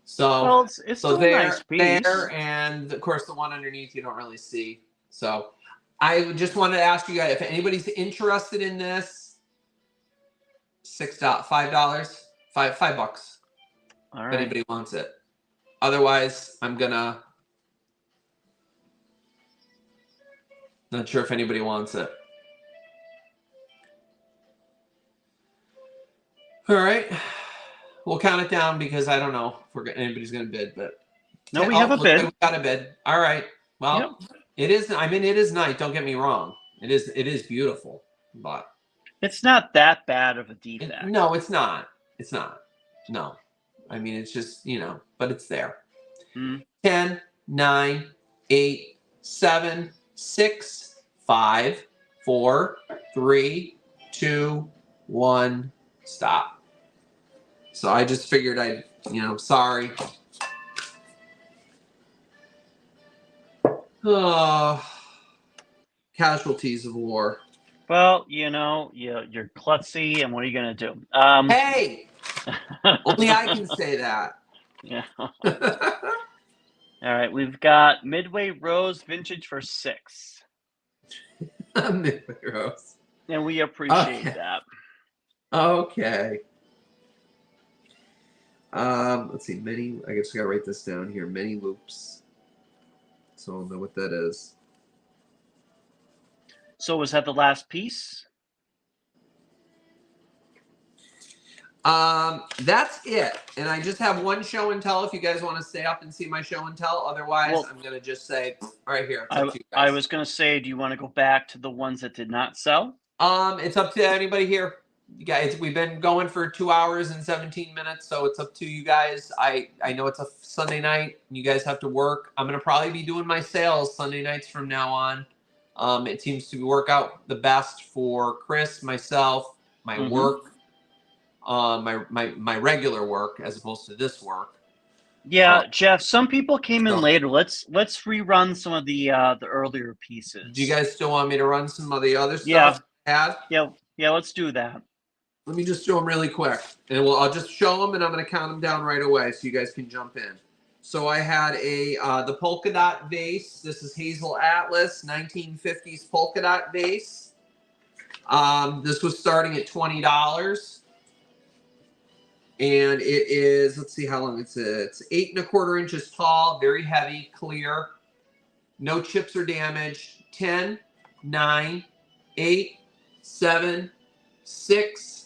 So well, it's still a nice piece. There, and of course the one underneath you don't really see. So I just wanted to ask you guys if anybody's interested in this. $5, $5. All right. If anybody wants it. Otherwise, I'm gonna. Not sure if anybody wants it. All right. We'll count it down because I don't know if anybody's going to bid, but no, we have a bid. Like we got a bid. All right. Well, It is. I mean, it is nice. Don't get me wrong. It is beautiful, but it's not that bad of a defect. No, it's not. It's not. No, I mean, it's just but it's there. 10, 9, 8, 7, 6, 5, 4, 3, 2, 1. Stop. So I just figured sorry. Casualties of war. Well, you're klutzy, and what are you going to do? Hey! Only I can say that. Yeah. All right, we've got Midway Rose Vintage for $6. Midway Rose. And we appreciate that. Okay. Let's see. I guess I gotta write this down here. Many loops. So I'll know what that is. So was that the last piece? That's it. And I just have one show and tell if you guys want to stay up and see my show and tell. Otherwise, I'm gonna just say right here. I was gonna say, do you want to go back to the ones that did not sell? It's up to anybody here. You guys, we've been going for 2 hours and 17 minutes, so it's up to you guys. I know it's a Sunday night, and you guys have to work. I'm going to probably be doing my sales Sunday nights from now on. It seems to work out the best for Chris, myself, my work, my regular work, as opposed to this work. Yeah, Jeff, some people came in later. Let's rerun some of the earlier pieces. Do you guys still want me to run some of the other stuff? Yeah, let's do that. Let me just show them really quick. And I'll just show them, and I'm going to count them down right away so you guys can jump in. So I had the polka dot vase. This is Hazel Atlas, 1950s polka dot vase. This was starting at $20. And it is, let's see how long it's 8 1/4 inches tall, very heavy, clear. No chips or damage. 10, 9, 8, 7, 6.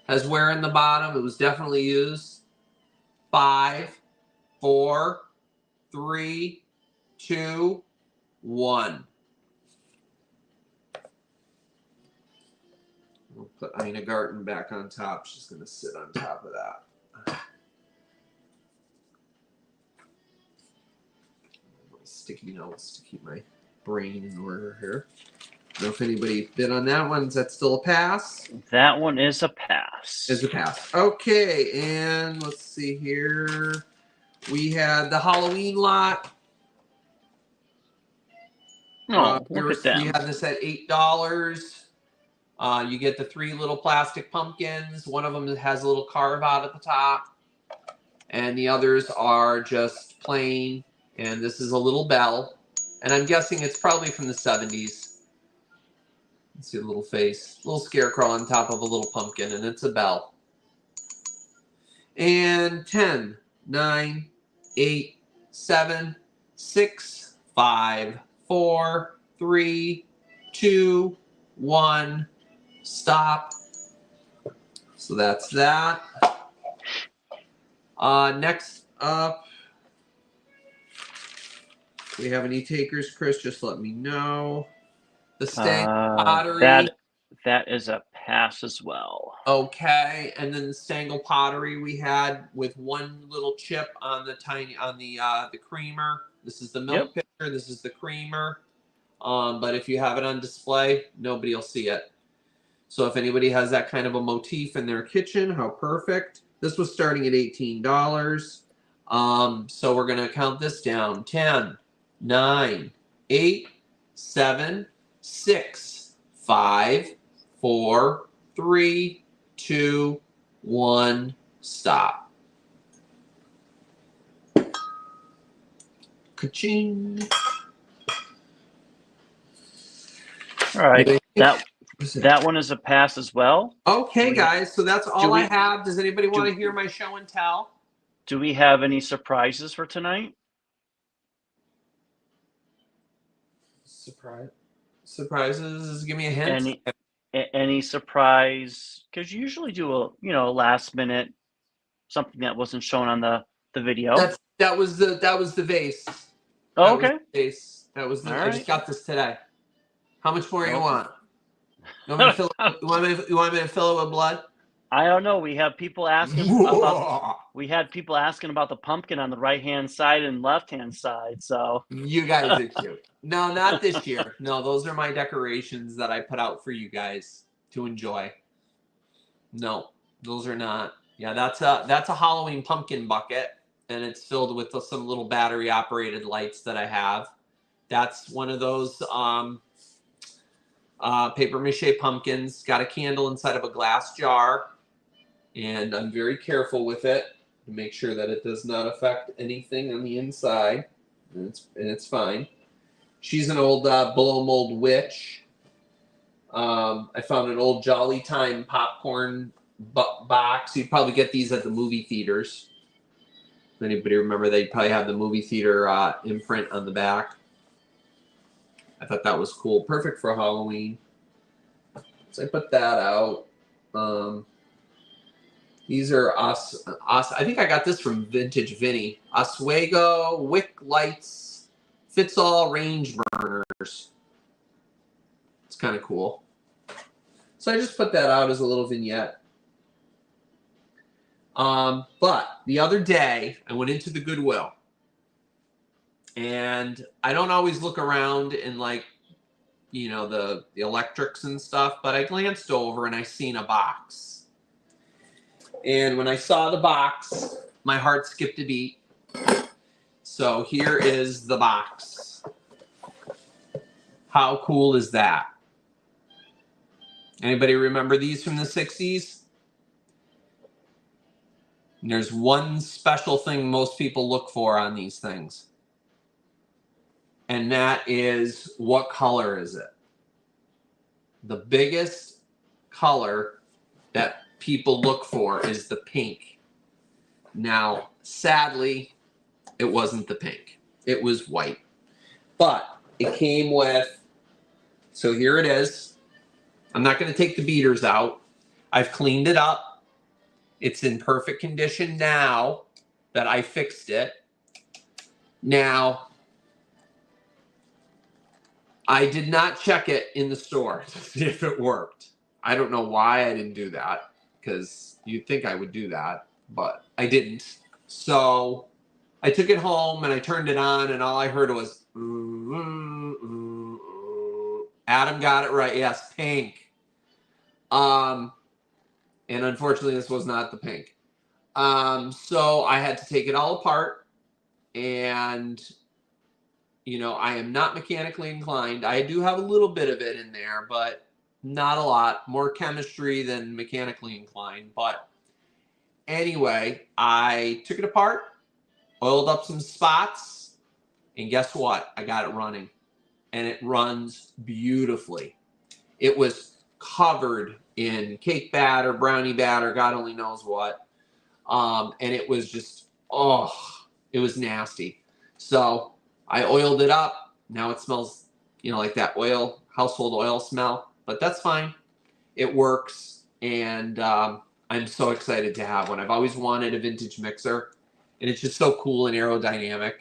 Has wear in the bottom. It was definitely used. 5, 4, 3, 2, 1. We'll put Ina Garten back on top. She's going to sit on top of that. Sticky notes to keep my brain in order here. I don't know if anybody bid on that one. Is that still a pass? That one is a pass. Is a pass. Okay, and let's see here. We had the Halloween lot. Look at that. We had this at $8. You get the 3 little plastic pumpkins. One of them has a little carve out at the top. And the others are just plain. And this is a little bell. And I'm guessing it's probably from the 70s. Let's see a little face. A little scarecrow on top of a little pumpkin. And it's a bell. And 10, 9, 8, 7, 6, 5, 4, 3, 2, 1. Stop. So that's that. Next up, we have any takers, Chris? Just let me know. The Stangle Pottery. That is a pass as well. Okay, and then the Stangle Pottery we had with one little chip on the creamer. This is the milk pitcher. This is the creamer. But if you have it on display, nobody will see it. So if anybody has that kind of a motif in their kitchen, how perfect. This was starting at $18. So we're going to count this down. 10, 9, 8, 7, 6, 5, 4, 3, 2, 1, stop. Ka-ching. All right, that one is a pass as well. Okay, guys, so that's all I have. Does anybody want to hear my show and tell? Do we have any surprises for tonight? Surprises? Give me a hint. Any surprise? Because you usually do a last minute something that wasn't shown on the video. That was the vase. Oh, okay. That was All I just right. got this today. How much more you want? You want me to fill it with blood? I don't know. We have people asking about. We had people asking about the pumpkin on the right-hand side and left-hand side. So you guys are cute. No, not this year. No, those are my decorations that I put out for you guys to enjoy. No, those are not. Yeah, that's a Halloween pumpkin bucket, and it's filled with some little battery-operated lights that I have. That's one of those paper mache pumpkins. Got a candle inside of a glass jar, and I'm very careful with it to make sure that it does not affect anything on the inside, and it's fine. She's an old blow mold witch. I found an old Jolly Time popcorn box. You'd probably get these at the movie theaters. If anybody remember, they'd probably have the movie theater imprint on the back. I thought that was cool. Perfect for Halloween. So I put that out. These are I think I got this from Vintage Vinny. Oswego Wick Lights Fits All Range Burners. It's kind of cool. So I just put that out as a little vignette. But the other day, I went into the Goodwill. And I don't always look around in the electrics and stuff, but I glanced over and I seen a box. And when I saw the box, my heart skipped a beat. So here is the box. How cool is that? Anybody remember these from the 60s? And there's one special thing most people look for on these things. And that is, what color is it? The biggest color that people look for is the pink. Now, sadly, it wasn't the pink. It was white. But it came with, so here it is. I'm not going to take the beaters out. I've cleaned it up. It's in perfect condition now that I fixed it. Now, I did not check it in the store to see if it worked. I don't know why I didn't do that, because you'd think I would do that, but I didn't. So I took it home and I turned it on, and all I heard was, Adam got it right. Yes, pink. And unfortunately, this was not the pink. So I had to take it all apart, and I am not mechanically inclined. I do have a little bit of it in there, but not a lot. More chemistry than mechanically inclined. But anyway, I took it apart, oiled up some spots, and guess what? I got it running. And it runs beautifully. It was covered in cake batter, brownie batter, God only knows what. And it was just, it was nasty. So I oiled it up. Now it smells, like that household oil smell. But that's fine. It works. And I'm so excited to have one. I've always wanted a vintage mixer. And it's just so cool and aerodynamic.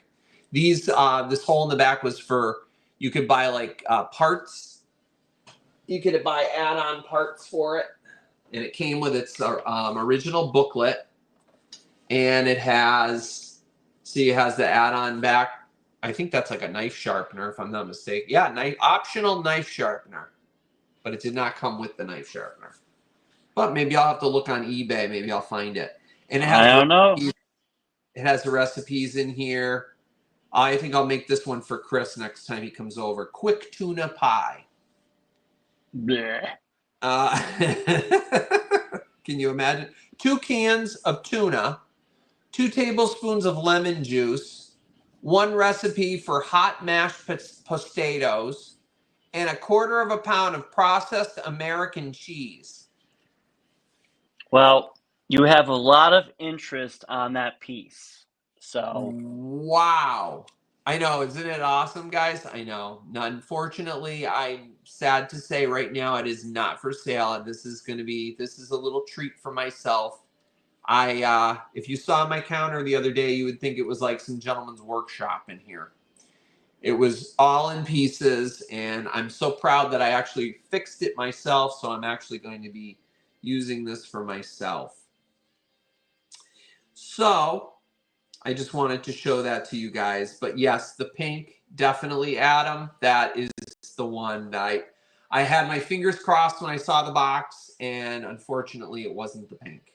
This hole in the back was for, you could buy parts You could buy add-on parts for it. And it came with its original booklet. And it has, see, it has the add-on back. I think that's like a knife sharpener, if I'm not mistaken. Yeah, optional knife sharpener. But it did not come with the knife sharpener. But maybe I'll have to look on eBay. Maybe I'll find it. And it has I don't know. It has the recipes in here. I think I'll make this one for Chris next time he comes over. Quick tuna pie. Blech. Can you imagine? 2 cans of tuna, 2 tablespoons of lemon juice, 1 recipe for hot mashed potatoes, and 1/4 pound of processed American cheese. Well, you have a lot of interest on that piece. So Wow. I know, isn't it awesome, guys? I know. Unfortunately, I'm sad to say right now it is not for sale. And this is a little treat for myself. If you saw my counter the other day, you would think it was like some gentleman's workshop in here. It was all in pieces, and I'm so proud that I actually fixed it myself. So I'm actually going to be using this for myself. So I just wanted to show that to you guys. But yes, the pink, definitely Adam. That is the one that I had my fingers crossed when I saw the box, and unfortunately it wasn't the pink.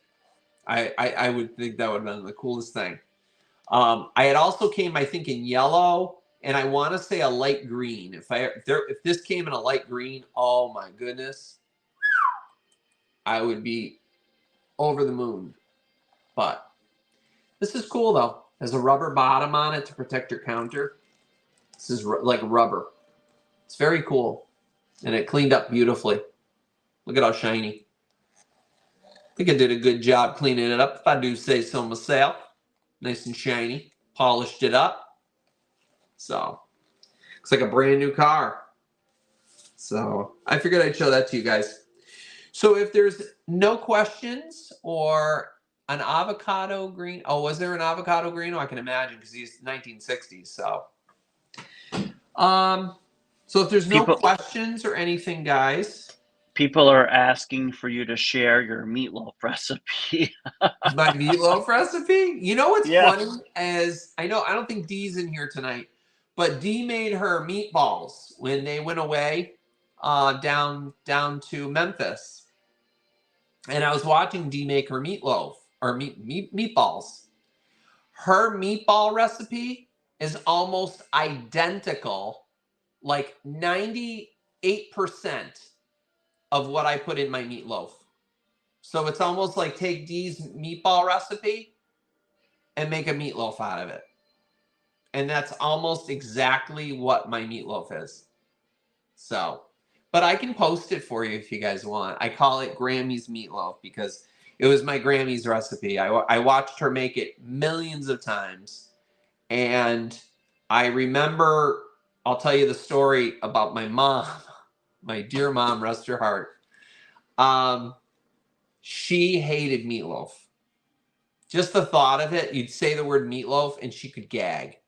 I would think that would have been the coolest thing. I had also came, I think, in yellow, and I want to say a light green. If this came in a light green, oh my goodness, I would be over the moon. But this is cool, though. There's a rubber bottom on it to protect your counter. This is like rubber. It's very cool. And it cleaned up beautifully. Look at how shiny. I think I did a good job cleaning it up, if I do say so myself. Nice and shiny. Polished it up. So, looks like a brand new car. So, I figured I'd show that to you guys. So, if there's no questions or an avocado green. Oh, was there an avocado green? Oh, I can imagine because he's 1960s. So if there's no questions or anything, guys. People are asking for you to share your meatloaf recipe. My meatloaf recipe? You know what's funny? As I don't think Dee's in here tonight, but Dee made her meatballs when they went away down to Memphis. And I was watching Dee make her meatloaf. Or meatballs. Her meatball recipe is almost identical, like 98% of what I put in my meatloaf. So it's almost like take Dee's meatball recipe and make a meatloaf out of it. And that's almost exactly what my meatloaf is. So, but I can post it for you if you guys want. I call it Grammy's meatloaf because it was my Grammy's recipe. I watched her make it millions of times. And I remember, I'll tell you the story about my mom, my dear mom, rest her heart. She hated meatloaf. Just the thought of it, you'd say the word meatloaf and she could gag.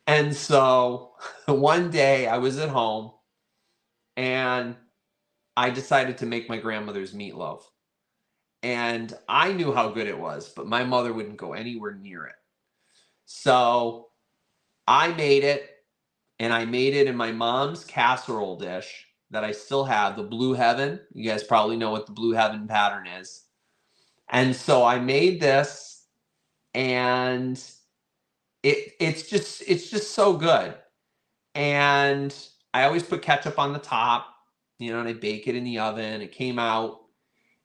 And so one day I was at home and I decided to make my grandmother's meatloaf. And I knew how good it was, but my mother wouldn't go anywhere near it. So I made it, and I made it in my mom's casserole dish that I still have, the Blue Heaven. You guys probably know what the Blue Heaven pattern is. And so I made this, and it's just so good. And I always put ketchup on the top, and I bake it in the oven. It came out.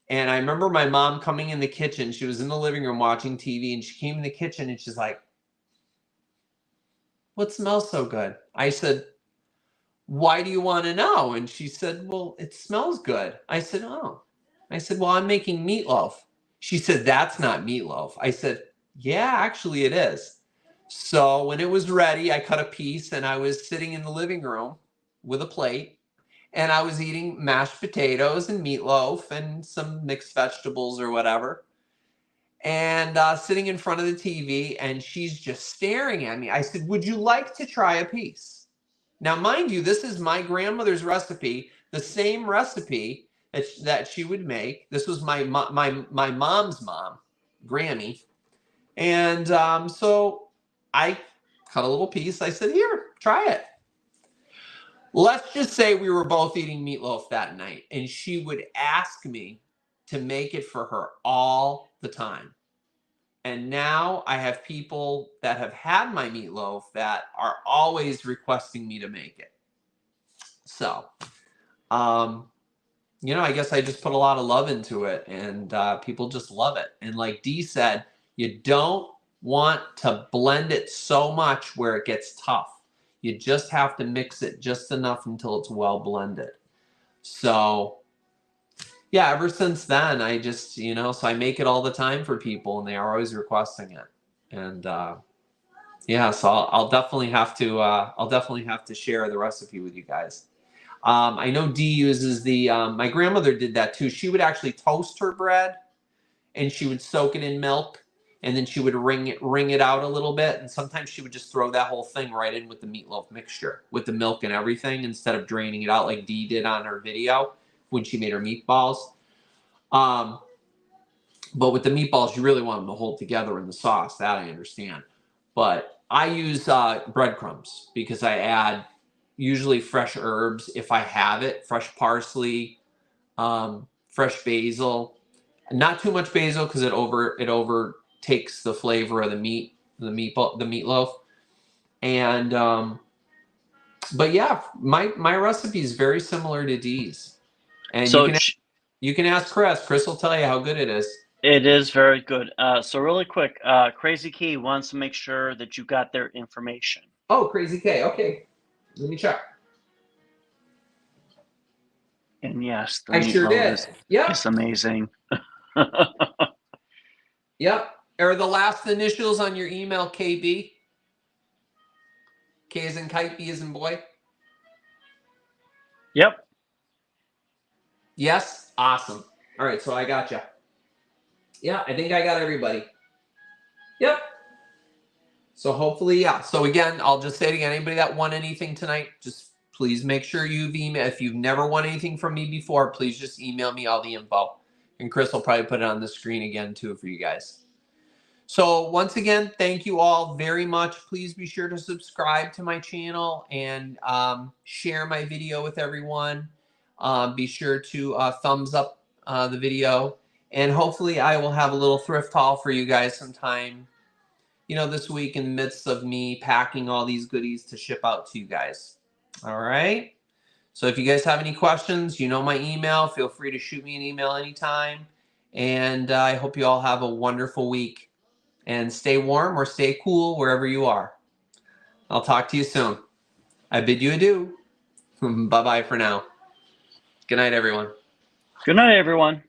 And I remember my mom coming in the kitchen. She was in the living room watching TV, and she came in the kitchen, and she's like, "What smells so good?" I said, "Why do you want to know?" And she said, "Well, it smells good." I said, "Oh." I said, "Well, I'm making meatloaf." She said, "That's not meatloaf." I said, "Yeah, actually it is." So when it was ready, I cut a piece, and I was sitting in the living room with a plate. And I was eating mashed potatoes and meatloaf and some mixed vegetables or whatever. And sitting in front of the TV, and she's just staring at me. I said, "Would you like to try a piece?" Now, mind you, this is my grandmother's recipe the same recipe that she would make. This was my mom's mom, Grammy. And so I cut a little piece. I said, here, try it. Let's just say we were both eating meatloaf that night, and she would ask me to make it for her all the time. And now I have people that have had my meatloaf that are always requesting me to make it. So, you know, I guess I just put a lot of love into it, and people just love it. And like Dee said, you don't want to blend it so much where it gets tough. You just have to mix it just enough until it's well blended. So, yeah, ever since then, I just, you know, so I make it all the time for people, and they are always requesting it. And yeah, so I'll definitely have to share the recipe with you guys. I know Dee uses the, my grandmother did that too. She would actually toast her bread, and she would soak it in milk, and then she would wring it out a little bit. And sometimes she would just throw that whole thing right in with the meatloaf mixture, with the milk and everything, instead of draining it out like Dee did on her video when she made her meatballs. But with the meatballs, you really want them to hold together in the sauce. That I understand. But I use breadcrumbs because I add usually fresh herbs if I have it, fresh parsley, fresh basil. Not too much basil because it overtakes the flavor of the meatloaf. And but yeah, my recipe is very similar to Dee's. And So you can ask Chris. Chris will tell you how good it is. it is very good. So really quick, Crazy Key wants to make sure that you got their information. Oh, Crazy K. Okay, let me check. And yes, the I sure did. Yep. It's amazing. Yep. Are the last initials on your email KB? K as in kite, B as in boy? Yep. Yes? Awesome. All right, so I got you. Yeah, I think I got everybody. Yep. So hopefully, yeah. So again, I'll just say it again. Anybody that won anything tonight, just please make sure you've emailed. If you've never won anything from me before, please just email me all the info. And Chris will probably put it on the screen again, too, for you guys. So once again, thank you all very much. Please be sure to subscribe to my channel and share my video with everyone. Be sure to thumbs up the video. And hopefully I will have a little thrift haul for you guys sometime, you know, this week in the midst of me packing all these goodies to ship out to you guys. All right. So if you guys have any questions, you know my email. Feel free to shoot me an email anytime. And I hope you all have a wonderful week. And stay warm or stay cool wherever you are. I'll talk to you soon. I bid you adieu. Bye-bye for now. Good night, everyone. Good night, everyone.